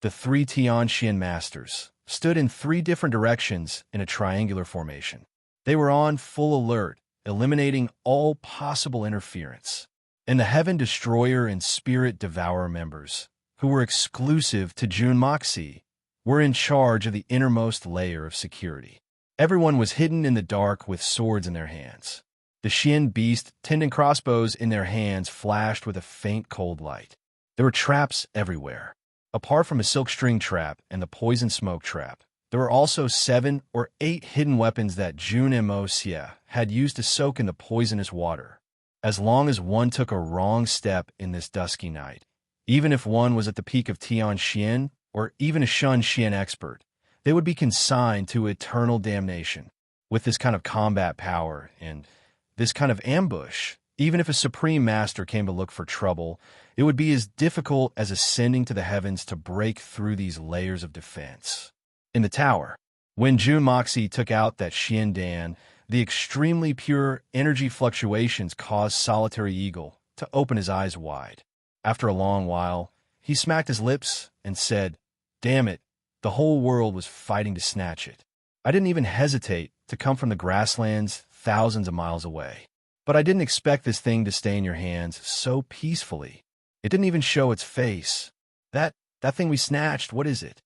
the 3 Tianxian masters, stood in 3 different directions in a triangular formation. They were on full alert, eliminating all possible interference. And the Heaven Destroyer and Spirit Devourer members, who were exclusive to Jun Moxie, were in charge of the innermost layer of security. Everyone was hidden in the dark with swords in their hands. The Xian beast tending crossbows in their hands flashed with a faint cold light. There were traps everywhere. Apart from a silk string trap and the poison smoke trap, there were also 7 or 8 hidden weapons that Jun and Moxie had used to soak in the poisonous water. As long as one took a wrong step in this dusky night, even if one was at the peak of Tianxian or even a Shun Xian expert, they would be consigned to eternal damnation. With this kind of combat power and this kind of ambush, even if a supreme master came to look for trouble, it would be as difficult as ascending to the heavens to break through these layers of defense. In the tower, when Jun Moxie took out that Xiandan, the extremely pure energy fluctuations caused Solitary Eagle to open his eyes wide. After a long while, he smacked his lips and said, "Damn it, the whole world was fighting to snatch it. I didn't even hesitate to come from the grasslands thousands of miles away. But I didn't expect this thing to stay in your hands so peacefully. It didn't even show its face. That thing we snatched, what is it?"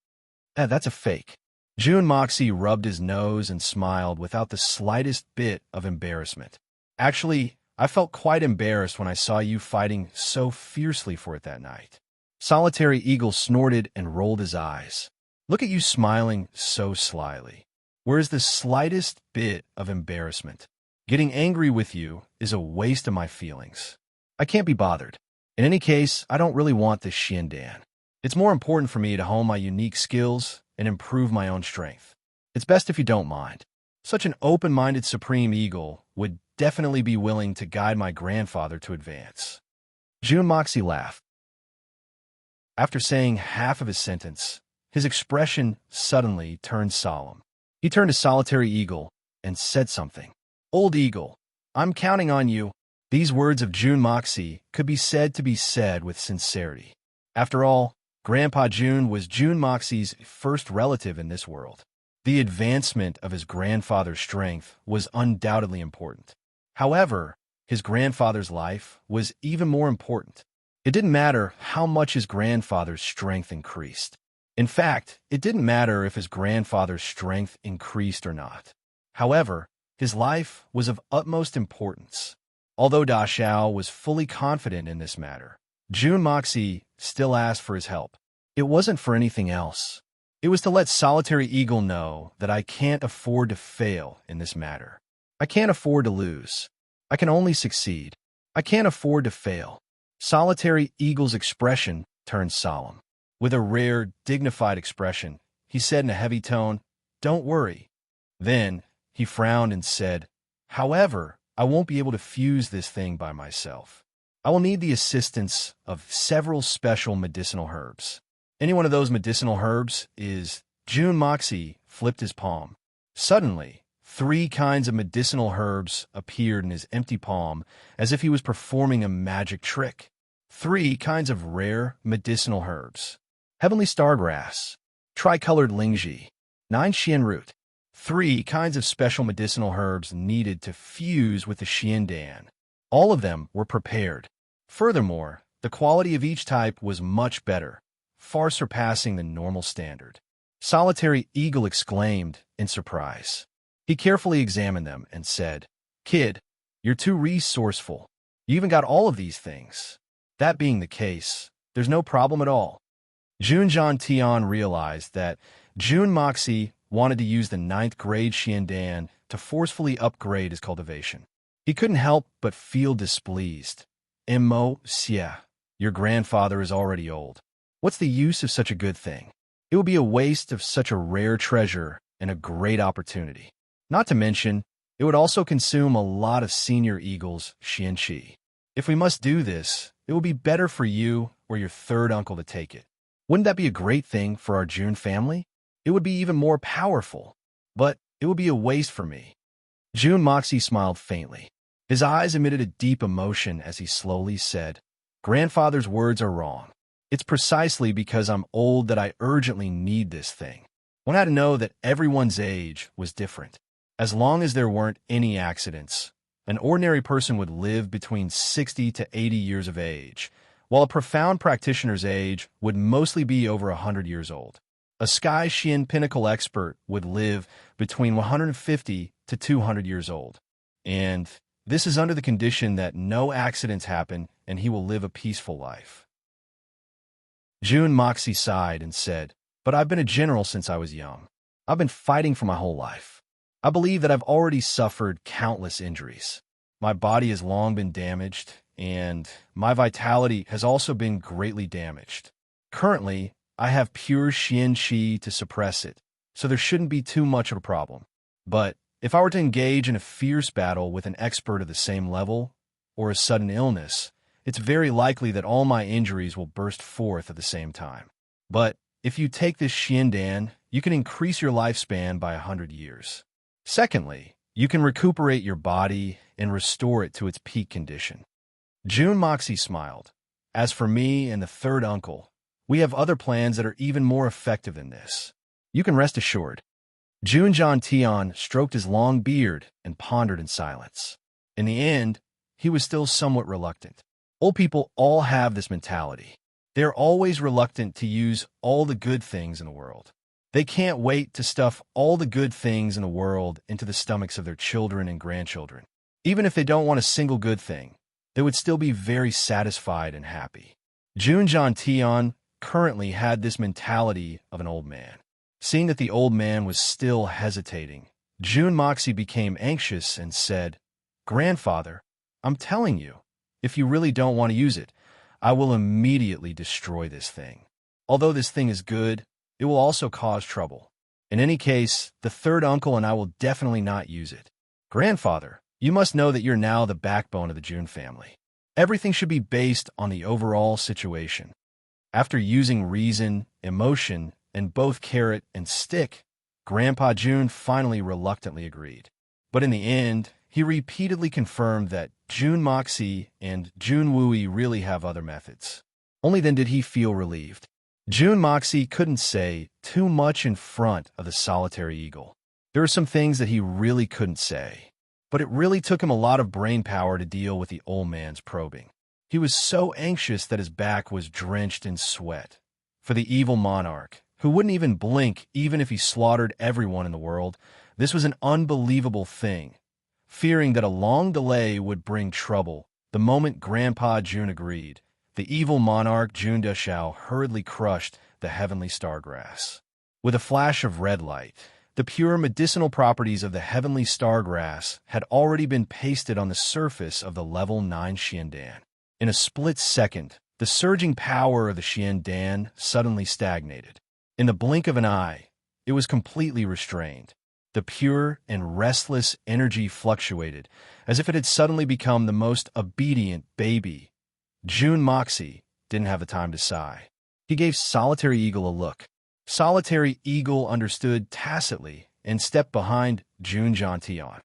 That's a fake." Jun Moxie rubbed his nose and smiled without the slightest bit of embarrassment. "Actually, I felt quite embarrassed when I saw you fighting so fiercely for it that night." Solitary Eagle snorted and rolled his eyes. "Look at you smiling so slyly. Where's the slightest bit of embarrassment? Getting angry with you is a waste of my feelings. I can't be bothered. In any case, I don't really want this Xiandan. It's more important for me to hone my unique skills and improve my own strength. It's best if you don't mind." Such an open-minded Supreme Eagle would definitely be willing to guide my grandfather to advance. June Moxie laughed. After saying half of his sentence, his expression suddenly turned solemn. He turned to Solitary Eagle and said something. Old Eagle, I'm counting on you. These words of June Moxie could be said to be said with sincerity. After all, Grandpa June was June Moxie's first relative in this world. The advancement of his grandfather's strength was undoubtedly important. However, his grandfather's life was even more important. It didn't matter how much his grandfather's strength increased. In fact, it didn't matter if his grandfather's strength increased or not. However, his life was of utmost importance. Although Da Xiao was fully confident in this matter, June Moxie still asked for his help. It wasn't for anything else. It was to let Solitary Eagle know that I can't afford to fail in this matter. I can't afford to lose. I can only succeed. I can't afford to fail. Solitary Eagle's expression turned solemn. With a rare, dignified expression, he said in a heavy tone, Don't worry. Then he frowned and said, However, I won't be able to fuse this thing by myself. I will need the assistance of several special medicinal herbs. Any one of those medicinal herbs is... June Moxie flipped his palm. Suddenly, 3 kinds of medicinal herbs appeared in his empty palm as if he was performing a magic trick. 3 kinds of rare medicinal herbs. Heavenly stargrass, tricolored lingji, 9 xian root. 3 kinds of special medicinal herbs needed to fuse with the xiandan. All of them were prepared. Furthermore, the quality of each type was much better, far surpassing the normal standard. Solitary Eagle exclaimed in surprise. He carefully examined them and said, Kid, you're too resourceful. You even got all of these things. That being the case, there's no problem at all. Jun Tian realized that June Moxie wanted to use the 9th grade xiandan to forcefully upgrade his cultivation. He couldn't help but feel displeased. Xia, your grandfather is already old. What's the use of such a good thing? It would be a waste of such a rare treasure and a great opportunity. Not to mention, it would also consume a lot of Senior Eagle's xianqi. If we must do this, it will be better for you or your third uncle to take it. Wouldn't that be a great thing for our June family? It would be even more powerful, but it would be a waste for me. June Moxie smiled faintly. His eyes emitted a deep emotion as he slowly said, Grandfather's words are wrong. It's precisely because I'm old that I urgently need this thing. One had to know that everyone's age was different. As long as there weren't any accidents, an ordinary person would live between 60 to 80 years of age, while a profound practitioner's age would mostly be over 100 years old. A Sky Xian Pinnacle expert would live between 150 to 200 years old. And this is under the condition that no accidents happen and he will live a peaceful life. June Moxie sighed and said, But I've been a general since I was young. I've been fighting for my whole life. I believe that I've already suffered countless injuries. My body has long been damaged, and my vitality has also been greatly damaged. Currently, I have pure Xian Qi to suppress it, so there shouldn't be too much of a problem. But if I were to engage in a fierce battle with an expert of the same level, or a sudden illness, it's very likely that all my injuries will burst forth at the same time. But if you take this xiandan, you can increase your lifespan by 100 years. Secondly, you can recuperate your body and restore it to its peak condition. June Moxie smiled. As for me and the third uncle, we have other plans that are even more effective than this. You can rest assured. Jun Tian stroked his long beard and pondered in silence. In the end, he was still somewhat reluctant. Old people all have this mentality. They're always reluctant to use all the good things in the world. They can't wait to stuff all the good things in the world into the stomachs of their children and grandchildren. Even if they don't want a single good thing, they would still be very satisfied and happy. Jun Tian currently had this mentality of an old man. Seeing that the old man was still hesitating, June Moxie became anxious and said, Grandfather, I'm telling you, if you really don't want to use it, I will immediately destroy this thing. Although this thing is good, it will also cause trouble. In any case, the third uncle and I will definitely not use it. Grandfather, You must know that you're now the backbone of the June family. Everything should be based on the overall situation. After using reason, emotion, and both carrot and stick, Grandpa June finally reluctantly agreed. But in the end, he repeatedly confirmed that June Moxie and June Wooey really have other methods. Only then did he feel relieved. June Moxie couldn't say too much in front of the solitary eagle. There were some things that he really couldn't say. But it really took him a lot of brain power to deal with the old man's probing. He was so anxious that his back was drenched in sweat. For the evil monarch, who wouldn't even blink even if he slaughtered everyone in the world, this was an unbelievable thing. Fearing that a long delay would bring trouble, the moment Grandpa June agreed, the evil monarch June Deshao hurriedly crushed the heavenly stargrass. With a flash of red light, the pure medicinal properties of the heavenly stargrass had already been pasted on the surface of the level 9 Xiandan. In a split second, the surging power of the Xiandan suddenly stagnated. In the blink of an eye, it was completely restrained. The pure and restless energy fluctuated, as if it had suddenly become the most obedient baby. June Moxie didn't have the time to sigh. He gave Solitary Eagle a look. Solitary Eagle understood tacitly and stepped behind June Tian.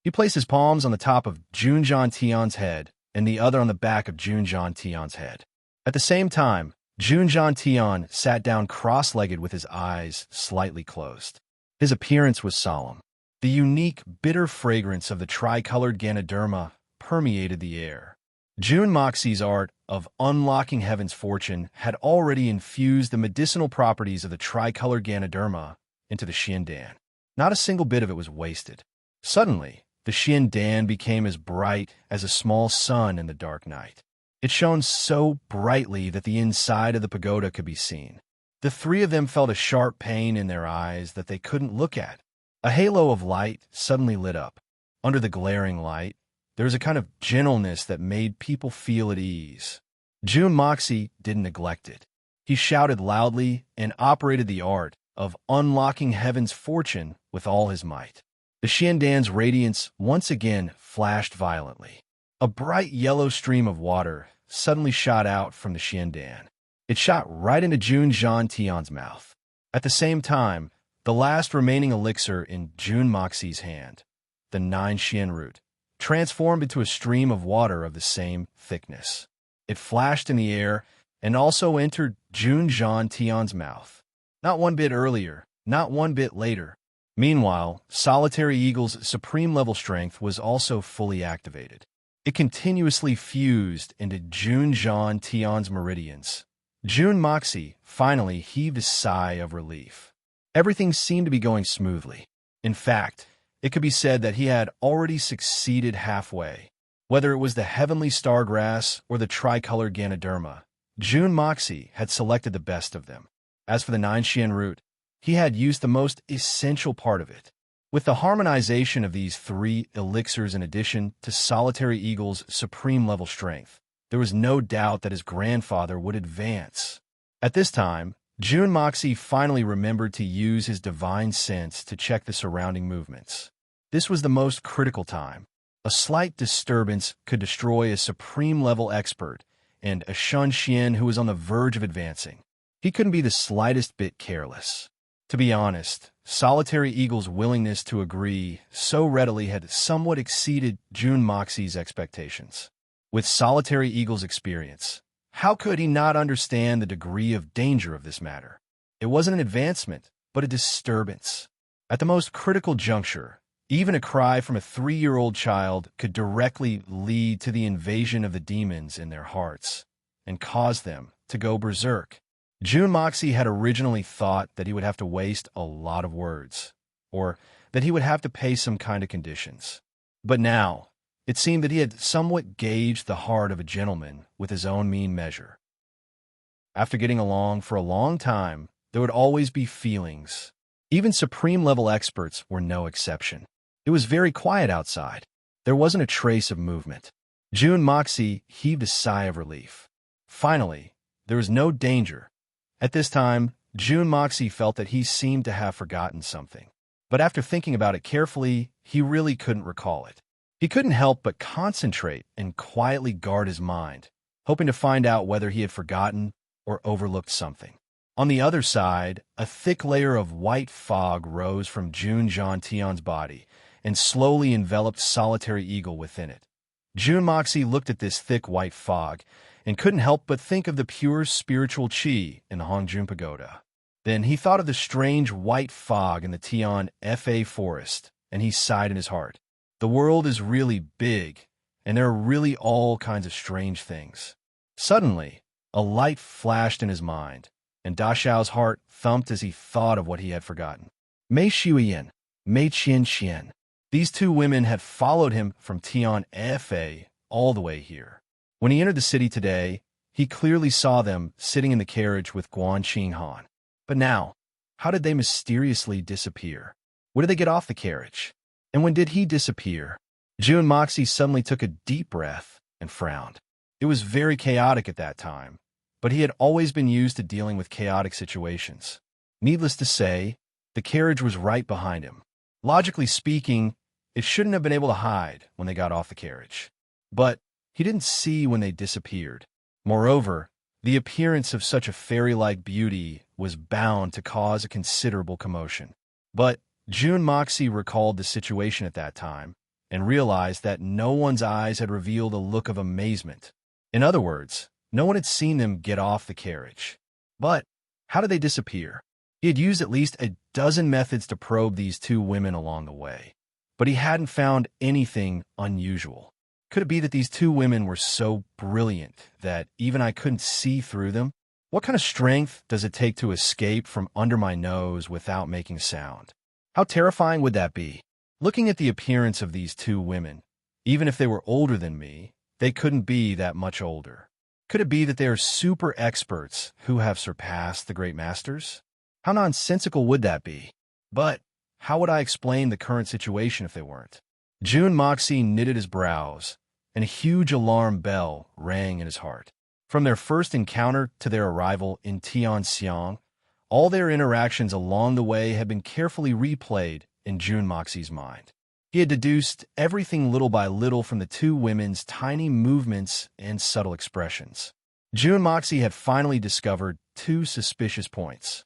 He placed his palms on the top of June Tian's head and the other on the back of June Tian's head. At the same time, June Tian sat down cross-legged with his eyes slightly closed. His appearance was solemn. The unique, bitter fragrance of the tricolored Ganoderma permeated the air. June Moxie's art of unlocking heaven's fortune had already infused the medicinal properties of the tricolored Ganoderma into the Xiandan. Not a single bit of it was wasted. Suddenly, the Xiandan became as bright as a small sun in the dark night. It shone so brightly that the inside of the pagoda could be seen. The three of them felt a sharp pain in their eyes that they couldn't look at. A halo of light suddenly lit up. Under the glaring light, there was a kind of gentleness that made people feel at ease. June Moxie didn't neglect it. He shouted loudly and operated the art of unlocking heaven's fortune with all his might. The Xiandan's radiance once again flashed violently. A bright yellow stream of water suddenly shot out from the Xiandan. It shot right into June Tian's mouth. At the same time, the last remaining elixir in June Moxie's hand, the 9 Xian root, transformed into a stream of water of the same thickness. It flashed in the air and also entered June Tian's mouth. Not one bit earlier, not one bit later. Meanwhile, Solitary Eagle's supreme level strength was also fully activated. It continuously fused into June Tian's meridians. June Moxie finally heaved a sigh of relief. Everything seemed to be going smoothly. In fact, it could be said that he had already succeeded halfway. Whether it was the heavenly stargrass or the tricolored Ganoderma, June Moxie had selected the best of them. As for the 9 Xian root, he had used the most essential part of it. With the harmonization of these 3 elixirs in addition to Solitary Eagle's supreme level strength, there was no doubt that his grandfather would advance. At this time, June Moxie finally remembered to use his divine sense to check the surrounding movements. This was the most critical time. A slight disturbance could destroy a supreme-level expert and a Shun Xian who was on the verge of advancing. He couldn't be the slightest bit careless. To be honest, Solitary Eagle's willingness to agree so readily had somewhat exceeded June Moxie's expectations. With Solitary Eagle's experience, how could he not understand the degree of danger of this matter? It wasn't an advancement, but a disturbance. At the most critical juncture, even a cry from a 3-year-old child could directly lead to the invasion of the demons in their hearts and cause them to go berserk. June Moxie had originally thought that he would have to waste a lot of words, or that he would have to pay some kind of conditions. But now, it seemed that he had somewhat gauged the heart of a gentleman with his own mean measure. After getting along for a long time, there would always be feelings. Even supreme-level experts were no exception. It was very quiet outside. There wasn't a trace of movement. June Moxie heaved a sigh of relief. Finally, there was no danger. At this time, June Moxie felt that he seemed to have forgotten something. But after thinking about it carefully, he really couldn't recall it. He couldn't help but concentrate and quietly guard his mind, hoping to find out whether he had forgotten or overlooked something. On the other side, a thick layer of white fog rose from Jun Tian's body and slowly enveloped Solitary Eagle within it. Jun Moxie looked at this thick white fog and couldn't help but think of the pure spiritual qi in the Hongjun Pagoda. Then he thought of the strange white fog in the Tian Fa forest, and he sighed in his heart. The world is really big, and there are really all kinds of strange things. Suddenly, a light flashed in his mind, and Da Xiao's heart thumped as he thought of what he had forgotten. Mei Shuiyan, Mei Qian. These two women had followed him from Tian Fa all the way here. When he entered the city today, he clearly saw them sitting in the carriage with Guan Qinghan. But now, how did they mysteriously disappear? Where did they get off the carriage? And when did he disappear? Jun Moxie suddenly took a deep breath and frowned. It was very chaotic at that time, but he had always been used to dealing with chaotic situations. Needless to say, the carriage was right behind him. Logically speaking, it shouldn't have been able to hide when they got off the carriage. But he didn't see when they disappeared. Moreover, the appearance of such a fairy-like beauty was bound to cause a considerable commotion. But Jun Moxie recalled the situation at that time and realized that no one's eyes had revealed a look of amazement. In other words, no one had seen them get off the carriage. But how did they disappear? He had used at least a dozen methods to probe these two women along the way, but he hadn't found anything unusual. Could it be that these two women were so brilliant that even I couldn't see through them? What kind of strength does it take to escape from under my nose without making sound? How terrifying would that be? Looking at the appearance of these two women, even if they were older than me, they couldn't be that much older. Could it be that they are super experts who have surpassed the great masters? How nonsensical would that be? But how would I explain the current situation if they weren't? Jun Moxie knitted his brows, and a huge alarm bell rang in his heart. From their first encounter to their arrival in Tianxiang, all their interactions along the way had been carefully replayed in Jun Moxie's mind. He had deduced everything little by little from the two women's tiny movements and subtle expressions. Jun Moxie had finally discovered two suspicious points.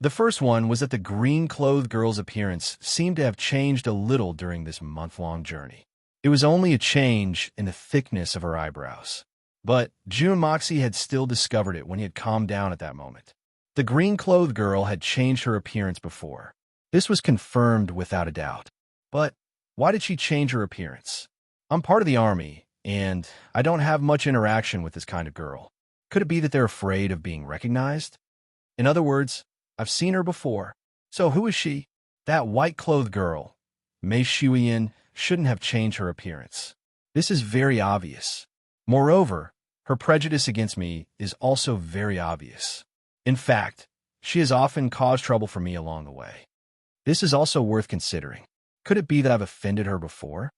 The first one was that the green-clothed girl's appearance seemed to have changed a little during this month-long journey. It was only a change in the thickness of her eyebrows. But Jun Moxie had still discovered it when he had calmed down at that moment. The green-clothed girl had changed her appearance before. This was confirmed without a doubt. But why did she change her appearance? I'm part of the army, and I don't have much interaction with this kind of girl. Could it be that they're afraid of being recognized? In other words, I've seen her before. So who is she? That white-clothed girl, Mei Shuiyan, shouldn't have changed her appearance. This is very obvious. Moreover, her prejudice against me is also very obvious. In fact, she has often caused trouble for me along the way. This is also worth considering. Could it be that I've offended her before?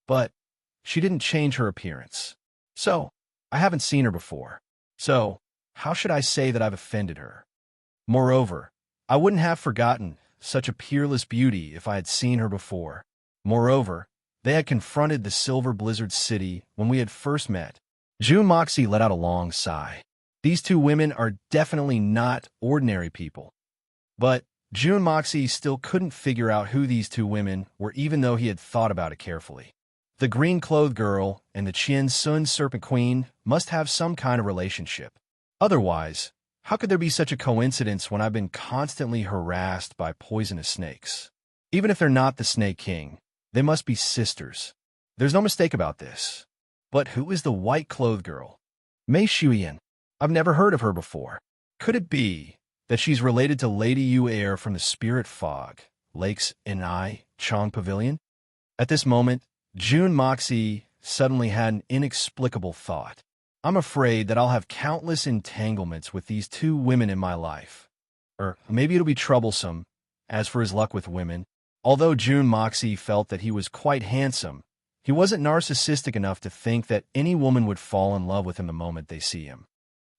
But she didn't change her appearance. So, I haven't seen her before. So, how should I say that I've offended her? Moreover, I wouldn't have forgotten such a peerless beauty if I had seen her before. Moreover, they had confronted the Silver Blizzard City when we had first met. Jun Moxie let out a long sigh. These two women are definitely not ordinary people. But Jun Moxie still couldn't figure out who these two women were even though he had thought about it carefully. The green-clothed girl and the Qian Sun Serpent Queen must have some kind of relationship. Otherwise, how could there be such a coincidence when I've been constantly harassed by poisonous snakes? Even if they're not the Snake King, they must be sisters. There's no mistake about this. But who is the white-clothed girl? Mei Shuiyan. I've never heard of her before. Could it be that she's related to Lady Yu Air from the Spirit Fog, Lakes Enai, Chong Pavilion? At this moment, Jun Moxie suddenly had an inexplicable thought. I'm afraid that I'll have countless entanglements with these two women in my life. Or maybe it'll be troublesome, as for his luck with women. Although Jun Moxie felt that he was quite handsome, he wasn't narcissistic enough to think that any woman would fall in love with him the moment they see him.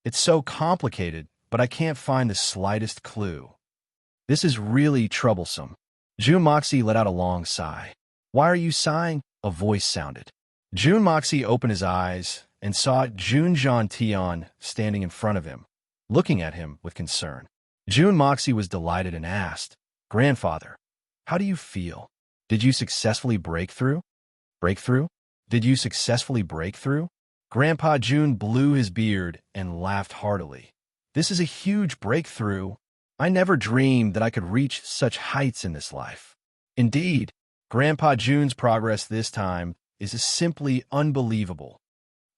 It's so complicated, but I can't find the slightest clue. This is really troublesome. Jun Moxie let out a long sigh. Why are you sighing? A voice sounded. Jun Moxie opened his eyes and saw Jun Jean Tian standing in front of him, looking at him with concern. Jun Moxie was delighted and asked, Grandfather, how do you feel? Did you successfully break through? Break through? Did you successfully break through? Grandpa Jun blew his beard and laughed heartily. This is a huge breakthrough. I never dreamed that I could reach such heights in this life. Indeed, Grandpa Jun's progress this time is simply unbelievable.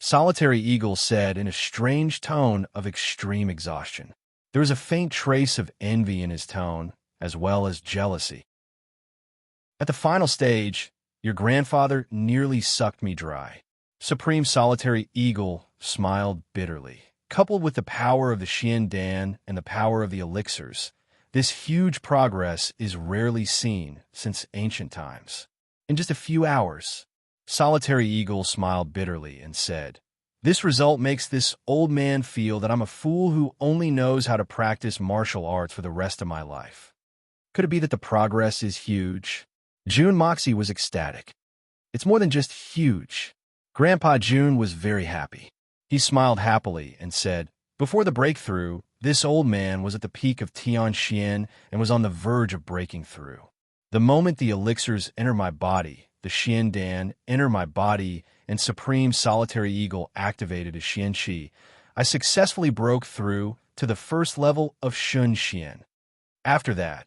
Solitary Eagle said in a strange tone of extreme exhaustion. There was a faint trace of envy in his tone, as well as jealousy. At the final stage, your grandfather nearly sucked me dry. Supreme Solitary Eagle smiled bitterly. Coupled with the power of the Xian Dan and the power of the elixirs, this huge progress is rarely seen since ancient times. In just a few hours, Solitary Eagle smiled bitterly and said, This result makes this old man feel that I'm a fool who only knows how to practice martial arts for the rest of my life. Could it be that the progress is huge? Jun Moxie was ecstatic. It's more than just huge. Grandpa Jun was very happy. He smiled happily and said, Before the breakthrough, this old man was at the peak of Tian Xian and was on the verge of breaking through. The moment the elixirs enter my body, the Xian Dan enter my body, and Supreme Solitary Eagle activated as Xian Qi, I successfully broke through to the first level of Shun Xian. After that,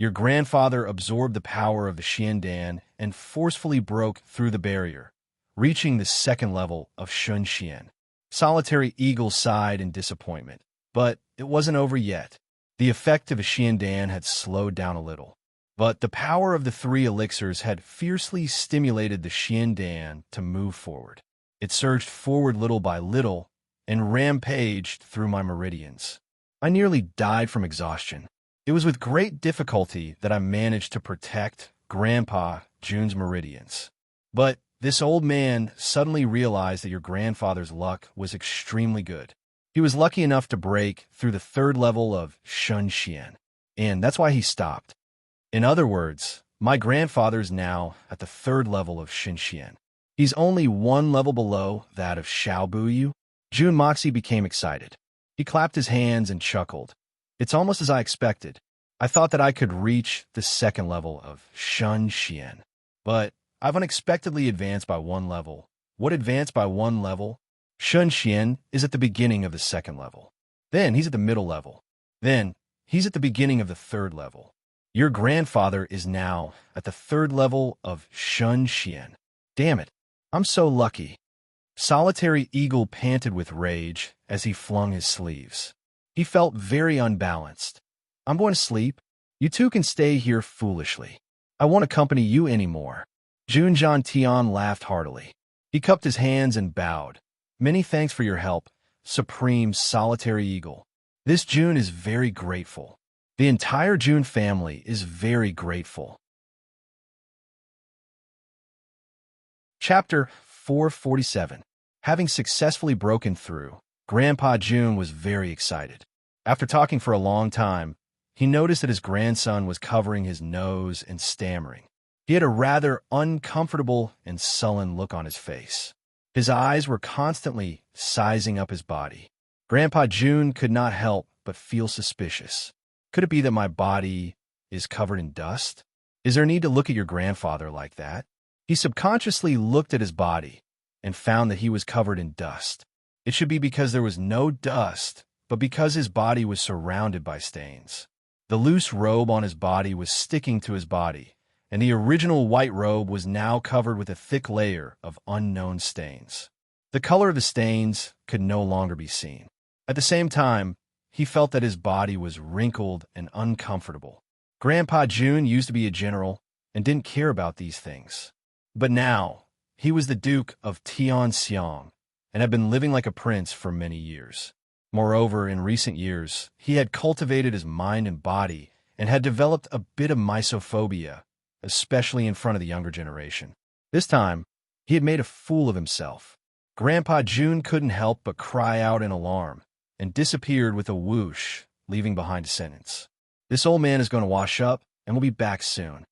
your grandfather absorbed the power of the Xian Dan and forcefully broke through the barrier, reaching the second level of Shun Xian. Solitary Eagle sighed in disappointment, but it wasn't over yet. The effect of a Xian Dan had slowed down a little, but the power of the three elixirs had fiercely stimulated the Xian Dan to move forward. It surged forward little by little and rampaged through my meridians. I nearly died from exhaustion. It was with great difficulty that I managed to protect Grandpa Jun's meridians. But this old man suddenly realized that your grandfather's luck was extremely good. He was lucky enough to break through the third level of Shun Xian, and that's why he stopped. In other words, my grandfather's now at the third level of Shun Xian. He's only one level below that of Xiao Buyu. Jun Moxie became excited. He clapped his hands and chuckled. It's almost as I expected. I thought that I could reach the second level of Shun Xian, but I've unexpectedly advanced by one level. What advanced by one level? Shun Xian is at the beginning of the second level. Then he's at the middle level. Then he's at the beginning of the third level. Your grandfather is now at the third level of Shun Xian. Damn it, I'm so lucky. Solitary Eagle panted with rage as he flung his sleeves. He felt very unbalanced. I'm going to sleep. You two can stay here foolishly. I won't accompany you anymore. Jun Jean Tian laughed heartily. He cupped his hands and bowed. Many thanks for your help, Supreme Solitary Eagle. This Jun is very grateful. The entire Jun family is very grateful. Chapter 447. Having successfully broken through, Grandpa Jun was very excited. After talking for a long time, he noticed that his grandson was covering his nose and stammering. He had a rather uncomfortable and sullen look on his face. His eyes were constantly sizing up his body. Grandpa Jun could not help but feel suspicious. Could it be that my body is covered in dust? Is there need to look at your grandfather like that? He subconsciously looked at his body and found that he was covered in dust. It should be because there was no dust, but because his body was surrounded by stains. The loose robe on his body was sticking to his body, and the original white robe was now covered with a thick layer of unknown stains. The color of the stains could no longer be seen. At the same time, he felt that his body was wrinkled and uncomfortable. Grandpa Jun used to be a general and didn't care about these things. But now, he was the Duke of Tianxiang and had been living like a prince for many years. Moreover, in recent years, he had cultivated his mind and body and had developed a bit of misophobia, especially in front of the younger generation. This time, he had made a fool of himself. Grandpa Jun couldn't help but cry out in alarm and disappeared with a whoosh, leaving behind a sentence. This old man is going to wash up, and we'll be back soon."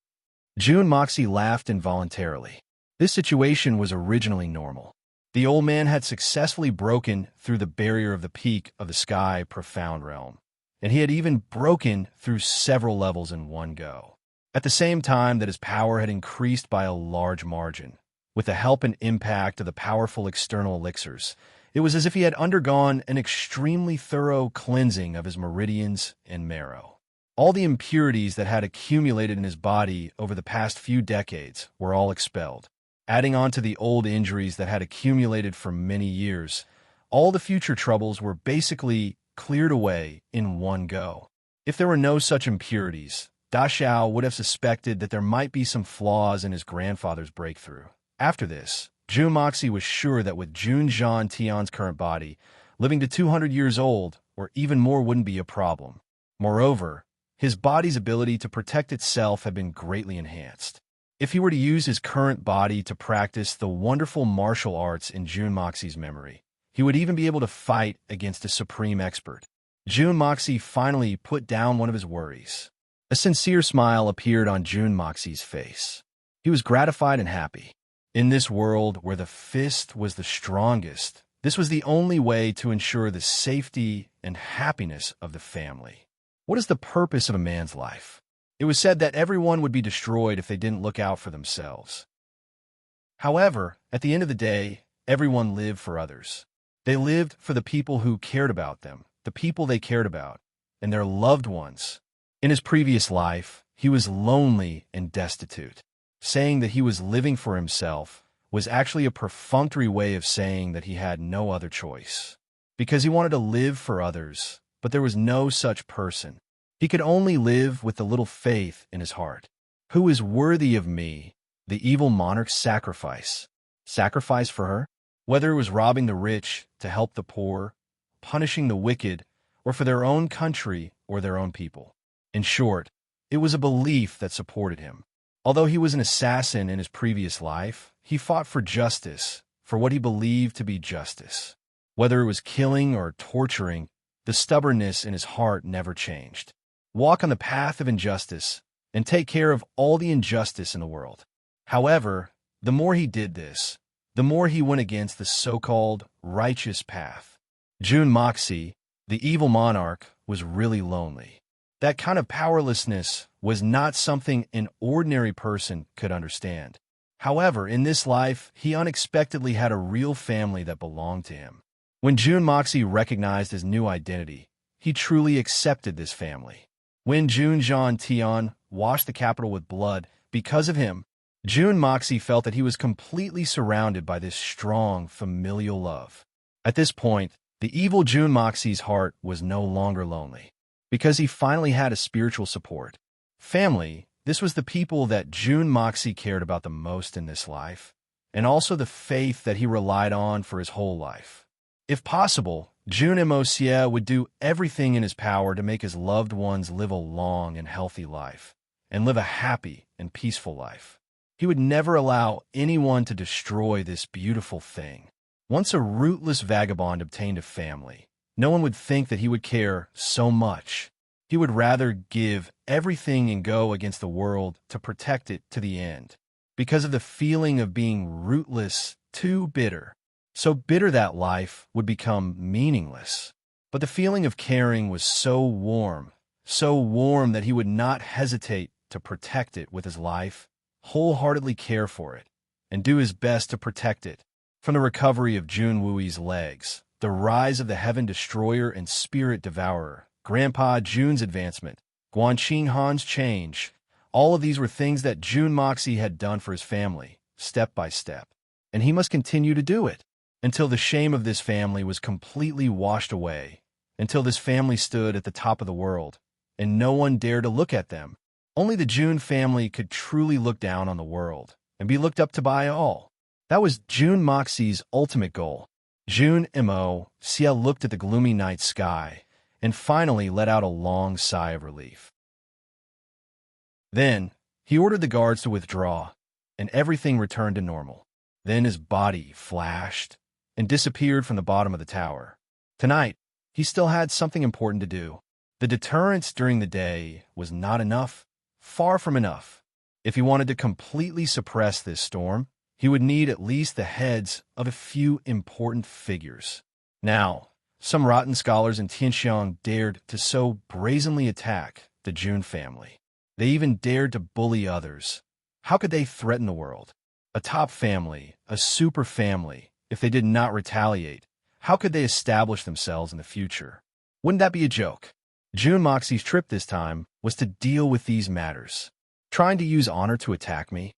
June Moxie laughed involuntarily. This situation was originally normal. The old man had successfully broken through the barrier of the peak of the sky profound realm, and he had even broken through several levels in one go. At the same time that his power had increased by a large margin, with the help and impact of the powerful external elixirs, it was as if he had undergone an extremely thorough cleansing of his meridians and marrow. All the impurities that had accumulated in his body over the past few decades were all expelled. Adding on to the old injuries that had accumulated for many years, all the future troubles were basically cleared away in one go. If there were no such impurities, Da Xiao would have suspected that there might be some flaws in his grandfather's breakthrough. After this, June Moxie was sure that with Jun Zhan Tian's current body, living to 200 years old or even more wouldn't be a problem. Moreover, his body's ability to protect itself had been greatly enhanced. If he were to use his current body to practice the wonderful martial arts in June Moxie's memory, he would even be able to fight against a supreme expert. June Moxie finally put down one of his worries. A sincere smile appeared on June Moxie's face. He was gratified and happy. In this world where the fist was the strongest, this was the only way to ensure the safety and happiness of the family. What is the purpose of a man's life? It was said that everyone would be destroyed if they didn't look out for themselves. However, at the end of the day, everyone lived for others. They lived for the people who cared about them, the people they cared about, and their loved ones. In his previous life, he was lonely and destitute. Saying that he was living for himself was actually a perfunctory way of saying that he had no other choice. Because he wanted to live for others, but there was no such person. He could only live with the little faith in his heart. Who is worthy of me, the evil monarch's sacrifice? Sacrifice for her? Whether it was robbing the rich to help the poor, punishing the wicked, or for their own country or their own people. In short, it was a belief that supported him. Although he was an assassin in his previous life, he fought for justice, for what he believed to be justice. Whether it was killing or torturing, the stubbornness in his heart never changed. Walk on the path of injustice and take care of all the injustice in the world. However, the more he did this, the more he went against the so-called righteous path. June Moxie, the evil monarch, was really lonely. That kind of powerlessness was not something an ordinary person could understand. However, in this life, he unexpectedly had a real family that belonged to him. When June Moxie recognized his new identity, he truly accepted this family. When Jun Zhan Tian washed the capital with blood because of him, June Moxie felt that he was completely surrounded by this strong, familial love. At this point, the evil June Moxie's heart was no longer lonely, because he finally had a spiritual support. Family, this was the people that June Moxie cared about the most in this life, and also the faith that he relied on for his whole life. If possible, June Moxie would do everything in his power to make his loved ones live a long and healthy life, and live a happy and peaceful life. He would never allow anyone to destroy this beautiful thing. Once a rootless vagabond obtained a family, no one would think that he would care so much. He would rather give everything and go against the world to protect it to the end, because of the feeling of being rootless, too bitter. So bitter that life would become meaningless. But the feeling of caring was so warm that he would not hesitate to protect it with his life, wholeheartedly care for it, and do his best to protect it. From the recovery of Jun Wui's legs, the rise of the Heaven Destroyer and Spirit Devourer, Grandpa Jun's advancement, Guanqing Han's change, all of these were things that June Moxie had done for his family, step by step. And he must continue to do it, until the shame of this family was completely washed away, until this family stood at the top of the world, and no one dared to look at them. Only the June family could truly look down on the world, and be looked up to by all. That was June Moxie's ultimate goal. June Moxie looked at the gloomy night sky, and finally let out a long sigh of relief. Then, he ordered the guards to withdraw, and everything returned to normal. Then his body flashed and disappeared from the bottom of the tower. Tonight, he still had something important to do. The deterrence during the day was not enough, far from enough. If he wanted to completely suppress this storm, he would need at least the heads of a few important figures. Now, some rotten scholars in Tianxiang dared to so brazenly attack the Jun family. They even dared to bully others. How could they threaten the world? A top family, a super family, if they did not retaliate, how could they establish themselves in the future? Wouldn't that be a joke? Jun Moxie's trip this time was to deal with these matters. Trying to use honor to attack me?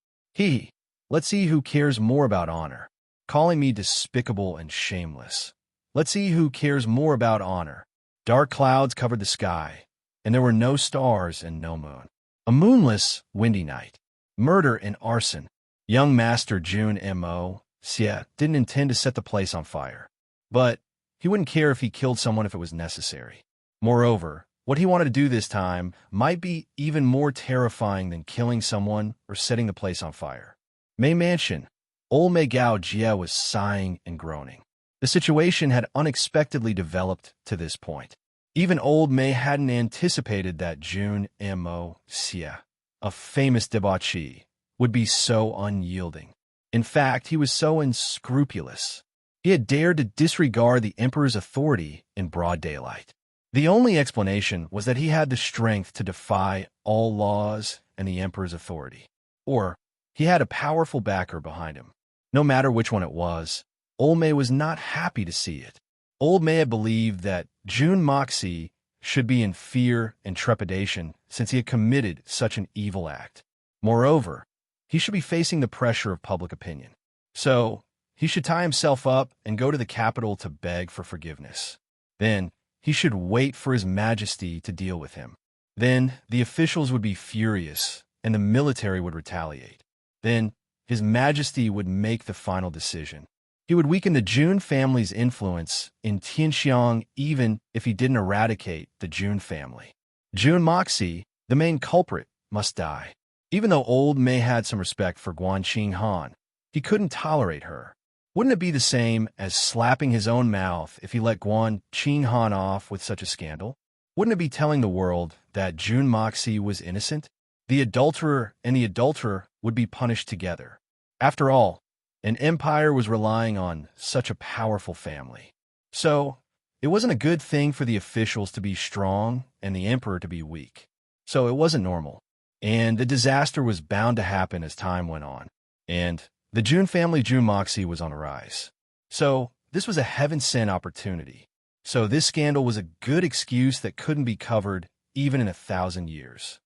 Let's see who cares more about honor. Calling me despicable and shameless. Let's see who cares more about honor. Dark clouds covered the sky, and there were no stars and no moon. A moonless, windy night. Murder and arson. Young Master Jun Mo. Xie didn't intend to set the place on fire. But he wouldn't care if he killed someone if it was necessary. Moreover, what he wanted to do this time might be even more terrifying than killing someone or setting the place on fire. Mei Mansion. Old Mei Gao Jie was sighing and groaning. The situation had unexpectedly developed to this point. Even old Mei hadn't anticipated that Jun Mo Xie, a famous debauchee, would be so unyielding. In fact, he was so unscrupulous. He had dared to disregard the emperor's authority in broad daylight. The only explanation was that he had the strength to defy all laws and the emperor's authority. Or he had a powerful backer behind him. No matter which one it was, Old Mei was not happy to see it. Old Mei had believed that Jun Moxie should be in fear and trepidation since he had committed such an evil act. Moreover, he should be facing the pressure of public opinion. So, he should tie himself up and go to the capital to beg for forgiveness. Then, he should wait for His Majesty to deal with him. Then, the officials would be furious, and the military would retaliate. Then, His Majesty would make the final decision. He would weaken the Jun family's influence in Tianxiang even if he didn't eradicate the Jun family. Jun Moxie, the main culprit, must die. Even though old Mei had some respect for Guan Qinghan, he couldn't tolerate her. Wouldn't it be the same as slapping his own mouth if he let Guan Qinghan off with such a scandal? Wouldn't it be telling the world that Jun Moxie was innocent? The adulterer and the adulterer would be punished together. After all, an empire was relying on such a powerful family. So, it wasn't a good thing for the officials to be strong and the emperor to be weak. So it wasn't normal. And the disaster was bound to happen as time went on. And the Jun family Jun Moxie was on a rise. So, this was a heaven-sent opportunity. So this scandal was a good excuse that couldn't be covered even in 1,000 years.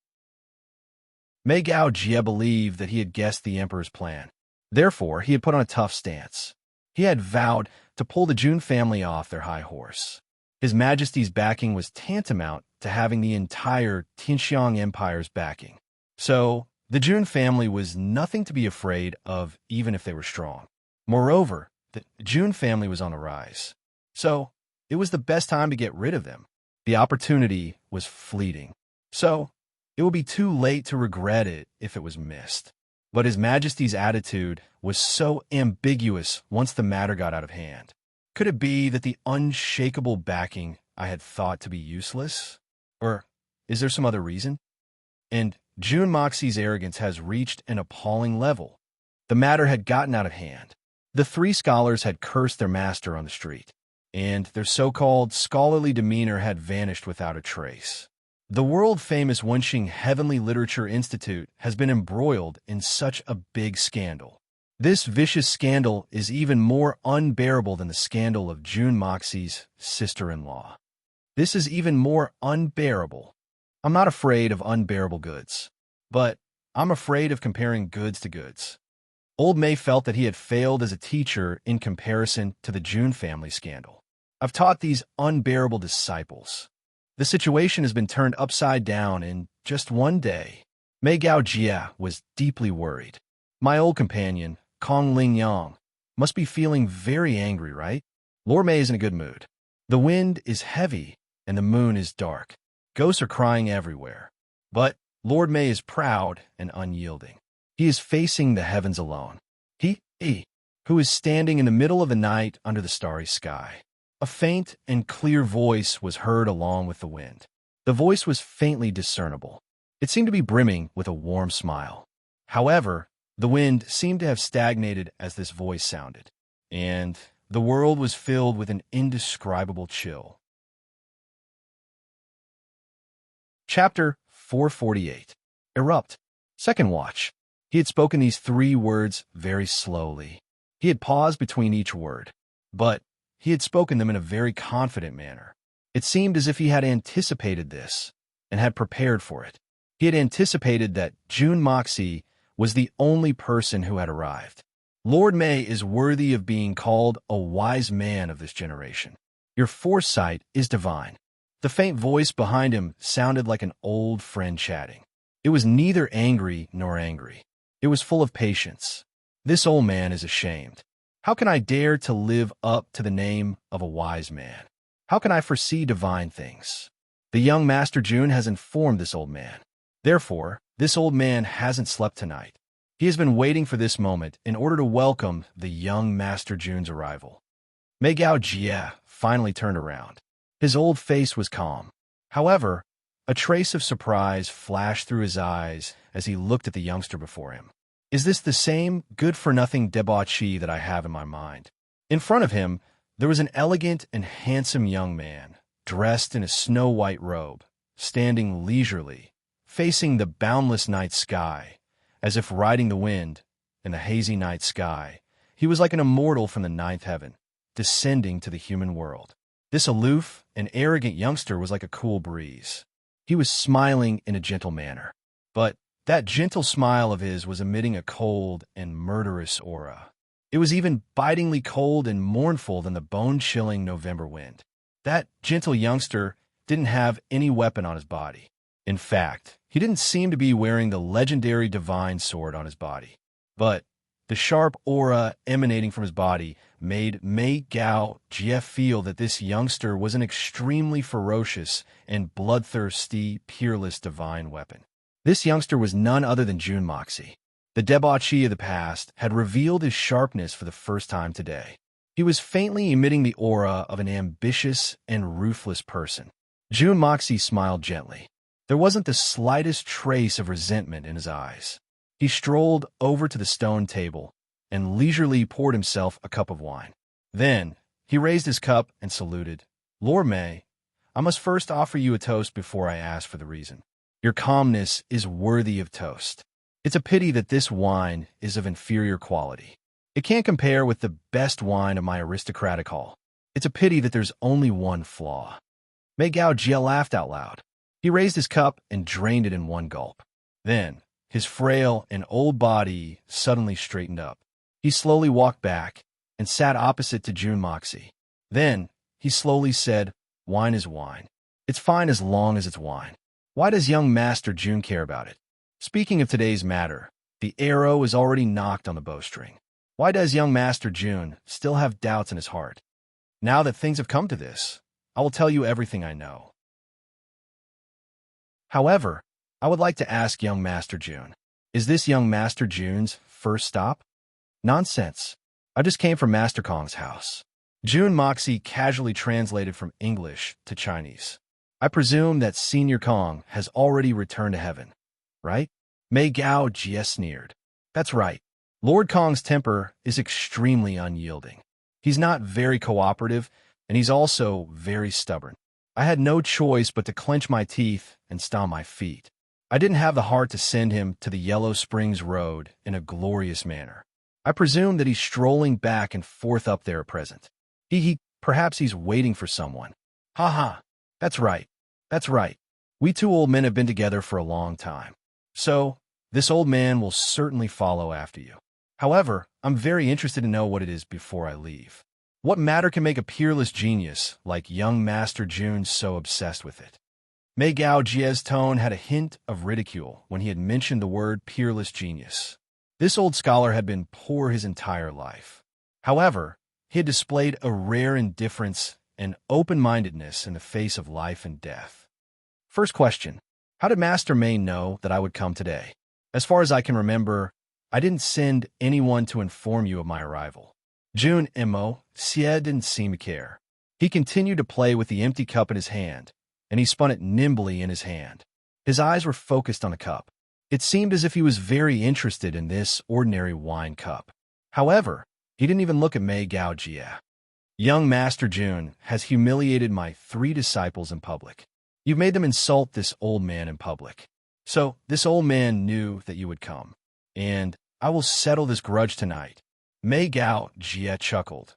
Mei Gao Jie believed that he had guessed the emperor's plan. Therefore, he had put on a tough stance. He had vowed to pull the Jun family off their high horse. His Majesty's backing was tantamount to having the entire Tianxiang Empire's backing. So, the Jun family was nothing to be afraid of even if they were strong. Moreover, the Jun family was on a rise. So, it was the best time to get rid of them. The opportunity was fleeting. So, it would be too late to regret it if it was missed. But His Majesty's attitude was so ambiguous once the matter got out of hand. Could it be that the unshakable backing I had thought to be useless? Or is there some other reason? And Jun Moxie's arrogance has reached an appalling level. The matter had gotten out of hand. The 3 scholars had cursed their master on the street, and their so-called scholarly demeanor had vanished without a trace. The world-famous Wenxing Heavenly Literature Institute has been embroiled in such a big scandal. This vicious scandal is even more unbearable than the scandal of Jun Moxie's sister-in-law. This is even more unbearable. I'm not afraid of unbearable goods, but I'm afraid of comparing goods to goods. Old Mei felt that he had failed as a teacher in comparison to the Jun family scandal. I've taught these unbearable disciples. The situation has been turned upside down in just one day. Mei Gao Jie was deeply worried. My old companion, Kong Ling Yang, must be feeling very angry, right? Lord Mei is in a good mood. The wind is heavy and the moon is dark. Ghosts are crying everywhere. But Lord Mei is proud and unyielding. He is facing the heavens alone. He, who is standing in the middle of the night under the starry sky. A faint and clear voice was heard along with the wind. The voice was faintly discernible. It seemed to be brimming with a warm smile. However, the wind seemed to have stagnated as this voice sounded, and the world was filled with an indescribable chill. Chapter 448. Erupt. Second watch. He had spoken these 3 words very slowly. He had paused between each word, but he had spoken them in a very confident manner. It seemed as if he had anticipated this and had prepared for it. He had anticipated that June Moxie was the only person who had arrived. Lord May is worthy of being called a wise man of this generation. Your foresight is divine. The faint voice behind him sounded like an old friend chatting. It was neither angry nor angry. It was full of patience. This old man is ashamed. How can I dare to live up to the name of a wise man? How can I foresee divine things? The young Master June has informed this old man. Therefore, this old man hasn't slept tonight. He has been waiting for this moment in order to welcome the young Master June's arrival. Mei Gao Jie finally turned around. His old face was calm. However, a trace of surprise flashed through his eyes as he looked at the youngster before him. Is this the same good-for-nothing debauchee that I have in my mind? In front of him, there was an elegant and handsome young man, dressed in a snow-white robe, standing leisurely, facing the boundless night sky, as if riding the wind in the hazy night sky. He was like an immortal from the ninth heaven, descending to the human world. This aloof and arrogant youngster was like a cool breeze. He was smiling in a gentle manner, but that gentle smile of his was emitting a cold and murderous aura. It was even bitingly cold and mournful than the bone-chilling November wind. That gentle youngster didn't have any weapon on his body. In fact, he didn't seem to be wearing the legendary divine sword on his body. But the sharp aura emanating from his body made Mei Gao Jie feel that this youngster was an extremely ferocious and bloodthirsty, peerless divine weapon. This youngster was none other than June Moxie. The debauchee of the past had revealed his sharpness for the first time today. He was faintly emitting the aura of an ambitious and ruthless person. June Moxie smiled gently. There wasn't the slightest trace of resentment in his eyes. He strolled over to the stone table and leisurely poured himself a cup of wine. Then he raised his cup and saluted. Lord May, I must first offer you a toast before I ask for the reason. Your calmness is worthy of toast. It's a pity that this wine is of inferior quality. It can't compare with the best wine of my aristocratic hall. It's a pity that there's only one flaw. Mei Gao Jie laughed out loud. He raised his cup and drained it in one gulp. Then, his frail and old body suddenly straightened up. He slowly walked back and sat opposite to June Moxie. Then, he slowly said, Wine is wine. It's fine as long as it's wine. Why does young Master June care about it? Speaking of today's matter, the arrow is already knocked on the bowstring. Why does young Master June still have doubts in his heart? Now that things have come to this, I will tell you everything I know. However, I would like to ask young Master June, is this young Master June's first stop? Nonsense. I just came from Master Kong's house. June Moxie casually translated from English to Chinese. I presume that Senior Kong has already returned to heaven, right? Mei Gao Jie sneered. That's right. Lord Kong's temper is extremely unyielding. He's not very cooperative, and he's also very stubborn. I had no choice but to clench my teeth and stomp my feet. I didn't have the heart to send him to the Yellow Springs Road in a glorious manner. I presume that he's strolling back and forth up there at present. Perhaps he's waiting for someone. Ha ha. That's right. That's right. We 2 old men have been together for a long time. So, this old man will certainly follow after you. However, I'm very interested to know what it is before I leave. What matter can make a peerless genius like young Master June so obsessed with it? Mei Gao Jie's tone had a hint of ridicule when he had mentioned the word peerless genius. This old scholar had been poor his entire life. However, he had displayed a rare indifference and open-mindedness in the face of life and death. First question, how did Master May know that I would come today? As far as I can remember, I didn't send anyone to inform you of my arrival. June Mo Xie didn't seem to care. He continued to play with the empty cup in his hand, and he spun it nimbly in his hand. His eyes were focused on the cup. It seemed as if he was very interested in this ordinary wine cup. However, he didn't even look at Mei Gao Jie. Young Master Jun has humiliated my 3 disciples in public. You've made them insult this old man in public. So this old man knew that you would come, and I will settle this grudge tonight. Mei Gao Jie chuckled.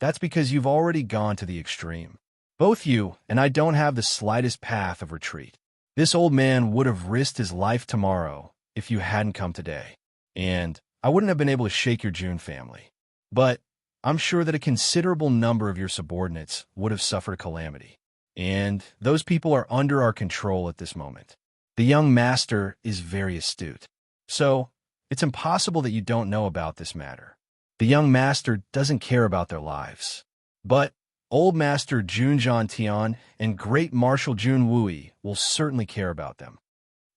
That's because you've already gone to the extreme. Both you and I don't have the slightest path of retreat. This old man would have risked his life tomorrow if you hadn't come today, and I wouldn't have been able to shake your Jun family. But I'm sure that a considerable number of your subordinates would have suffered calamity, and those people are under our control at this moment. The young master is very astute, so it's impossible that you don't know about this matter. The young master doesn't care about their lives, but Old Master Jun Tian and Great Marshal Jun Wui will certainly care about them.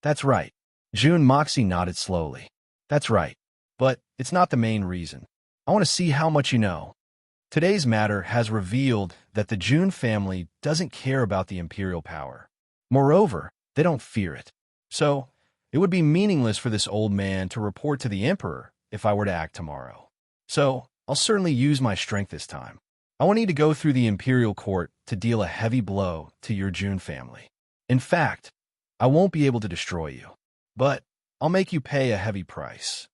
That's right. Jun Moxie nodded slowly. That's right, but it's not the main reason. I want to see how much you know. Today's matter has revealed that the Jun family doesn't care about the imperial power. Moreover, they don't fear it. So, it would be meaningless for this old man to report to the emperor if I were to act tomorrow. So, I'll certainly use my strength this time. I won't need to go through the imperial court to deal a heavy blow to your Jun family. In fact, I won't be able to destroy you, but I'll make you pay a heavy price.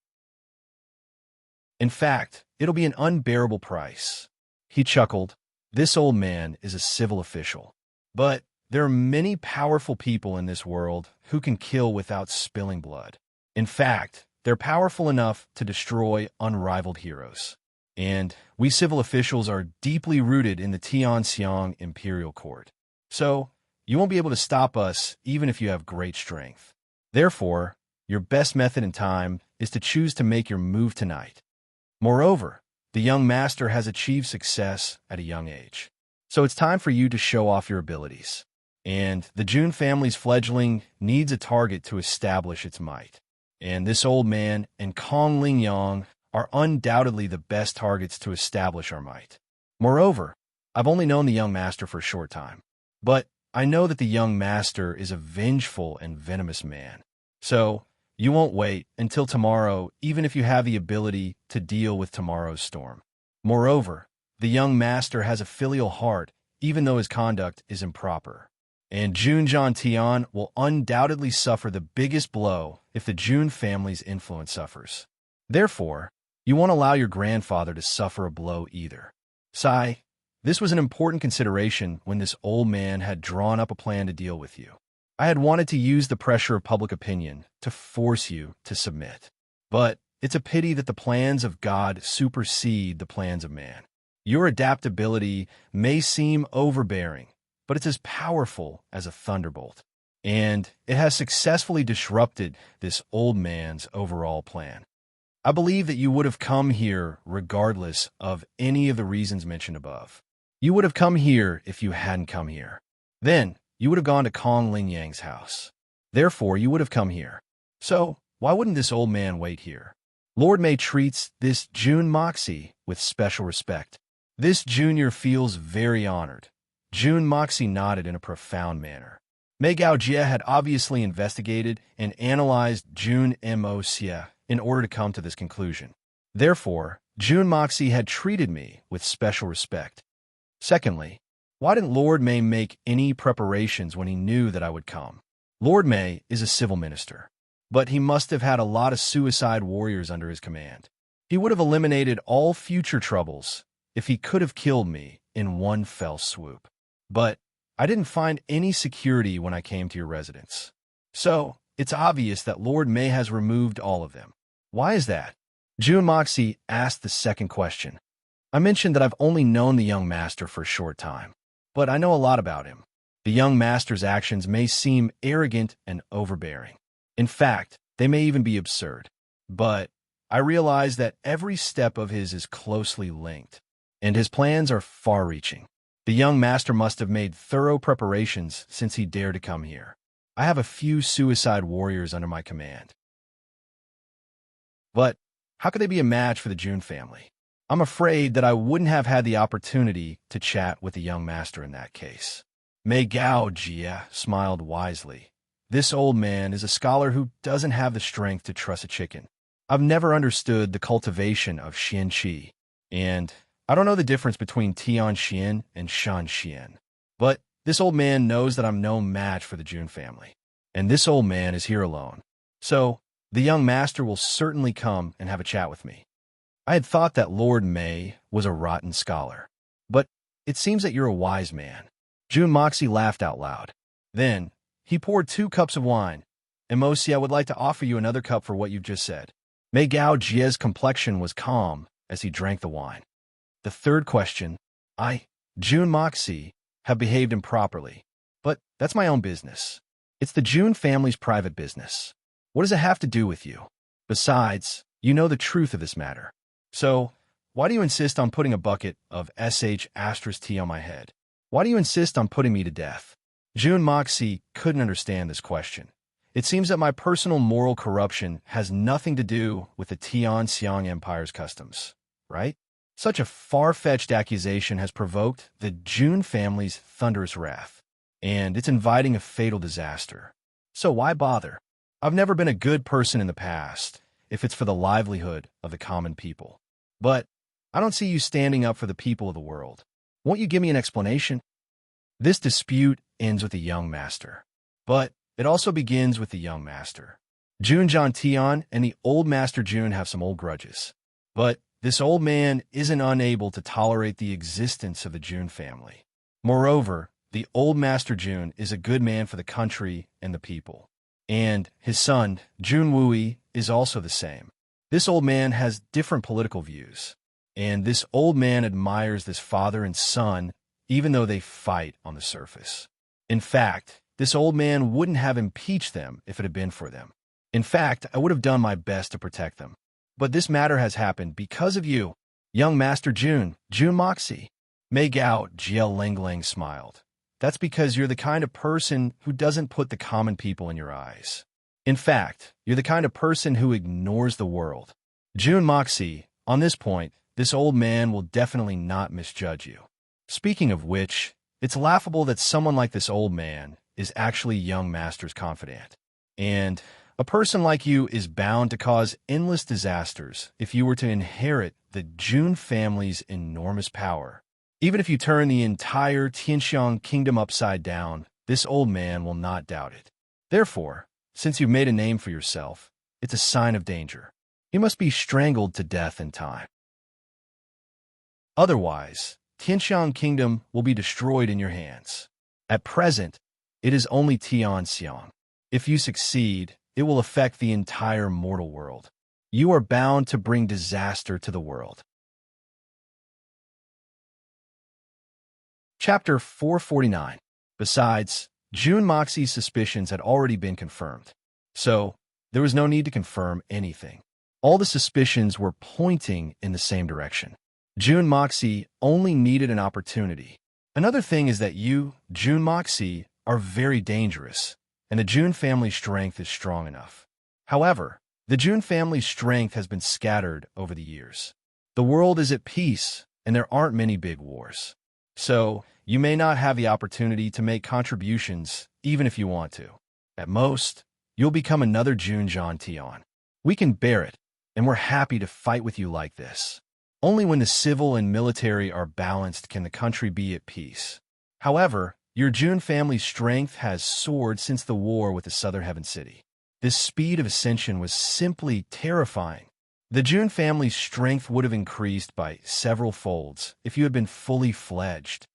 In fact, it'll be an unbearable price. He chuckled. This old man is a civil official, but there are many powerful people in this world who can kill without spilling blood. In fact, they're powerful enough to destroy unrivaled heroes. And we civil officials are deeply rooted in the Tianxiang Imperial Court. So, you won't be able to stop us even if you have great strength. Therefore, your best method in time is to choose to make your move tonight. Moreover, the young master has achieved success at a young age. So it's time for you to show off your abilities. And the Jun family's fledgling needs a target to establish its might. And this old man and Kong Lingyang are undoubtedly the best targets to establish our might. Moreover, I've only known the young master for a short time, but I know that the young master is a vengeful and venomous man. So, you won't wait until tomorrow even if you have the ability to deal with tomorrow's storm. Moreover, the young master has a filial heart even though his conduct is improper. And Jun Tian will undoubtedly suffer the biggest blow if the Jun family's influence suffers. Therefore, you won't allow your grandfather to suffer a blow either. Sai, this was an important consideration when this old man had drawn up a plan to deal with you. I had wanted to use the pressure of public opinion to force you to submit. But it's a pity that the plans of God supersede the plans of man. Your adaptability may seem overbearing, but it's as powerful as a thunderbolt. And it has successfully disrupted this old man's overall plan. I believe that you would have come here regardless of any of the reasons mentioned above. You would have come here if you hadn't come here. Then, you would have gone to Kong Lingyang's house. Therefore, you would have come here. So, why wouldn't this old man wait here? Lord Mei treats this Jun Moxie with special respect. This junior feels very honored. Jun Moxie nodded in a profound manner. Mei Gao Jie had obviously investigated and analyzed Jun Mo Xie in order to come to this conclusion. Therefore, Jun Moxie had treated me with special respect. Secondly, why didn't Lord Mei make any preparations when he knew that I would come? Lord Mei is a civil minister, but he must have had a lot of suicide warriors under his command. He would have eliminated all future troubles if he could have killed me in one fell swoop. But I didn't find any security when I came to your residence. So, it's obvious that Lord Mei has removed all of them. Why is that? Jun Moxie asked the second question. I mentioned that I've only known the young master for a short time, but I know a lot about him. The young master's actions may seem arrogant and overbearing. In fact, they may even be absurd. But I realize that every step of his is closely linked, and his plans are far-reaching. The young master must have made thorough preparations since he dared to come here. I have a few suicide warriors under my command. But how could they be a match for the Jun family? I'm afraid that I wouldn't have had the opportunity to chat with the young master in that case. Mei Gao Jie smiled wisely. This old man is a scholar who doesn't have the strength to truss a chicken. I've never understood the cultivation of Xian Qi, and I don't know the difference between Tian Xian and Shan Xian. But this old man knows that I'm no match for the Jun family, and this old man is here alone. So the young master will certainly come and have a chat with me. I had thought that Lord Mei was a rotten scholar, but it seems that you're a wise man. Jun Moxie laughed out loud. Then he poured 2 cups of wine. Emosi, I would like to offer you another cup for what you've just said. Mei Gao Jie's complexion was calm as he drank the wine. The third question, Jun Moxie, have behaved improperly, but that's my own business. It's the Jun family's private business. What does it have to do with you? Besides, you know the truth of this matter. So, why do you insist on putting a bucket of sh*t on my head? Why do you insist on putting me to death? Jun Moxie couldn't understand this question. It seems that my personal moral corruption has nothing to do with the Tian Xiang Empire's customs, right? Such a far-fetched accusation has provoked the Jun family's thunderous wrath, and it's inviting a fatal disaster. So why bother? I've never been a good person in the past, if it's for the livelihood of the common people. But I don't see you standing up for the people of the world. Won't you give me an explanation? This dispute ends with the young master, but it also begins with the young master. Jun Tian and the old master Jun have some old grudges, but this old man isn't unable to tolerate the existence of the Jun family. Moreover, the old master Jun is a good man for the country and the people, and his son, Jun Wui, is also the same. This old man has different political views, and this old man admires this father and son even though they fight on the surface. In fact, this old man wouldn't have impeached them if it had been for them. In fact, I would have done my best to protect them. But this matter has happened because of you, young Master Jun Moxie. Mei Gao Jie Lingling smiled. That's because you're the kind of person who doesn't put the common people in your eyes. In fact, you're the kind of person who ignores the world. Jun Moxie, on this point, this old man will definitely not misjudge you. Speaking of which, it's laughable that someone like this old man is actually young master's confidant. And a person like you is bound to cause endless disasters if you were to inherit the Jun family's enormous power. Even if you turn the entire Tianxiang kingdom upside down, this old man will not doubt it. Therefore, since you've made a name for yourself, it's a sign of danger. You must be strangled to death in time. Otherwise, Tianxiang kingdom will be destroyed in your hands. At present, it is only Tianxiang. If you succeed, it will affect the entire mortal world. You are bound to bring disaster to the world. Chapter 449. Besides, Jun Moxie's suspicions had already been confirmed, so there was no need to confirm anything. All the suspicions were pointing in the same direction. Jun Moxie only needed an opportunity. Another thing is that you, Jun Moxie, are very dangerous, and the Jun family's strength is strong enough. However, the Jun family's strength has been scattered over the years. The world is at peace, and there aren't many big wars. So, you may not have the opportunity to make contributions, even if you want to. At most, you'll become another Jun Tian. We can bear it, and we're happy to fight with you like this. Only when the civil and military are balanced can the country be at peace. However, your Jun family's strength has soared since the war with the Southern Heaven City. This speed of ascension was simply terrifying. The Jun family's strength would have increased by several folds if you had been fully fledged.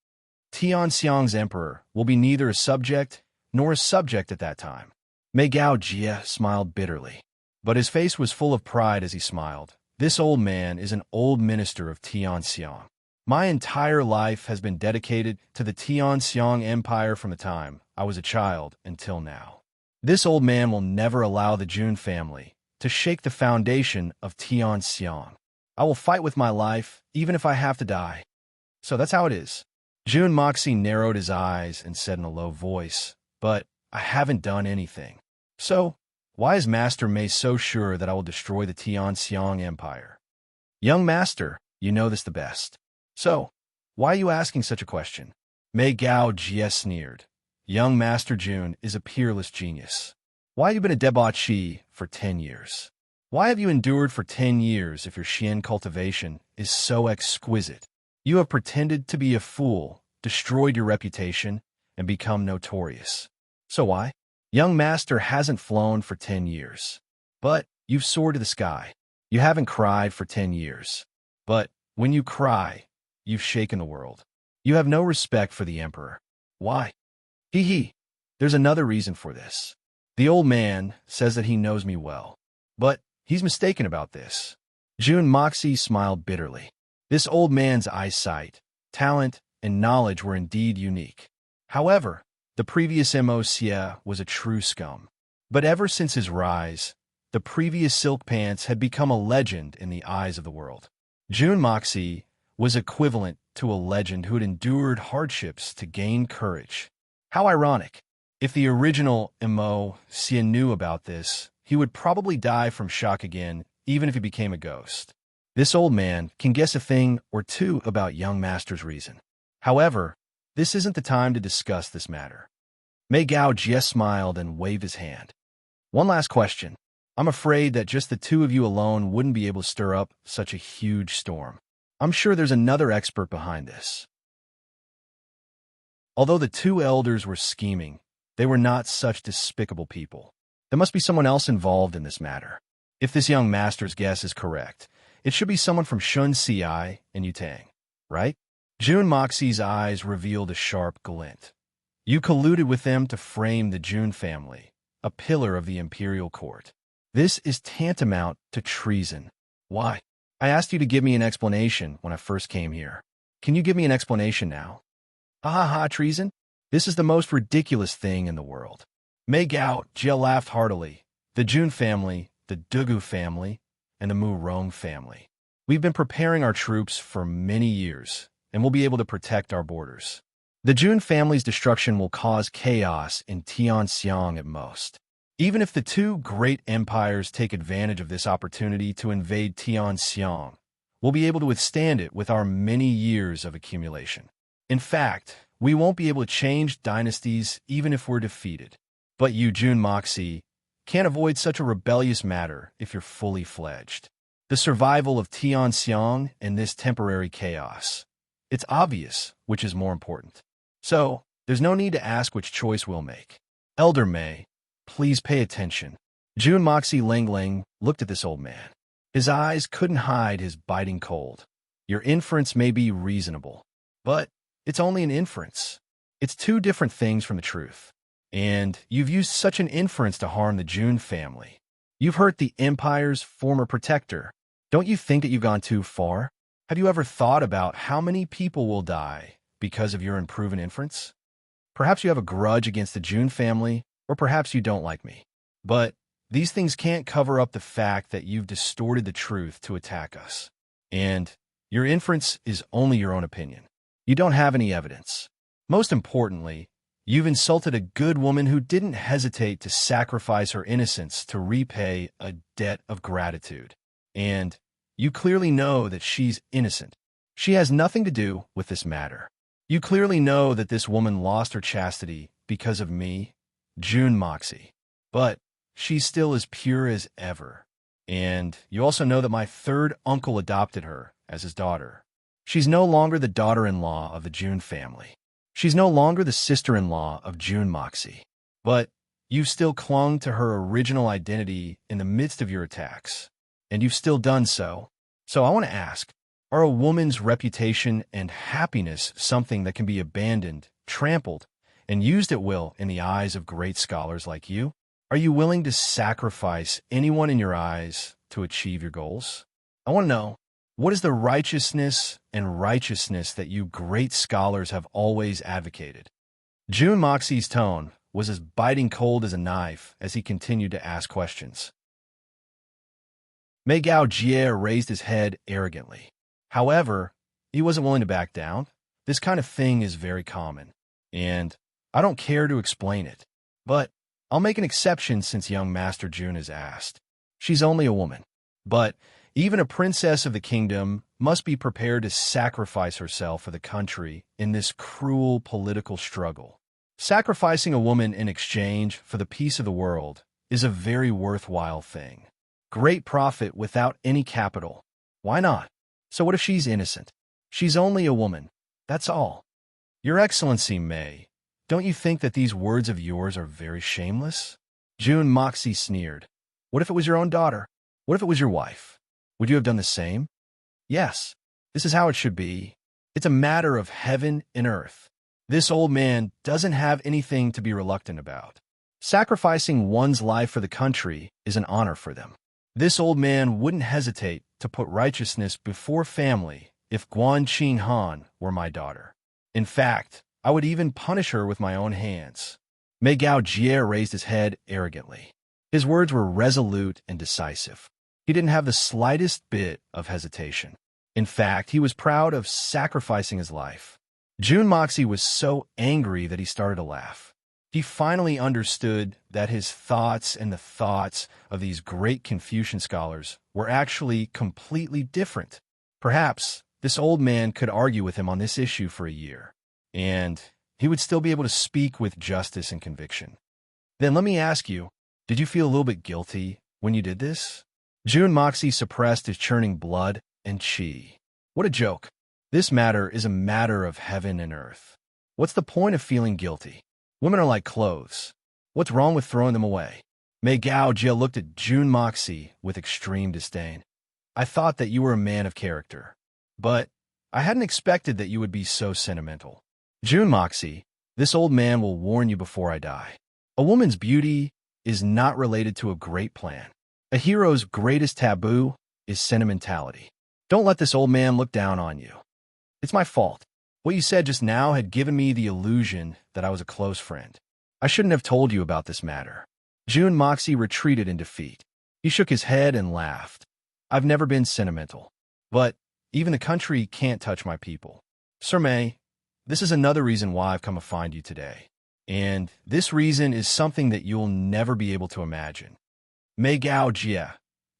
Tianxiang's emperor will be neither a subject nor a subject at that time. Mei Gao Jie smiled bitterly, but his face was full of pride as he smiled. This old man is an old minister of Tianxiang. My entire life has been dedicated to the Tianxiang Empire from the time I was a child until now. This old man will never allow the Jun family to shake the foundation of Tianxiang. I will fight with my life, even if I have to die. So that's how it is. Jun Moxie narrowed his eyes and said in a low voice, but I haven't done anything. So, why is Master Mei so sure that I will destroy the Tianxiang Empire? Young Master, you know this the best. So, why are you asking such a question? Mei Gao Jie sneered. Young Master Jun is a peerless genius. Why have you been a debauchee for 10 years? Why have you endured for 10 years if your Xian cultivation is so exquisite? You have pretended to be a fool, destroyed your reputation, and become notorious. So why? Young Master hasn't flown for 10 years. But you've soared to the sky. You haven't cried for 10 years. But when you cry, you've shaken the world. You have no respect for the Emperor. Why? Hee hee. There's another reason for this. The old man says that he knows me well. But he's mistaken about this. Jun Moxie smiled bitterly. This old man's eyesight, talent, and knowledge were indeed unique. However, the previous Mo was a true scum. But ever since his rise, the previous Silk Pants had become a legend in the eyes of the world. Jun Moxie was equivalent to a legend who had endured hardships to gain courage. How ironic. If the original Mo knew about this, he would probably die from shock again, even if he became a ghost. This old man can guess a thing or two about young Master's reason. However, this isn't the time to discuss this matter. Mei Gao just smiled and waved his hand. One last question. I'm afraid that just the two of you alone wouldn't be able to stir up such a huge storm. I'm sure there's another expert behind this. Although the two elders were scheming, they were not such despicable people. There must be someone else involved in this matter. If this young Master's guess is correct, it should be someone from Shun Ci and Yutang, right? Jun Moxie's eyes revealed a sharp glint. You colluded with them to frame the Jun family, a pillar of the imperial court. This is tantamount to treason. Why? I asked you to give me an explanation when I first came here. Can you give me an explanation now? Ha ha ha, treason? This is the most ridiculous thing in the world. Mei Gao Jie laughed heartily. The Jun family, the Dugu family, and the Mu Rong family. We've been preparing our troops for many years, and we'll be able to protect our borders. The Jun family's destruction will cause chaos in Tianxiang at most. Even if the two great empires take advantage of this opportunity to invade Tianxiang, we'll be able to withstand it with our many years of accumulation. In fact, we won't be able to change dynasties even if we're defeated. But you, Jun Moxie, can't avoid such a rebellious matter if you're fully fledged. The survival of Tianxiang and this temporary chaos. It's obvious which is more important. So, there's no need to ask which choice we'll make. Elder Mei, please pay attention. Jun Moxie Ling looked at this old man. His eyes couldn't hide his biting cold. Your inference may be reasonable, but it's only an inference. It's two different things from the truth. And you've used such an inference to harm the Jun family. You've hurt the Empire's former protector. Don't you think that you've gone too far? Have you ever thought about how many people will die because of your unproven inference? Perhaps you have a grudge against the Jun family, or perhaps you don't like me. But these things can't cover up the fact that you've distorted the truth to attack us. And your inference is only your own opinion. You don't have any evidence. Most importantly, you've insulted a good woman who didn't hesitate to sacrifice her innocence to repay a debt of gratitude. And you clearly know that she's innocent. She has nothing to do with this matter. You clearly know that this woman lost her chastity because of me, Jun Moxie. But she's still as pure as ever. And you also know that my third uncle adopted her as his daughter. She's no longer the daughter-in-law of the Jun family. She's no longer the sister-in-law of Jun Moxie. But you've still clung to her original identity in the midst of your attacks. And you've still done so. So I want to ask, are a woman's reputation and happiness something that can be abandoned, trampled, and used at will in the eyes of great scholars like you? Are you willing to sacrifice anyone in your eyes to achieve your goals? I want to know, what is the righteousness that you great scholars have always advocated? Jun Moxie's tone was as biting cold as a knife as he continued to ask questions. Mei Gao Jie raised his head arrogantly. However, he wasn't willing to back down. This kind of thing is very common, and I don't care to explain it. But I'll make an exception since young Master Jun has asked. She's only a woman. But Even a princess of the kingdom must be prepared to sacrifice herself for the country in this cruel political struggle. Sacrificing a woman in exchange for the peace of the world is a very worthwhile thing. Great profit without any capital. Why not? So what if she's innocent? She's only a woman. That's all. Your Excellency May, don't you think that these words of yours are very shameless? June Moxie sneered. What if it was your own daughter? What if it was your wife? Would you have done the same? Yes, this is how it should be. It's a matter of heaven and earth. This old man doesn't have anything to be reluctant about. Sacrificing one's life for the country is an honor for them. This old man wouldn't hesitate to put righteousness before family if Guan Qing Han were my daughter. In fact, I would even punish her with my own hands. Mei Gao Jie raised his head arrogantly. His words were resolute and decisive. He didn't have the slightest bit of hesitation. In fact, he was proud of sacrificing his life. June Moxie was so angry that he started to laugh. He finally understood that his thoughts and the thoughts of these great Confucian scholars were actually completely different. Perhaps this old man could argue with him on this issue for a year, and he would still be able to speak with justice and conviction. Then let me ask you, did you feel a little bit guilty when you did this? June Moxie suppressed his churning blood and qi. What a joke. This matter is a matter of heaven and earth. What's the point of feeling guilty? Women are like clothes. What's wrong with throwing them away? Mei Gao Jie looked at June Moxie with extreme disdain. I thought that you were a man of character, but I hadn't expected that you would be so sentimental. June Moxie, this old man will warn you before I die. A woman's beauty is not related to a great plan. A hero's greatest taboo is sentimentality. Don't let this old man look down on you. It's my fault. What you said just now had given me the illusion that I was a close friend. I shouldn't have told you about this matter. June Moxie retreated in defeat. He shook his head and laughed. I've never been sentimental, but even the country can't touch my people. Sir May, this is another reason why I've come to find you today. And this reason is something that you'll never be able to imagine. Mei Gao Jie,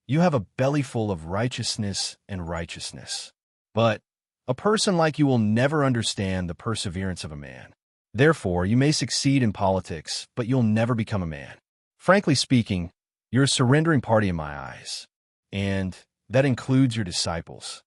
you have a belly full of righteousness and righteousness. But a person like you will never understand the perseverance of a man. Therefore, you may succeed in politics, but you'll never become a man. Frankly speaking, you're a surrendering party in my eyes. And that includes your disciples.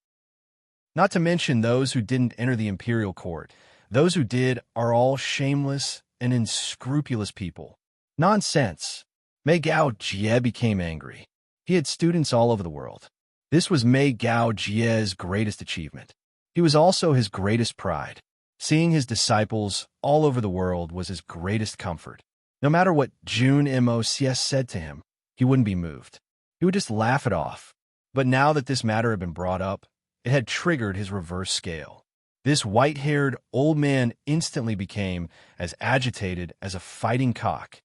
Not to mention those who didn't enter the imperial court. Those who did are all shameless and unscrupulous people. Nonsense. Mei Gao Jie became angry. He had students all over the world. This was Mei Gao Jie's greatest achievement. He was also his greatest pride. Seeing his disciples all over the world was his greatest comfort. No matter what June Mocs said to him, he wouldn't be moved. He would just laugh it off. But now that this matter had been brought up, it had triggered his reverse scale. This white-haired old man instantly became as agitated as a fighting cock.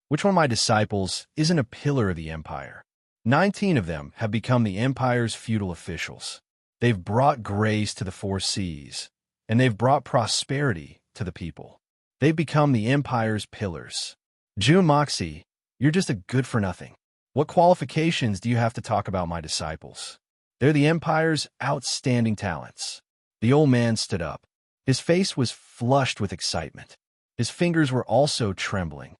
Which one of my disciples isn't a pillar of the empire? 19 of them have become the empire's feudal officials. They've brought grace to the 4 seas, and they've brought prosperity to the people. They've become the empire's pillars. June Moxie, you're just a good-for-nothing. What qualifications do you have to talk about my disciples? They're the empire's outstanding talents. The old man stood up. His face was flushed with excitement. His fingers were also trembling.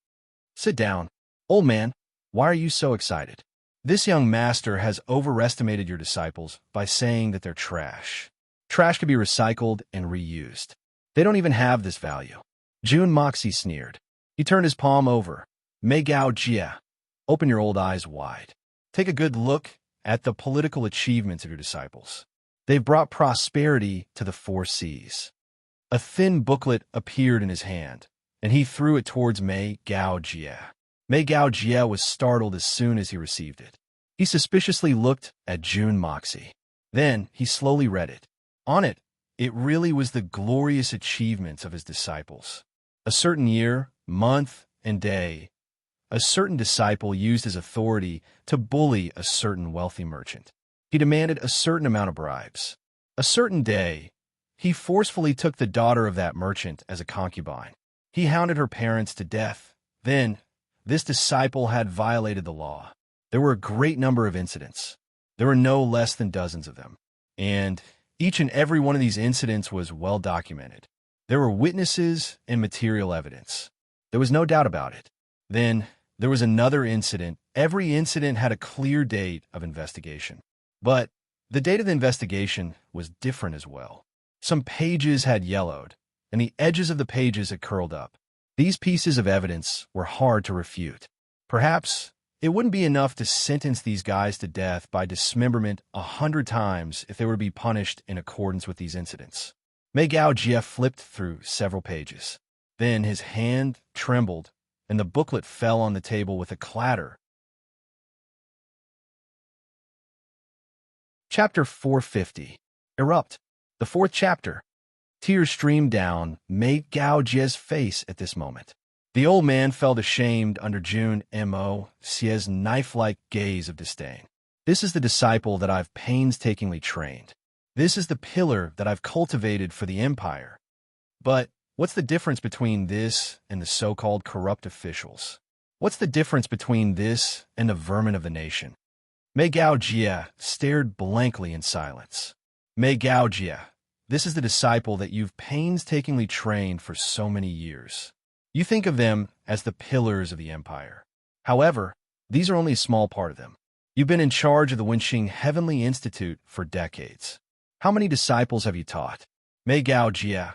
Sit down. Old man, why are you so excited? This young master has overestimated your disciples by saying that they're trash. Trash can be recycled and reused. They don't even have this value. June Moxie sneered. He turned his palm over. Mei Gao Jie, open your old eyes wide. Take a good look at the political achievements of your disciples. They've brought prosperity to the 4 seas. A thin booklet appeared in his hand, and he threw it towards Mei Gao Jie. Mei Gao Jie was startled as soon as he received it. He suspiciously looked at June Moxie. Then he slowly read it. On it, it really was the glorious achievements of his disciples. A certain year, month, and day, a certain disciple used his authority to bully a certain wealthy merchant. He demanded a certain amount of bribes. A certain day, he forcefully took the daughter of that merchant as a concubine. He hounded her parents to death. Then, this disciple had violated the law. There were a great number of incidents. There were no less than dozens of them. And each and every one of these incidents was well documented. There were witnesses and material evidence. There was no doubt about it. Then there was another incident. Every incident had a clear date of investigation. But the date of the investigation was different as well. Some pages had yellowed, and the edges of the pages had curled up. These pieces of evidence were hard to refute. Perhaps it wouldn't be enough to sentence these guys to death by dismemberment 100 times if they were to be punished in accordance with these incidents. Mei Gao Jie flipped through several pages. Then his hand trembled, and the booklet fell on the table with a clatter. Chapter 450. Erupt. The fourth chapter. Tears streamed down Mei Gao Jie's face at this moment. The old man felt ashamed under Jun Mo Xie's knife-like gaze of disdain. This is the disciple that I've painstakingly trained. This is the pillar that I've cultivated for the empire. But what's the difference between this and the so-called corrupt officials? What's the difference between this and the vermin of the nation? Mei Gao Jie stared blankly in silence. Mei Gao Jie, this is the disciple that you've painstakingly trained for so many years. You think of them as the pillars of the empire. However, these are only a small part of them. You've been in charge of the Wenxing Heavenly Institute for decades. How many disciples have you taught? Mei Gao Jie,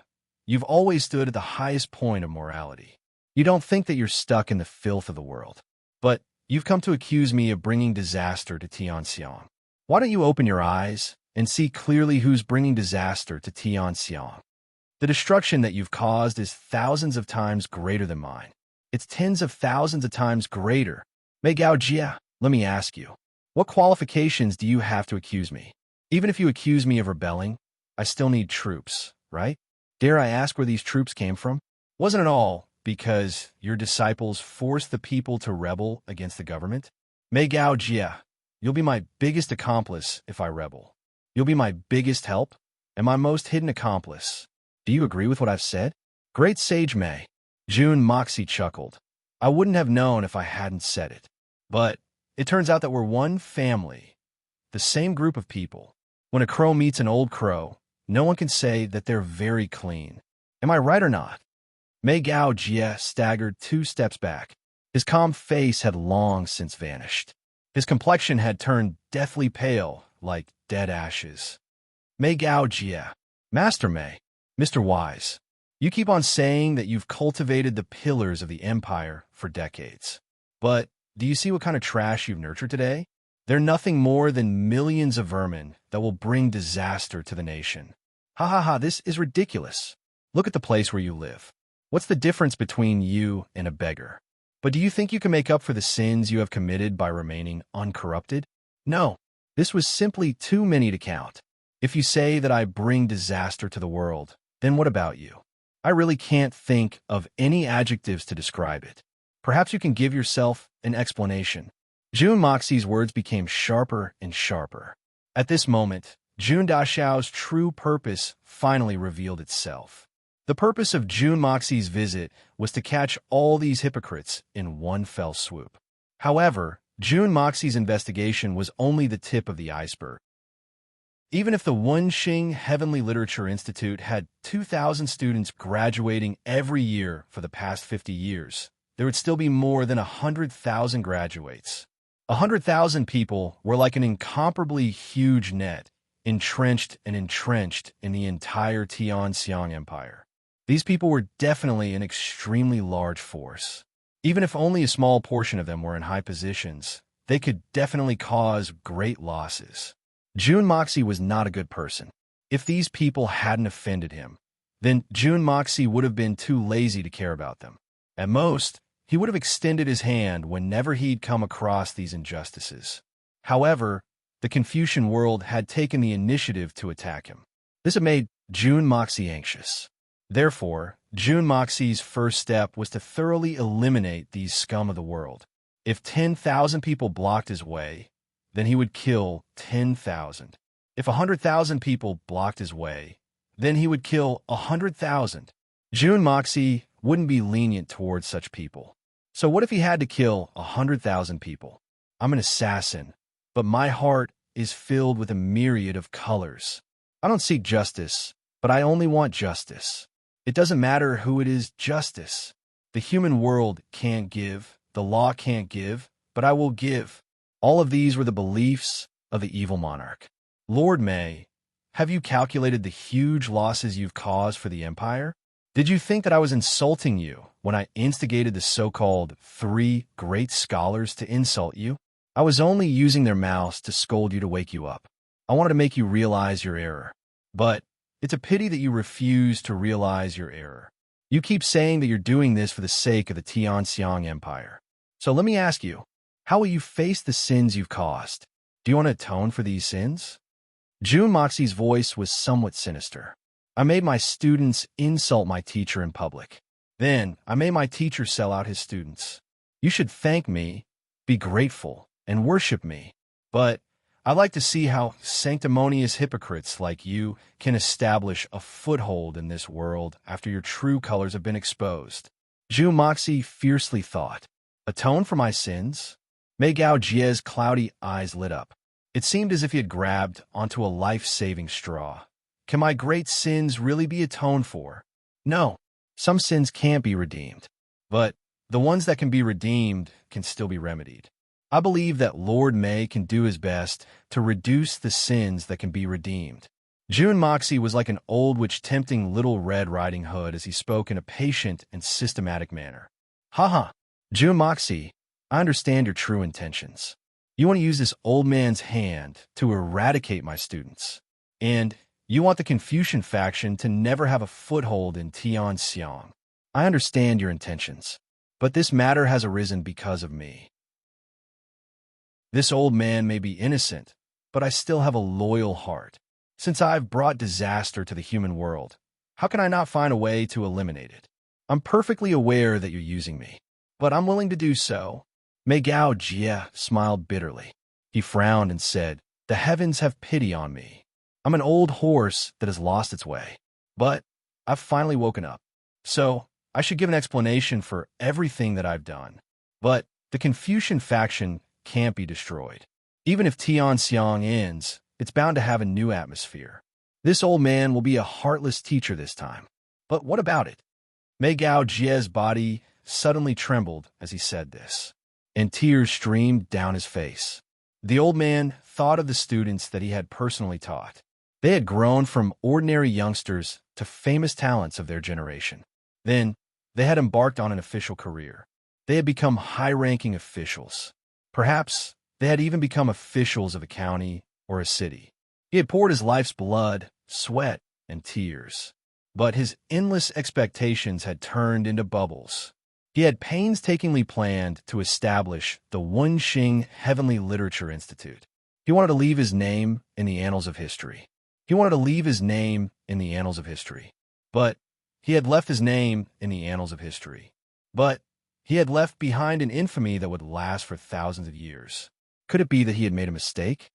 you've always stood at the highest point of morality. You don't think that you're stuck in the filth of the world. But you've come to accuse me of bringing disaster to Tianxiang. Why don't you open your eyes and see clearly who's bringing disaster to Tianxiang? The destruction that you've caused is thousands of times greater than mine. It's tens of thousands of times greater. Mei Gao Jie, let me ask you, what qualifications do you have to accuse me? Even if you accuse me of rebelling, I still need troops, right? Dare I ask where these troops came from? Wasn't it all because your disciples forced the people to rebel against the government? Mei Gao Jie, you'll be my biggest accomplice if I rebel. You'll be my biggest help and my most hidden accomplice. Do you agree with what I've said? Great sage Mei. Jun Moxie chuckled. I wouldn't have known if I hadn't said it. But it turns out that we're one family, the same group of people. When a crow meets an old crow, no one can say that they're very clean. Am I right or not? Mei Gao Jie staggered 2 steps back. His calm face had long since vanished. His complexion had turned deathly pale, like dead ashes. Mei Gao Jie. Master Mei. Mr. Wise, you keep on saying that you've cultivated the pillars of the empire for decades. But do you see what kind of trash you've nurtured today? They're nothing more than millions of vermin that will bring disaster to the nation. Ha ha ha, this is ridiculous. Look at the place where you live. What's the difference between you and a beggar? But do you think you can make up for the sins you have committed by remaining uncorrupted? No, this was simply too many to count. If you say that I bring disaster to the world, then what about you? I really can't think of any adjectives to describe it. Perhaps you can give yourself an explanation. Jun Moxie's words became sharper and sharper. At this moment, Jun Daxiao's true purpose finally revealed itself. The purpose of Jun Moxie's visit was to catch all these hypocrites in one fell swoop. However, Jun Moxie's investigation was only the tip of the iceberg. Even if the Wenxing Heavenly Literature Institute had 2,000 students graduating every year for the past 50 years, there would still be more than 100,000 graduates. 100,000 people were like an incomparably huge net, entrenched in the entire Tianxiang Empire. These people were definitely an extremely large force. Even if only a small portion of them were in high positions, they could definitely cause great losses. Jun Moxie was not a good person. If these people hadn't offended him, then Jun Moxie would have been too lazy to care about them. At most, he would have extended his hand whenever he'd come across these injustices. However, the Confucian world had taken the initiative to attack him. This had made Jun Moxie anxious. Therefore, Jun Moxie's first step was to thoroughly eliminate these scum of the world. If 10,000 people blocked his way, then he would kill 10,000. If 100,000 people blocked his way, then he would kill 100,000. Jun Moxie wouldn't be lenient towards such people. So what if he had to kill 100,000 people? I'm an assassin, but my heart is filled with a myriad of colors. I don't seek justice, but I only want justice. It doesn't matter who it is, justice. The human world can't give, the law can't give, but I will give. All of these were the beliefs of the evil monarch. Lord May, have you calculated the huge losses you've caused for the empire? Did you think that I was insulting you when I instigated the so-called 3 great scholars to insult you? I was only using their mouths to scold you to wake you up. I wanted to make you realize your error. But it's a pity that you refuse to realize your error. You keep saying that you're doing this for the sake of the Tianxiang Empire. So let me ask you, how will you face the sins you've caused? Do you want to atone for these sins? Jun Moxie's voice was somewhat sinister. I made my students insult my teacher in public. Then I made my teacher sell out his students. You should thank me, be grateful, and worship me. But I'd like to see how sanctimonious hypocrites like you can establish a foothold in this world after your true colors have been exposed. Zhu Moxie fiercely thought, atone for my sins? Mei Gao Jie's cloudy eyes lit up. It seemed as if he had grabbed onto a life-saving straw. Can my great sins really be atoned for? No, some sins can't be redeemed. But the ones that can be redeemed can still be remedied. I believe that Lord May can do his best to reduce the sins that can be redeemed. Jun Moxie was like an old witch tempting Little Red Riding Hood as he spoke in a patient and systematic manner. Haha, Jun Moxie, I understand your true intentions. You want to use this old man's hand to eradicate my students. And you want the Confucian faction to never have a foothold in Tianxiang. I understand your intentions, but this matter has arisen because of me. This old man may be innocent, but I still have a loyal heart. Since I've brought disaster to the human world, how can I not find a way to eliminate it? I'm perfectly aware that you're using me, but I'm willing to do so. Mei Gao Jie smiled bitterly. He frowned and said, the heavens have pity on me. I'm an old horse that has lost its way, but I've finally woken up. So I should give an explanation for everything that I've done. But the Confucian faction can't be destroyed. Even if Tianxiang ends, it's bound to have a new atmosphere. This old man will be a heartless teacher this time. But what about it? Mei Gao Jie's body suddenly trembled as he said this, and tears streamed down his face. The old man thought of the students that he had personally taught. They had grown from ordinary youngsters to famous talents of their generation. Then, they had embarked on an official career. They had become high-ranking officials. Perhaps they had even become officials of a county or a city. He had poured his life's blood, sweat, and tears. But his endless expectations had turned into bubbles. He had painstakingly planned to establish the Wenxing Heavenly Literature Institute. He wanted to leave his name in the annals of history. He wanted to leave his name in the annals of history. But he had left his name in the annals of history. But he had left behind an infamy that would last for thousands of years. Could it be that he had made a mistake?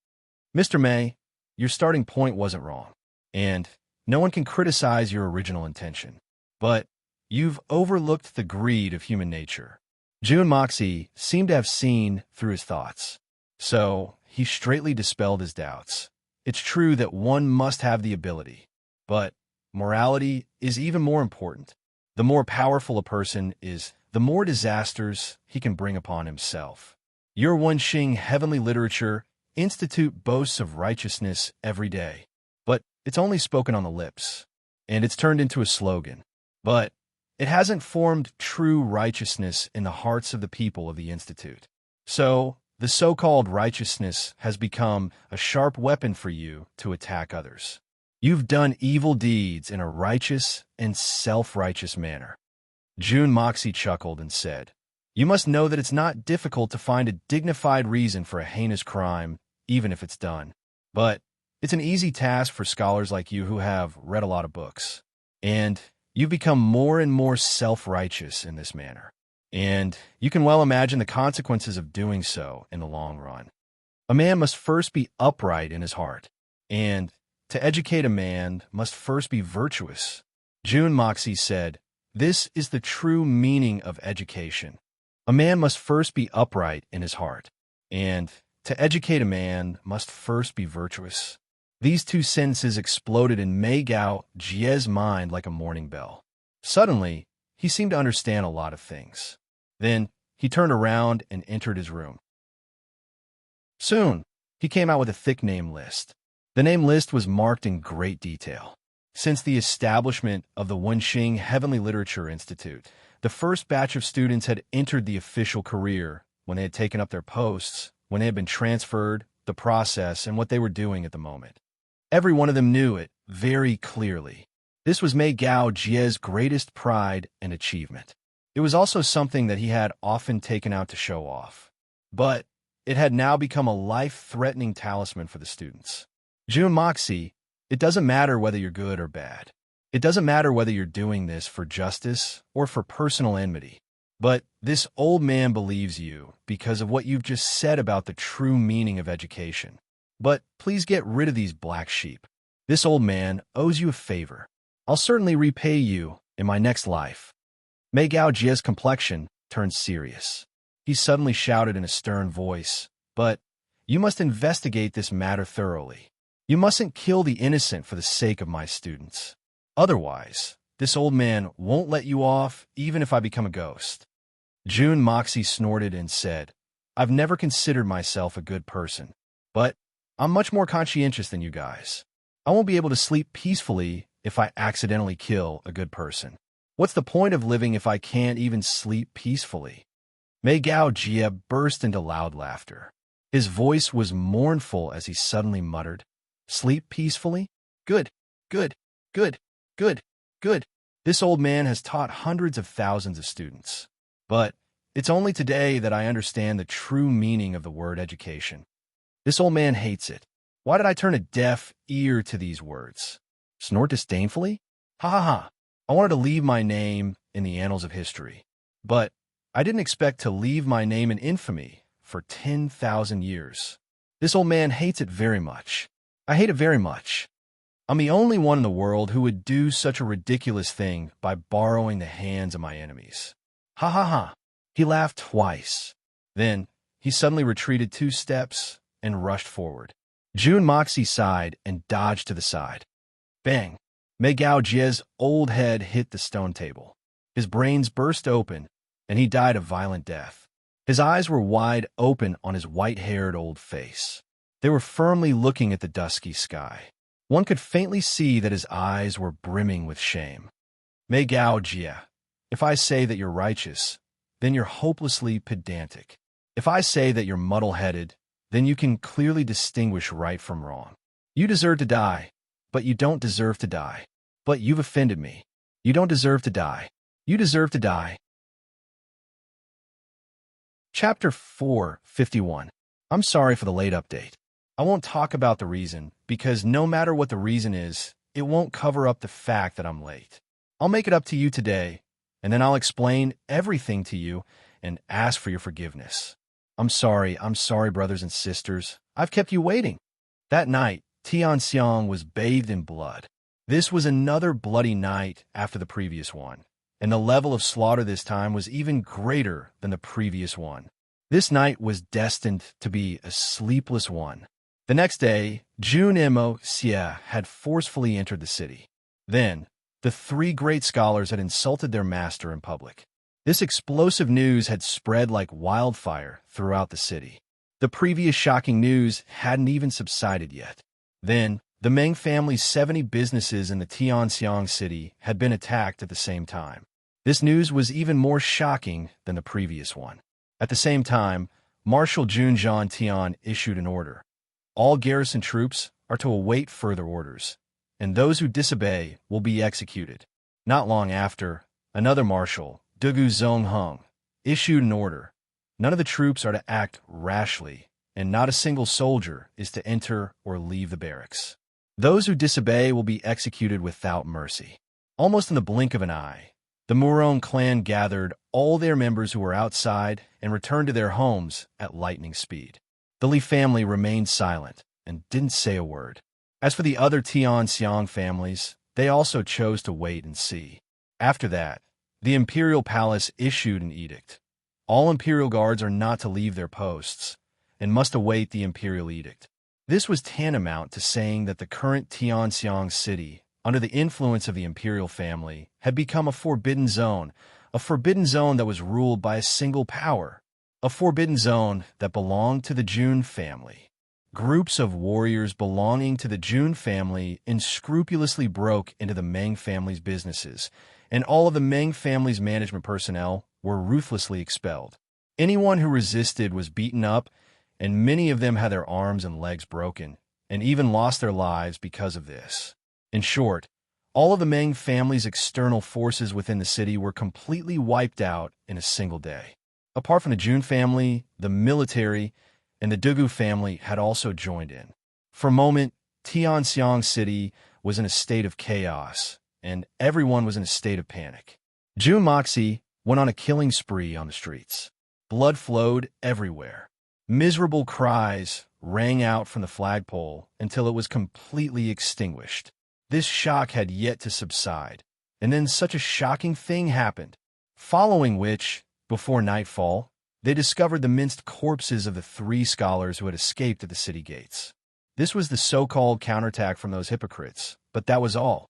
Mr. May, your starting point wasn't wrong, and no one can criticize your original intention. But you've overlooked the greed of human nature. Jun Moxie seemed to have seen through his thoughts. So he straightly dispelled his doubts. It's true that one must have the ability, but morality is even more important. The more powerful a person is, the more disasters he can bring upon himself. Your Wenxing Heavenly Literature Institute boasts of righteousness every day, but it's only spoken on the lips, and it's turned into a slogan. But it hasn't formed true righteousness in the hearts of the people of the Institute. So, the so-called righteousness has become a sharp weapon for you to attack others. You've done evil deeds in a righteous and self-righteous manner. Jun Moxie chuckled and said, you must know that it's not difficult to find a dignified reason for a heinous crime, even if it's done. But it's an easy task for scholars like you who have read a lot of books. And you've become more and more self-righteous in this manner. And you can well imagine the consequences of doing so in the long run. A man must first be upright in his heart. And to educate a man must first be virtuous. Jun Moxie said, this is the true meaning of education. A man must first be upright in his heart. And To educate a man must first be virtuous. These two sentences exploded in Mei Gao Jie's mind like a morning bell. Suddenly, he seemed to understand a lot of things. Then, he turned around and entered his room. Soon, he came out with a thick name list. The name list was marked in great detail. Since the establishment of the Wenxing Heavenly Literature Institute, the first batch of students had entered the official career when they had taken up their posts, when they had been transferred, the process, and what they were doing at the moment. Every one of them knew it very clearly. This was Mei Gao Jie's greatest pride and achievement. It was also something that he had often taken out to show off. But it had now become a life-threatening talisman for the students. Jun Moxie, it doesn't matter whether you're good or bad. It doesn't matter whether you're doing this for justice or for personal enmity. But this old man believes you because of what you've just said about the true meaning of education. But please get rid of these black sheep. This old man owes you a favor. I'll certainly repay you in my next life. Mei Gao Jie's complexion turned serious. He suddenly shouted in a stern voice, "But you must investigate this matter thoroughly. You mustn't kill the innocent for the sake of my students. Otherwise, this old man won't let you off even if I become a ghost." Jun Moxie snorted and said, "I've never considered myself a good person, but I'm much more conscientious than you guys. I won't be able to sleep peacefully if I accidentally kill a good person. What's the point of living if I can't even sleep peacefully?" Mei Gao Jie burst into loud laughter. His voice was mournful as he suddenly muttered, "Sleep peacefully? Good, good, good, good, good. This old man has taught hundreds of thousands of students. But it's only today that I understand the true meaning of the word education. This old man hates it. Why did I turn a deaf ear to these words? Snort disdainfully? Ha ha ha. I wanted to leave my name in the annals of history. But I didn't expect to leave my name in infamy for 10,000 years. This old man hates it very much. I hate it very much. I'm the only one in the world who would do such a ridiculous thing by borrowing the hands of my enemies. Ha ha ha. He laughed twice. Then he suddenly retreated 2 steps and rushed forward. Jun Moxie sighed and dodged to the side. Bang! Mei Gao Jie's old head hit the stone table. His brains burst open, and he died a violent death. His eyes were wide open on his white-haired old face. They were firmly looking at the dusky sky. One could faintly see that his eyes were brimming with shame. Mei Gao Jie, if I say that you're righteous, then you're hopelessly pedantic. If I say that you're muddle-headed, then you can clearly distinguish right from wrong. You deserve to die, but you don't deserve to die. But you've offended me. You don't deserve to die. You deserve to die. Chapter 451. I'm sorry for the late update. I won't talk about the reason, because no matter what the reason is, it won't cover up the fact that I'm late. I'll make it up to you today, and then I'll explain everything to you and ask for your forgiveness. I'm sorry, brothers and sisters. I've kept you waiting. That night, Tianxiang was bathed in blood. This was another bloody night after the previous one, and the level of slaughter this time was even greater than the previous one. This night was destined to be a sleepless one. The next day, Jun Mo Xie had forcefully entered the city. Then, the 3 great scholars had insulted their master in public. This explosive news had spread like wildfire throughout the city. The previous shocking news hadn't even subsided yet. Then, the Meng family's 70 businesses in the Tianxiang city had been attacked at the same time. This news was even more shocking than the previous one. At the same time, Marshal Jun Zhan Tian issued an order. All garrison troops are to await further orders, and those who disobey will be executed. Not long after, another marshal, Dugu Zongheng, issued an order. None of the troops are to act rashly, and not a single soldier is to enter or leave the barracks. Those who disobey will be executed without mercy. Almost in the blink of an eye, the Murong clan gathered all their members who were outside and returned to their homes at lightning speed. The Li family remained silent and didn't say a word. As for the other Tianxiang families, they also chose to wait and see. After that, the imperial palace issued an edict. All imperial guards are not to leave their posts, and must await the imperial edict. This was tantamount to saying that the current Tianxiang city, under the influence of the imperial family, had become a forbidden zone that was ruled by a single power, a forbidden zone that belonged to the Jun family. Groups of warriors belonging to the Jun family unscrupulously broke into the Meng family's businesses, and all of the Meng family's management personnel were ruthlessly expelled. Anyone who resisted was beaten up, and many of them had their arms and legs broken, and even lost their lives because of this. In short, all of the Meng family's external forces within the city were completely wiped out in a single day. Apart from the Jun family, the military, and the Dugu family had also joined in. For a moment, Tianxiang City was in a state of chaos, and everyone was in a state of panic. Jun Moxie went on a killing spree on the streets. Blood flowed everywhere. Miserable cries rang out from the flagpole until it was completely extinguished. This shock had yet to subside, and then such a shocking thing happened, following which, before nightfall, they discovered the minced corpses of the 3 scholars who had escaped at the city gates. This was the so-called counterattack from those hypocrites, but that was all.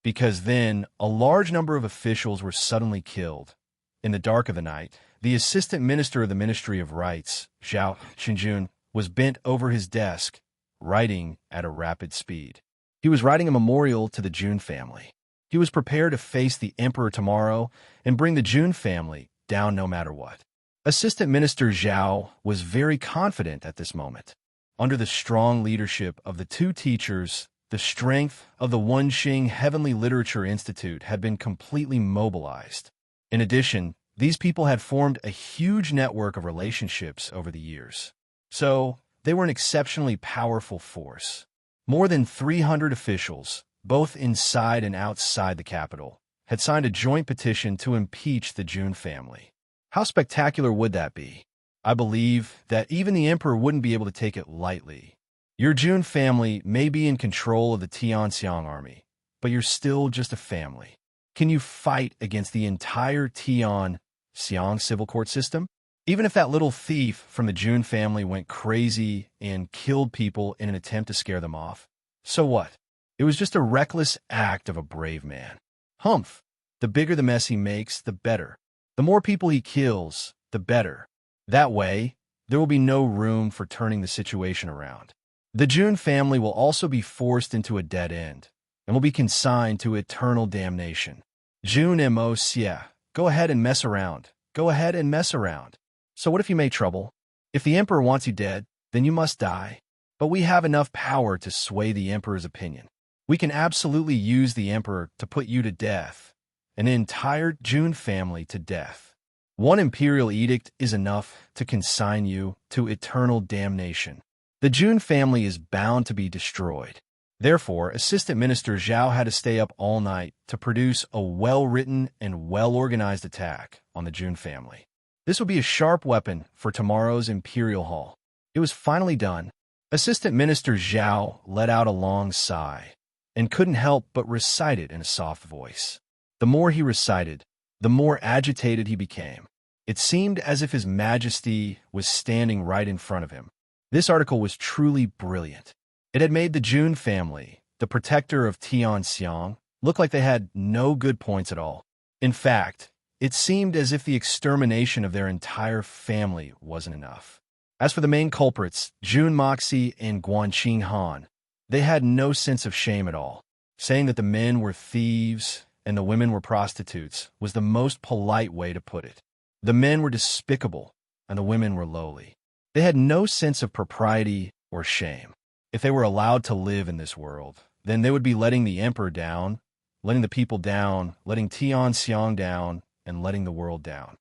Because then, a large number of officials were suddenly killed. In the dark of the night, the assistant minister of the Ministry of Rights, Zhao Xinjun, was bent over his desk, writing at a rapid speed. He was writing a memorial to the Jun family. He was prepared to face the emperor tomorrow and bring the Jun family down no matter what. Assistant Minister Zhao was very confident at this moment. Under the strong leadership of the 2 teachers, the strength of the Wenxing Heavenly Literature Institute had been completely mobilized. In addition, these people had formed a huge network of relationships over the years. So, they were an exceptionally powerful force. More than 300 officials, both inside and outside the capital, had signed a joint petition to impeach the Jun family. How spectacular would that be? I believe that even the emperor wouldn't be able to take it lightly. Your Jun family may be in control of the Tianxiang army, but you're still just a family. Can you fight against the entire Tianxiang civil court system? Even if that little thief from the Jun family went crazy and killed people in an attempt to scare them off, so what? It was just a reckless act of a brave man. Humph! The bigger the mess he makes, the better. The more people he kills, the better. That way, there will be no room for turning the situation around. The Jun family will also be forced into a dead end, and will be consigned to eternal damnation. Jun Mo Xie, go ahead and mess around. Go ahead and mess around. So what if you make trouble? If the emperor wants you dead, then you must die. But we have enough power to sway the emperor's opinion. We can absolutely use the emperor to put you to death, an entire Jun family to death. One imperial edict is enough to consign you to eternal damnation. The Jun family is bound to be destroyed. Therefore, Assistant Minister Zhao had to stay up all night to produce a well-written and well-organized attack on the Jun family. This would be a sharp weapon for tomorrow's Imperial Hall. It was finally done. Assistant Minister Zhao let out a long sigh and couldn't help but recite it in a soft voice. The more he recited, the more agitated he became. It seemed as if His Majesty was standing right in front of him. This article was truly brilliant. It had made the Jun family, the protector of Tianxiang, look like they had no good points at all. In fact, it seemed as if the extermination of their entire family wasn't enough. As for the main culprits, Jun Moxie and Guanqing Han, they had no sense of shame at all. Saying that the men were thieves and the women were prostitutes was the most polite way to put it. The men were despicable and the women were lowly. They had no sense of propriety or shame. If they were allowed to live in this world, then they would be letting the emperor down, letting the people down, letting Tianxiang down, and letting the world down.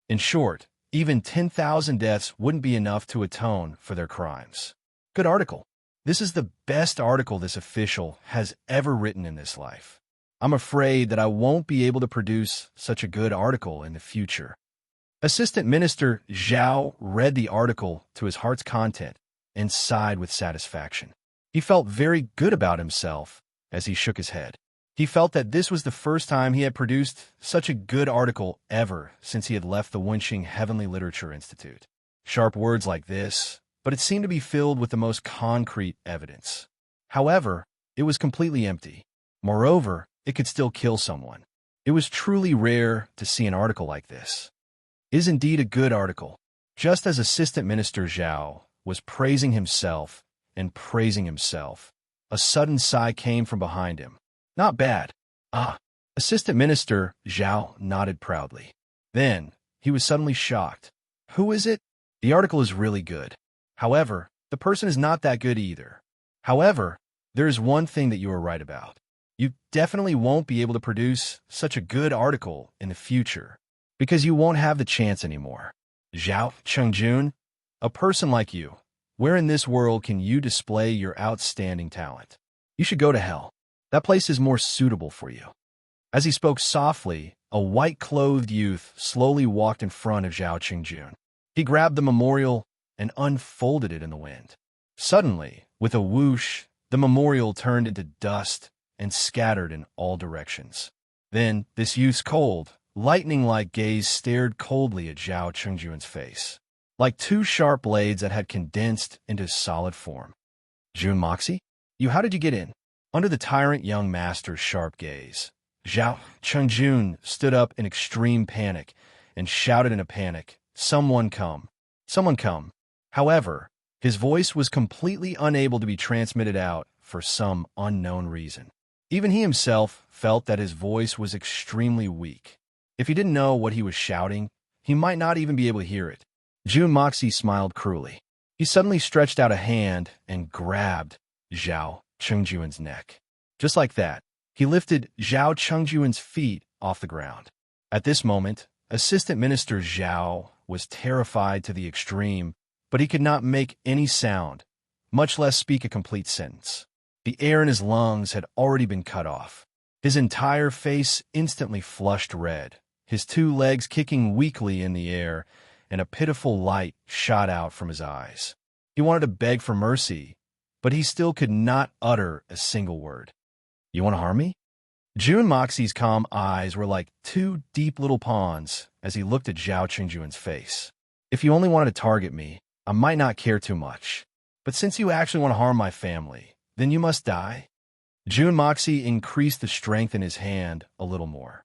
In short, even 10,000 deaths wouldn't be enough to atone for their crimes. Good article. This is the best article this official has ever written in this life. I'm afraid that I won't be able to produce such a good article in the future. Assistant Minister Zhao read the article to his heart's content and sighed with satisfaction. He felt very good about himself as he shook his head. He felt that this was the first time he had produced such a good article ever since he had left the Wenxing Heavenly Literature Institute. Sharp words like this, but it seemed to be filled with the most concrete evidence. However, it was completely empty. Moreover, it could still kill someone. It was truly rare to see an article like this. It is indeed a good article. Just as Assistant Minister Zhao was praising himself and praising himself, a sudden sigh came from behind him. Not bad. Ah. Assistant Minister Zhao nodded proudly. Then, he was suddenly shocked. Who is it? The article is really good. However, the person is not that good either. However, there is one thing that you are right about. You definitely won't be able to produce such a good article in the future, because you won't have the chance anymore. Zhao Chengjun, a person like you, where in this world can you display your outstanding talent? You should go to hell. That place is more suitable for you. As he spoke softly, a white-clothed youth slowly walked in front of Zhao Qingjun. He grabbed the memorial and unfolded it in the wind. Suddenly, with a whoosh, the memorial turned into dust and scattered in all directions. Then, this youth's cold, lightning-like gaze stared coldly at Zhao Qingjun's face, like two sharp blades that had condensed into solid form. Jun Moxie? How did you get in? Under the tyrant young master's sharp gaze, Zhao Chengjun stood up in extreme panic and shouted in a panic, "Someone come! Someone come!" However, his voice was completely unable to be transmitted out for some unknown reason. Even he himself felt that his voice was extremely weak. If he didn't know what he was shouting, he might not even be able to hear it. Jun Moxie smiled cruelly. He suddenly stretched out a hand and grabbed Zhao Chengjun's neck. Just like that, he lifted Zhao Chengjun's feet off the ground. At this moment, Assistant Minister Zhao was terrified to the extreme, but he could not make any sound, much less speak a complete sentence. The air in his lungs had already been cut off. His entire face instantly flushed red, his two legs kicking weakly in the air, and a pitiful light shot out from his eyes. He wanted to beg for mercy, but he still could not utter a single word. "You want to harm me?" Jun Moxie's calm eyes were like two deep little ponds as he looked at Zhao Qingjun's face. "If you only wanted to target me, I might not care too much. But since you actually want to harm my family, then you must die." Jun Moxie increased the strength in his hand a little more.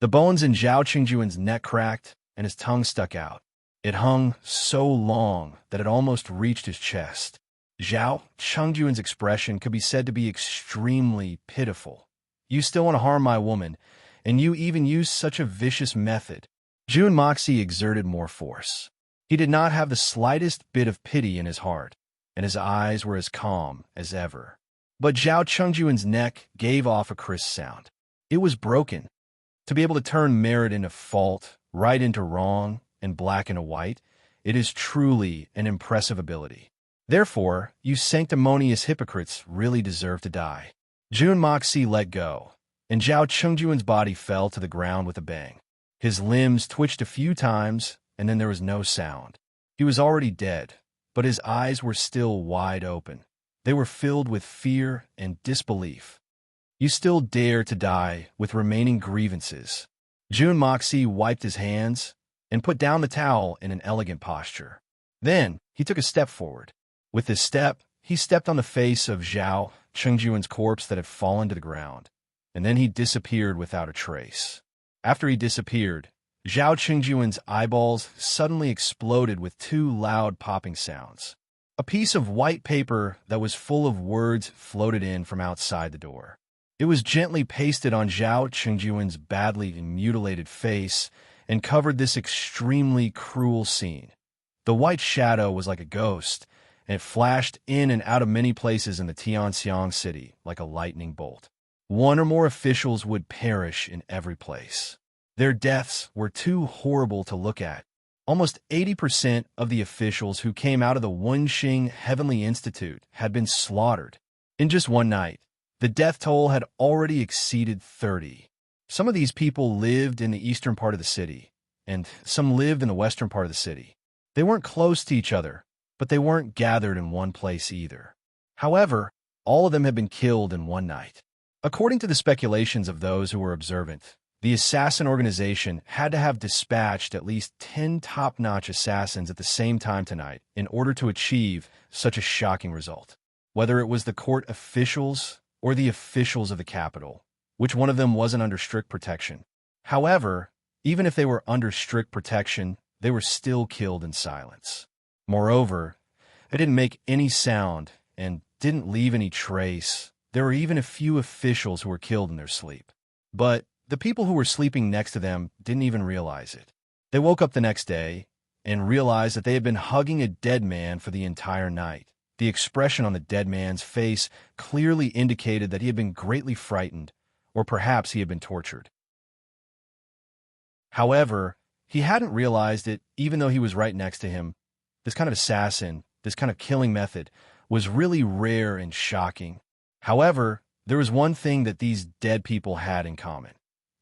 The bones in Zhao Qingjun's neck cracked, and his tongue stuck out. It hung so long that it almost reached his chest. Zhao Chengjun's expression could be said to be extremely pitiful. "You still want to harm my woman, and you even use such a vicious method." Jun Moxie exerted more force. He did not have the slightest bit of pity in his heart, and his eyes were as calm as ever. But Zhao Chengjun's neck gave off a crisp sound. It was broken. To be able to turn merit into fault, right into wrong, and black into white, it is truly an impressive ability. Therefore, you sanctimonious hypocrites really deserve to die. Jun Moxie let go, and Zhao Chengjun's body fell to the ground with a bang. His limbs twitched a few times, and then there was no sound. He was already dead, but his eyes were still wide open. They were filled with fear and disbelief. "You still dare to die with remaining grievances." Jun Moxie wiped his hands and put down the towel in an elegant posture. Then, he took a step forward. With this step, he stepped on the face of Zhao Chengjun's corpse that had fallen to the ground, and then he disappeared without a trace. After he disappeared, Zhao Chengjun's eyeballs suddenly exploded with two loud popping sounds. A piece of white paper that was full of words floated in from outside the door. It was gently pasted on Zhao Chengjun's badly mutilated face and covered this extremely cruel scene. The white shadow was like a ghost, and it flashed in and out of many places in the Tianxiang city like a lightning bolt. One or more officials would perish in every place. Their deaths were too horrible to look at. Almost 80% of the officials who came out of the Wenxing Heavenly Institute had been slaughtered. In just one night, the death toll had already exceeded 30. Some of these people lived in the eastern part of the city, and some lived in the western part of the city. They weren't close to each other, but they weren't gathered in one place either. However, all of them had been killed in one night. According to the speculations of those who were observant, the assassin organization had to have dispatched at least 10 top-notch assassins at the same time tonight in order to achieve such a shocking result. Whether it was the court officials or the officials of the capital, which one of them wasn't under strict protection. However, even if they were under strict protection, they were still killed in silence. Moreover, they didn't make any sound and didn't leave any trace. There were even a few officials who were killed in their sleep. But the people who were sleeping next to them didn't even realize it. They woke up the next day and realized that they had been hugging a dead man for the entire night. The expression on the dead man's face clearly indicated that he had been greatly frightened, or perhaps he had been tortured. However, he hadn't realized it even though he was right next to him. This kind of assassin, this kind of killing method, was really rare and shocking. However, there was one thing that these dead people had in common.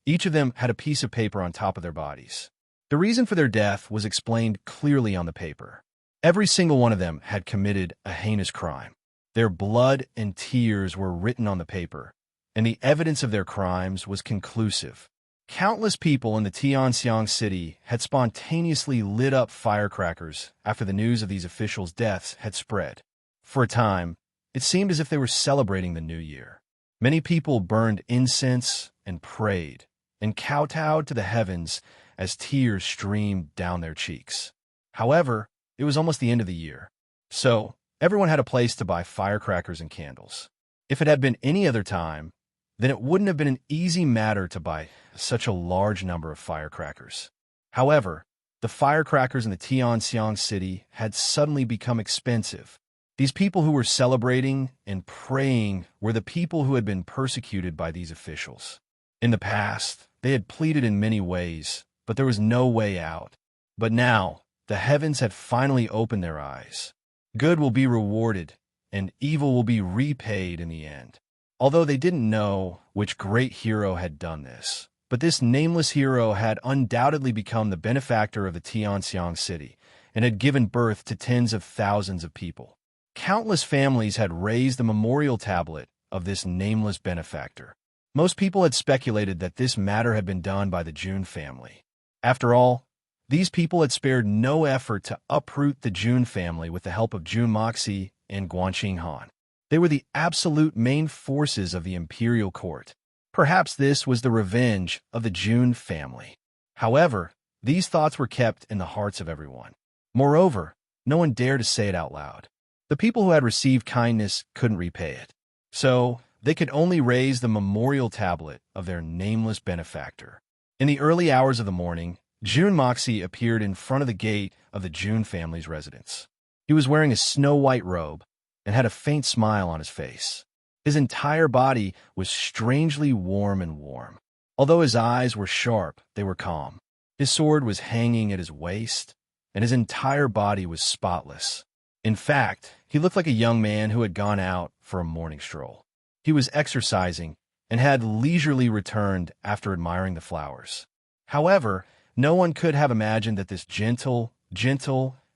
Each of them had a piece of paper on top of their bodies. The reason for their death was explained clearly on the paper. Every single one of them had committed a heinous crime. Their blood and tears were written on the paper, and the evidence of their crimes was conclusive. Countless people in the Tianxiang city had spontaneously lit up firecrackers after the news of these officials' deaths had spread. For a time, it seemed as if they were celebrating the new year. Many people burned incense and prayed, and kowtowed to the heavens as tears streamed down their cheeks. However, it was almost the end of the year, so everyone had a place to buy firecrackers and candles. If it had been any other time, then it wouldn't have been an easy matter to buy such a large number of firecrackers. However, the firecrackers in the Tianxiang city had suddenly become expensive. These people who were celebrating and praying were the people who had been persecuted by these officials. In the past, they had pleaded in many ways, but there was no way out. But now, the heavens had finally opened their eyes. Good will be rewarded, and evil will be repaid in the end. Although they didn't know which great hero had done this, but this nameless hero had undoubtedly become the benefactor of the Tianxiang city and had given birth to tens of thousands of people. Countless families had raised the memorial tablet of this nameless benefactor. Most people had speculated that this matter had been done by the Jun family. After all, these people had spared no effort to uproot the Jun family with the help of Jun Moxie and Guanxing Han. They were the absolute main forces of the imperial court. Perhaps this was the revenge of the Jun family. However, these thoughts were kept in the hearts of everyone. Moreover, no one dared to say it out loud. The people who had received kindness couldn't repay it. So, they could only raise the memorial tablet of their nameless benefactor. In the early hours of the morning, Jun Moxie appeared in front of the gate of the Jun family's residence. He was wearing a snow-white robe and had a faint smile on his face. His entire body was strangely warm. Although his eyes were sharp, they were calm. His sword was hanging at his waist, and his entire body was spotless. In fact, he looked like a young man who had gone out for a morning stroll. He was exercising and had leisurely returned after admiring the flowers. However, no one could have imagined that this gentle,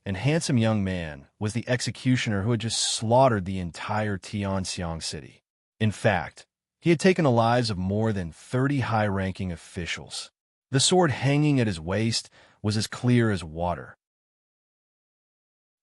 and handsome young man was the executioner who had just slaughtered the entire Tianxiang city. In fact, he had taken the lives of more than 30 high-ranking officials. The sword hanging at his waist was as clear as water.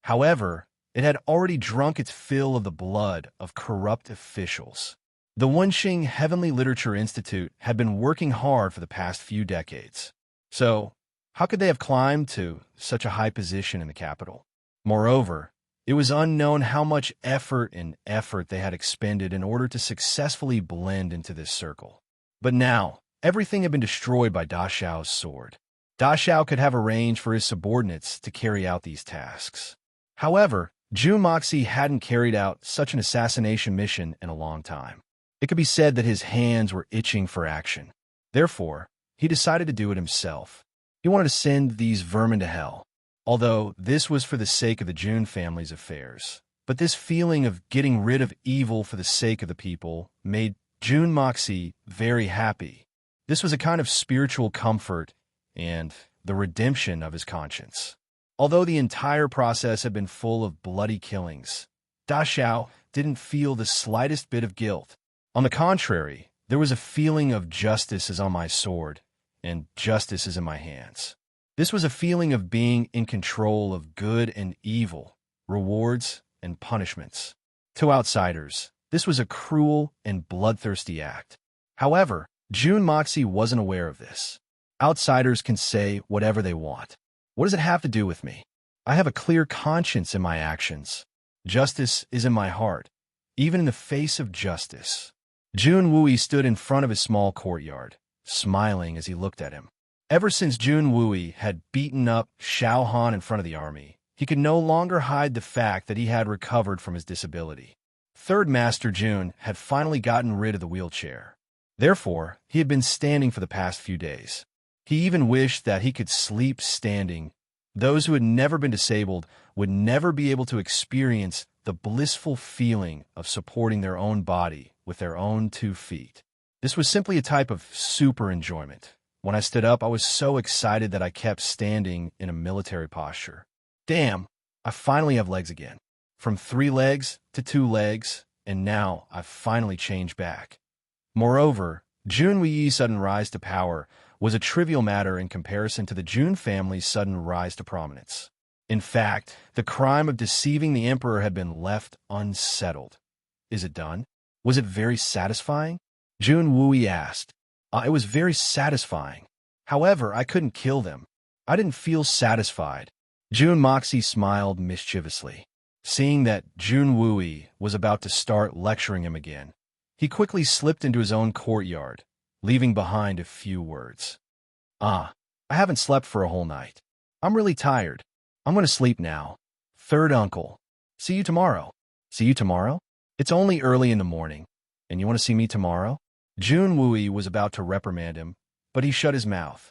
However, it had already drunk its fill of the blood of corrupt officials. The Wenxing Heavenly Literature Institute had been working hard for the past few decades. So, how could they have climbed to such a high position in the capital? Moreover, it was unknown how much effort they had expended in order to successfully blend into this circle. But now, everything had been destroyed by Da Xiao's sword. Da Xiao could have arranged for his subordinates to carry out these tasks. However, Jun Moxie hadn't carried out such an assassination mission in a long time. It could be said that his hands were itching for action. Therefore, he decided to do it himself. He wanted to send these vermin to hell. Although this was for the sake of the Jun family's affairs. But this feeling of getting rid of evil for the sake of the people made Jun Moxie very happy. This was a kind of spiritual comfort and the redemption of his conscience. Although the entire process had been full of bloody killings, Da Xiao didn't feel the slightest bit of guilt. On the contrary, there was a feeling of justice is on my sword, and justice is in my hands. This was a feeling of being in control of good and evil, rewards and punishments. To outsiders, this was a cruel and bloodthirsty act. However, June Moxie wasn't aware of this. Outsiders can say whatever they want. What does it have to do with me? I have a clear conscience in my actions. Justice is in my heart, even in the face of justice. Jun Wui stood in front of his small courtyard, smiling as he looked at him. Ever since Jun Wui had beaten up Xiao Han in front of the army, he could no longer hide the fact that he had recovered from his disability. Third Master Jun had finally gotten rid of the wheelchair. Therefore, he had been standing for the past few days. He even wished that he could sleep standing. Those who had never been disabled would never be able to experience the blissful feeling of supporting their own body with their own 2 feet. This was simply a type of super enjoyment. When I stood up, I was so excited that I kept standing in a military posture. Damn, I finally have legs again. From 3 legs to 2 legs, and now I've finally changed back. Moreover, Jun Wuyi's sudden rise to power was a trivial matter in comparison to the Jun family's sudden rise to prominence. In fact, the crime of deceiving the emperor had been left unsettled. Is it done? Was it very satisfying? Jun Wuyi asked. It was very satisfying. However, I couldn't kill them. I didn't feel satisfied. Jun Moxie smiled mischievously. Seeing that Jun Wuyi was about to start lecturing him again, he quickly slipped into his own courtyard, leaving behind a few words. I haven't slept for a whole night. I'm really tired. I'm going to sleep now. Third uncle. See you tomorrow. See you tomorrow? It's only early in the morning, and you want to see me tomorrow? Jun Wui was about to reprimand him, but he shut his mouth.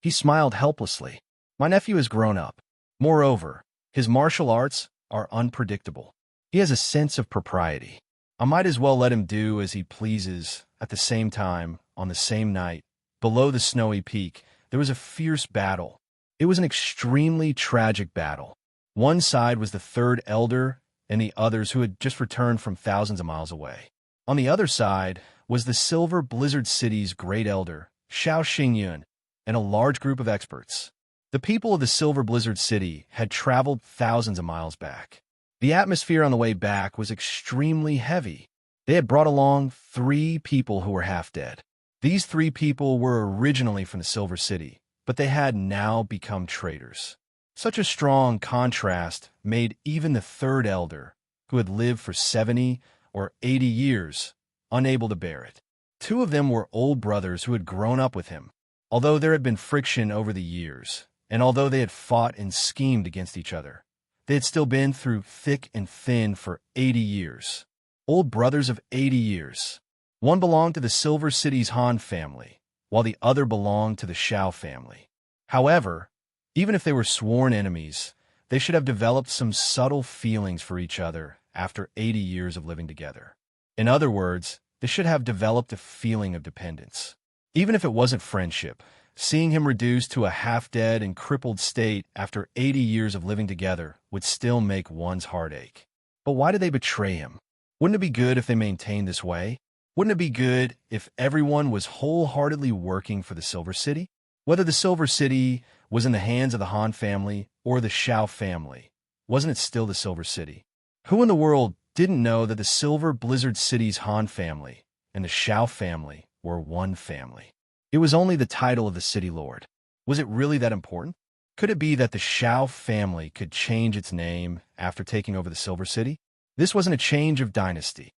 He smiled helplessly. My nephew has grown up. Moreover, his martial arts are unpredictable. He has a sense of propriety. I might as well let him do as he pleases. At the same time, on the same night, below the snowy peak, there was a fierce battle. It was an extremely tragic battle. One side was the third elder and the others who had just returned from thousands of miles away. On the other side was the Silver Blizzard City's great elder, Xiao Xingyun, and a large group of experts. The people of the Silver Blizzard City had traveled thousands of miles back. The atmosphere on the way back was extremely heavy. They had brought along 3 people who were half dead. These 3 people were originally from the Silver City, but they had now become traitors. Such a strong contrast made even the third elder, who had lived for 70 or 80 years, unable to bear it. 2 of them were old brothers who had grown up with him. Although there had been friction over the years, and although they had fought and schemed against each other, they had still been through thick and thin for 80 years. Old brothers of 80 years. One belonged to the Silver City's Han family, while the other belonged to the Xiao family. However, even if they were sworn enemies, they should have developed some subtle feelings for each other after 80 years of living together. In other words, they should have developed a feeling of dependence. Even if it wasn't friendship, seeing him reduced to a half-dead and crippled state after 80 years of living together would still make one's heart ache. But why did they betray him? Wouldn't it be good if they maintained this way? Wouldn't it be good if everyone was wholeheartedly working for the Silver City? Whether the Silver City was in the hands of the Han family or the Xiao family, wasn't it still the Silver City? Who in the world didn't know that the Silver Blizzard City's Han family and the Xiao family were one family? It was only the title of the city lord. Was it really that important? Could it be that the Xiao family could change its name after taking over the Silver City? This wasn't a change of dynasty.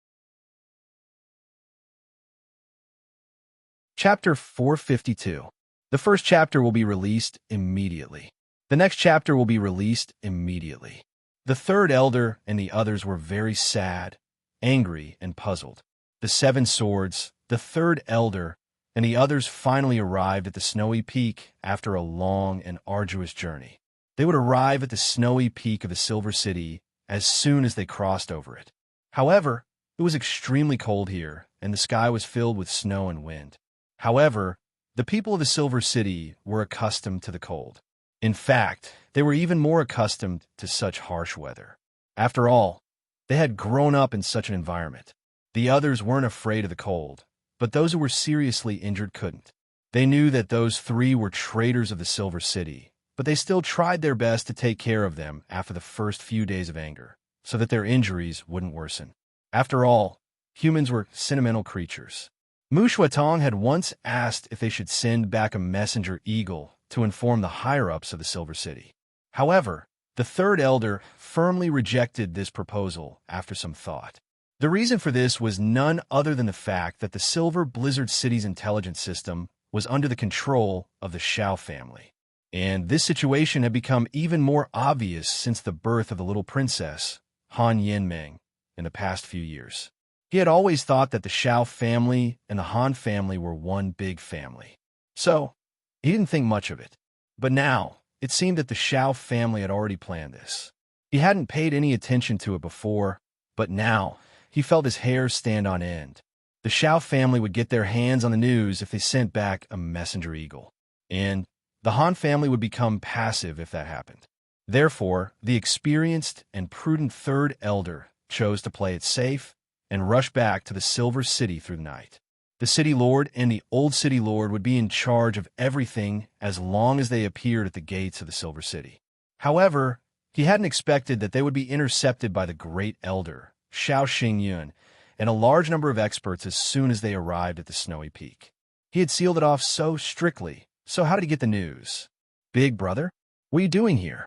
Chapter 452. The first chapter will be released immediately. The next chapter will be released immediately. The third elder and the others were very sad, angry, and puzzled. The 7 swords, the third elder, and the others finally arrived at the snowy peak after a long and arduous journey. They would arrive at the snowy peak of the Silver City as soon as they crossed over it. However, it was extremely cold here, and the sky was filled with snow and wind. However, the people of the Silver City were accustomed to the cold. In fact, they were even more accustomed to such harsh weather. After all, They had grown up in such an environment. The others weren't afraid of the cold, but those who were seriously injured couldn't. They knew that those three were traitors of the Silver City, but they still tried their best to take care of them after the first few days of anger, so that their injuries wouldn't worsen. After all, humans were sentimental creatures. Mu Shuatong had once asked if they should send back a messenger eagle to inform the higher-ups of the Silver City. However, the third elder firmly rejected this proposal after some thought. The reason for this was none other than the fact that the Silver Blizzard City's intelligence system was under the control of the Shao family. And this situation had become even more obvious since the birth of the little princess, Han Yinming, in the past few years. He had always thought that the Shao family and the Han family were one big family. So, he didn't think much of it. But now, it seemed that the Shao family had already planned this. He hadn't paid any attention to it before, but now, he felt his hair stand on end. The Shao family would get their hands on the news if they sent back a messenger eagle. And the Han family would become passive if that happened. Therefore, the experienced and prudent third elder chose to play it safe and rush back to the Silver City through the night. The City Lord and the Old City Lord would be in charge of everything as long as they appeared at the gates of the Silver City. However, he hadn't expected that they would be intercepted by the Great Elder, Shao Xingyun, and a large number of experts as soon as they arrived at the snowy peak. He had sealed it off so strictly, so how did he get the news? Big brother? What are you doing here?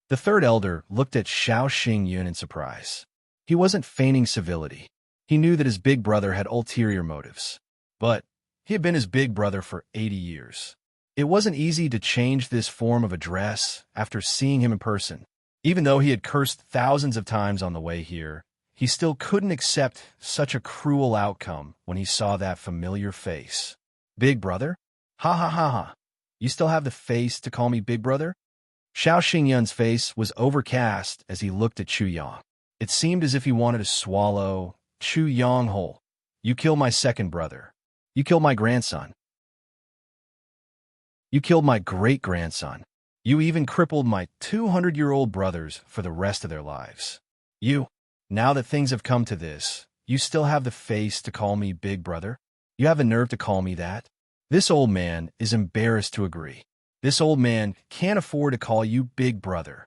The third elder looked at Shao Xingyun in surprise. He wasn't feigning civility. He knew that his big brother had ulterior motives. But he had been his big brother for 80 years. It wasn't easy to change this form of address after seeing him in person. Even though he had cursed thousands of times on the way here, he still couldn't accept such a cruel outcome when he saw that familiar face. Big brother? Ha ha ha ha. You still have the face to call me big brother? Shao Xingyun's face was overcast as he looked at Chu Yang. It seemed as if he wanted to swallow Chu Yang whole. You killed my second brother. You killed my grandson. You killed my great-grandson. You even crippled my 200-year-old brothers for the rest of their lives. Now that things have come to this, you still have the face to call me big brother? You have the nerve to call me that? This old man is embarrassed to agree. This old man can't afford to call you big brother.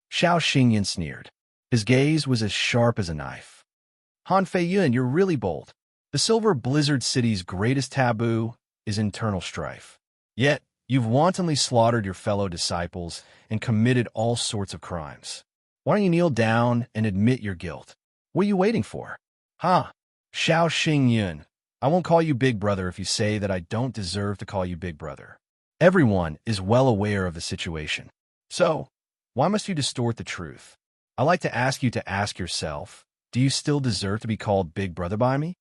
Shao Xingyun sneered. His gaze was as sharp as a knife. Han Feiyun, you're really bold. The Silver Blizzard City's greatest taboo is internal strife. Yet, you've wantonly slaughtered your fellow disciples and committed all sorts of crimes. Why don't you kneel down and admit your guilt? What are you waiting for? Shao Xingyun, I won't call you big brother if you say that I don't deserve to call you big brother. Everyone is well aware of the situation. So, why must you distort the truth? I like to ask you to ask yourself, do you still deserve to be called big brother by me?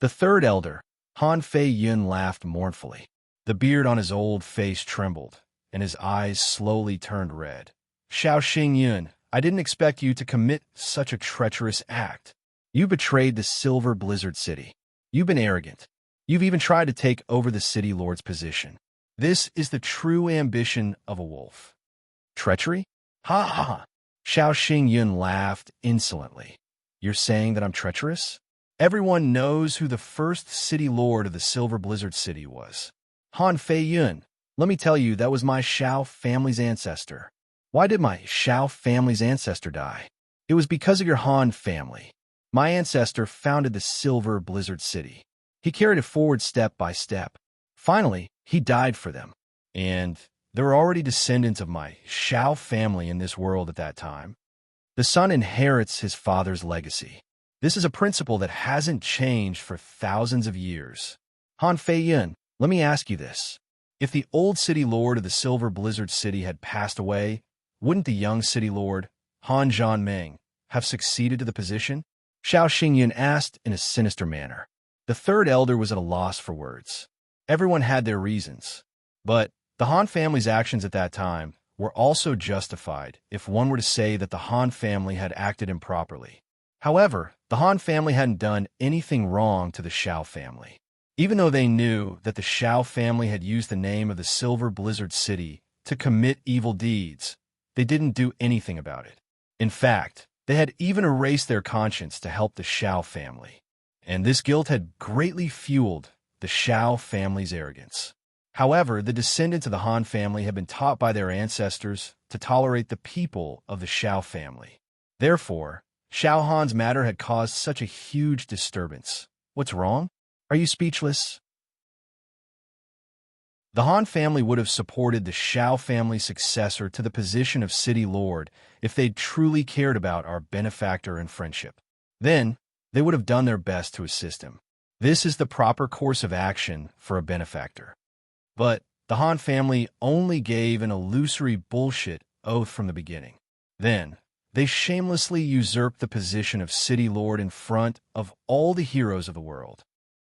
The third elder, Han Feiyun, laughed mournfully. The beard on his old face trembled, and his eyes slowly turned red. Shao Xingyun, I didn't expect you to commit such a treacherous act. You betrayed the Silver Blizzard City. You've been arrogant. You've even tried to take over the City Lord's position. This is the true ambition of a wolf. Treachery? Ha ha ha. Shao Xingyun laughed insolently. You're saying that I'm treacherous? Everyone knows who the first City Lord of the Silver Blizzard City was. Han Feiyun. Let me tell you, that was my Shao family's ancestor. Why did my Shao family's ancestor die? It was because of your Han family. My ancestor founded the Silver Blizzard City. He carried it forward step by step. Finally, he died for them. And there were already descendants of my Shao family in this world at that time. The son inherits his father's legacy. This is a principle that hasn't changed for thousands of years. Han Feiyun, let me ask you this. If the old City Lord of the Silver Blizzard City had passed away, wouldn't the young City Lord, Han Zhanmeng, have succeeded to the position? Shao Xingyun asked in a sinister manner. The third elder was at a loss for words. Everyone had their reasons. But the Han family's actions at that time were also justified if one were to say that the Han family had acted improperly. However, the Han family hadn't done anything wrong to the Shao family. Even though they knew that the Shao family had used the name of the Silver Blizzard City to commit evil deeds, they didn't do anything about it. In fact, They had even erased their conscience to help the Shao family. And this guilt had greatly fueled the Shao family's arrogance. However, the descendants of the Han family had been taught by their ancestors to tolerate the people of the Shao family. Therefore, Shao Han's matter had caused such a huge disturbance. What's wrong? Are you speechless? The Han family would have supported the Shao family's successor to the position of city lord if they'd truly cared about our benefactor and friendship. Then, they would have done their best to assist him. This is the proper course of action for a benefactor. But the Han family only gave an illusory bullshit oath from the beginning. Then, they shamelessly usurped the position of city lord in front of all the heroes of the world.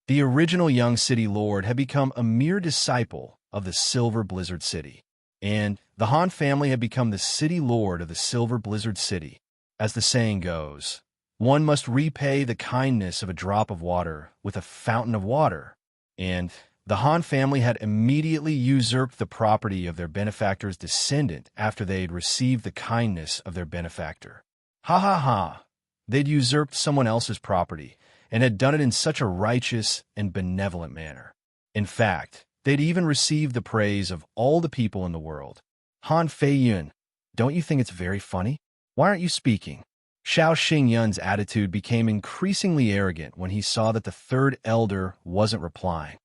The original young city lord had become a mere disciple of the Silver Blizzard City, and the Han family had become the city lord of the Silver Blizzard City. As the saying goes, one must repay the kindness of a drop of water with a fountain of water, and the Han family had immediately usurped the property of their benefactor's descendant after they had received the kindness of their benefactor. Ha ha ha! They'd usurped someone else's property, and had done it in such a righteous and benevolent manner. In fact, they'd even received the praise of all the people in the world. Han Fei-yun, don't you think it's very funny? Why aren't you speaking? Xiao Xingyun's attitude became increasingly arrogant when he saw that the third elder wasn't replying.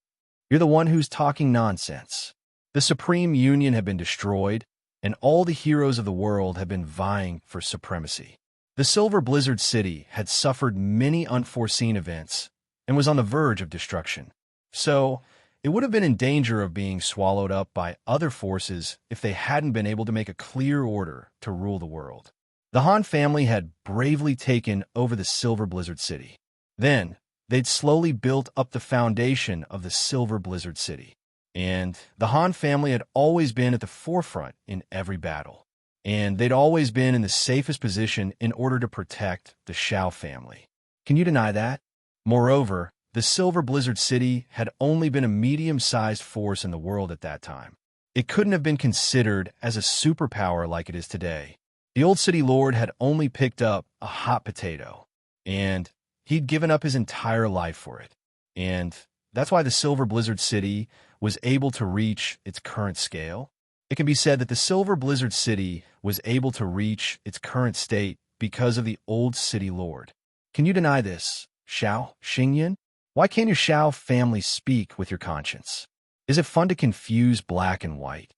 You're the one who's talking nonsense. The Supreme Union had been destroyed, and all the heroes of the world had been vying for supremacy. The Silver Blizzard City had suffered many unforeseen events and was on the verge of destruction. So, it would have been in danger of being swallowed up by other forces if they hadn't been able to make a clear order to rule the world. The Han family had bravely taken over the Silver Blizzard City. Then, they'd slowly built up the foundation of the Silver Blizzard City. And the Han family had always been at the forefront in every battle. And they'd always been in the safest position in order to protect the Shao family. Can you deny that? Moreover, the Silver Blizzard City had only been a medium-sized force in the world at that time. It couldn't have been considered as a superpower like it is today. The old city lord had only picked up a hot potato, and he'd given up his entire life for it. And that's why the Silver Blizzard City was able to reach its current scale. It can be said that the Silver Blizzard City was able to reach its current state because of the old city lord. Can you deny this, Xiao Xingyun? Why can't your Shao family speak with your conscience? Is it fun to confuse black and white?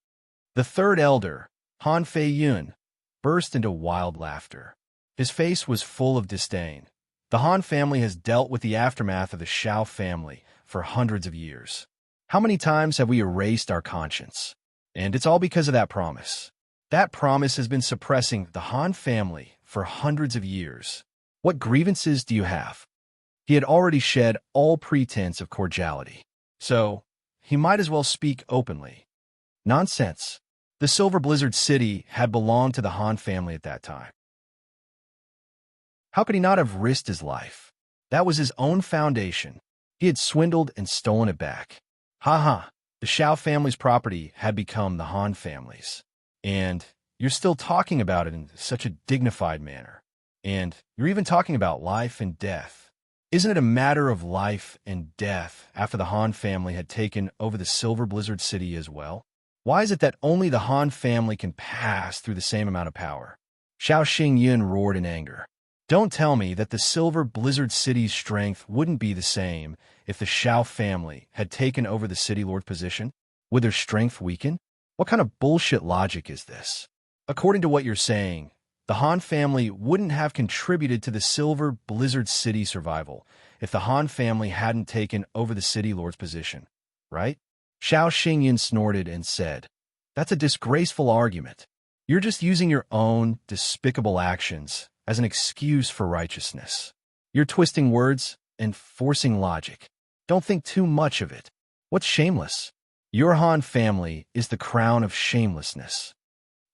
The third elder, Han Fei-yun, burst into wild laughter. His face was full of disdain. The Han family has dealt with the aftermath of the Shao family for hundreds of years. How many times have we erased our conscience? And it's all because of that promise. That promise has been suppressing the Han family for hundreds of years. What grievances do you have? He had already shed all pretense of cordiality, so he might as well speak openly. Nonsense. The Silver Blizzard City had belonged to the Han family at that time. How could he not have risked his life? That was his own foundation. He had swindled and stolen it back. Ha ha. The Shao family's property had become the Han family's. And you're still talking about it in such a dignified manner. And you're even talking about life and death. Isn't it a matter of life and death after the Han family had taken over the Silver Blizzard City as well? Why is it that only the Han family can pass through the same amount of power? Xiao Xingyun roared in anger. Don't tell me that the Silver Blizzard City's strength wouldn't be the same if the Shao family had taken over the city lord position. Would their strength weaken? What kind of bullshit logic is this? According to what you're saying, the Han family wouldn't have contributed to the Silver Blizzard City survival if the Han family hadn't taken over the city lord's position, right? Xiao Xingyun snorted and said, That's a disgraceful argument. You're just using your own despicable actions as an excuse for righteousness. You're twisting words and forcing logic. Don't think too much of it. What's shameless? Your Han family is the crown of shamelessness.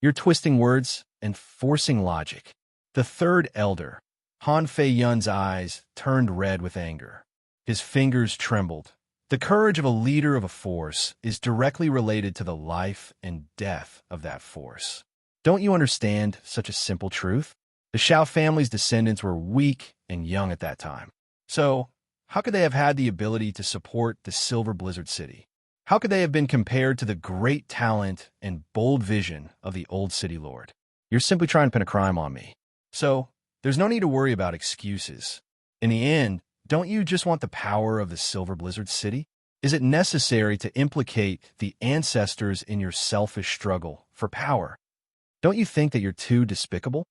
You're twisting words and forcing logic. The third elder, Han Fei-yun's eyes turned red with anger. His fingers trembled. The courage of a leader of a force is directly related to the life and death of that force. Don't you understand such a simple truth? The Shao family's descendants were weak and young at that time. So, how could they have had the ability to support the Silver Blizzard City? How could they have been compared to the great talent and bold vision of the old city lord? You're simply trying to pin a crime on me. So, there's no need to worry about excuses. In the end, don't you just want the power of the Silver Blizzard City? Is it necessary to implicate the ancestors in your selfish struggle for power? Don't you think that you're too despicable?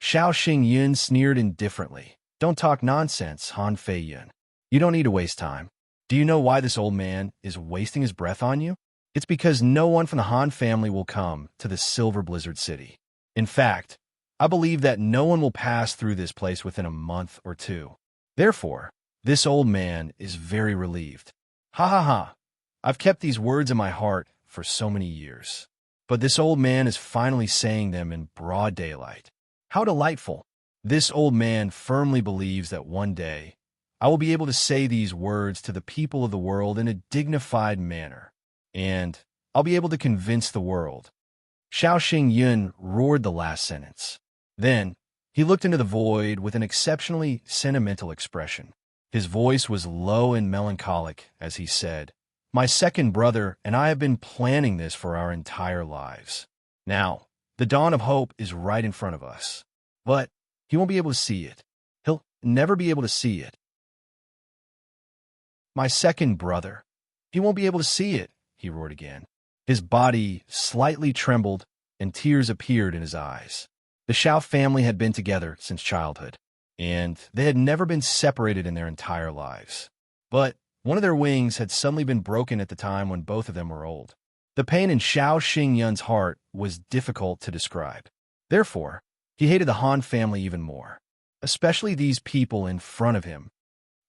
Xiao Xingyun sneered indifferently. Don't talk nonsense, Han Feiyun. You don't need to waste time. Do you know why this old man is wasting his breath on you? It's because no one from the Han family will come to the Silver Blizzard City. In fact, I believe that no one will pass through this place within a month or two. Therefore, this old man is very relieved. Ha ha ha. I've kept these words in my heart for so many years. But this old man is finally saying them in broad daylight. How delightful. This old man firmly believes that one day I will be able to say these words to the people of the world in a dignified manner, and I'll be able to convince the world. Xiao Xingyun roared the last sentence. Then, he looked into the void with an exceptionally sentimental expression. His voice was low and melancholic as he said, "My second brother and I have been planning this for our entire lives. Now, the dawn of hope is right in front of us. But he won't be able to see it. He'll never be able to see it. My second brother. He won't be able to see it," he roared again. His body slightly trembled, and tears appeared in his eyes. The Shao family had been together since childhood, and they had never been separated in their entire lives. But one of their wings had suddenly been broken at the time when both of them were old. The pain in Xiao Xingyun's heart was difficult to describe. Therefore, he hated the Han family even more, especially these people in front of him.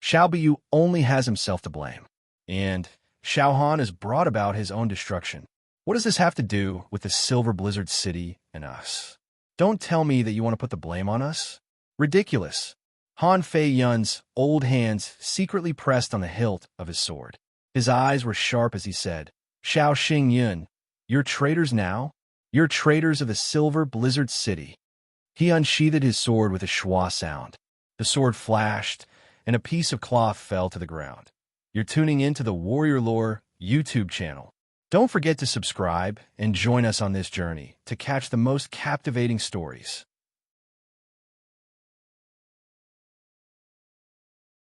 Xiao Biyu only has himself to blame, and Xiao Han has brought about his own destruction. What does this have to do with the Silver Blizzard City and us? Don't tell me that you want to put the blame on us. Ridiculous. Han Feiyun's old hands secretly pressed on the hilt of his sword. His eyes were sharp as he said, "Xiao Xingyun, you're traitors now? You're traitors of the Silver Blizzard City." He unsheathed his sword with a schwa sound. The sword flashed, and a piece of cloth fell to the ground. You're tuning into the Warrior Lore YouTube channel. Don't forget to subscribe and join us on this journey to catch the most captivating stories.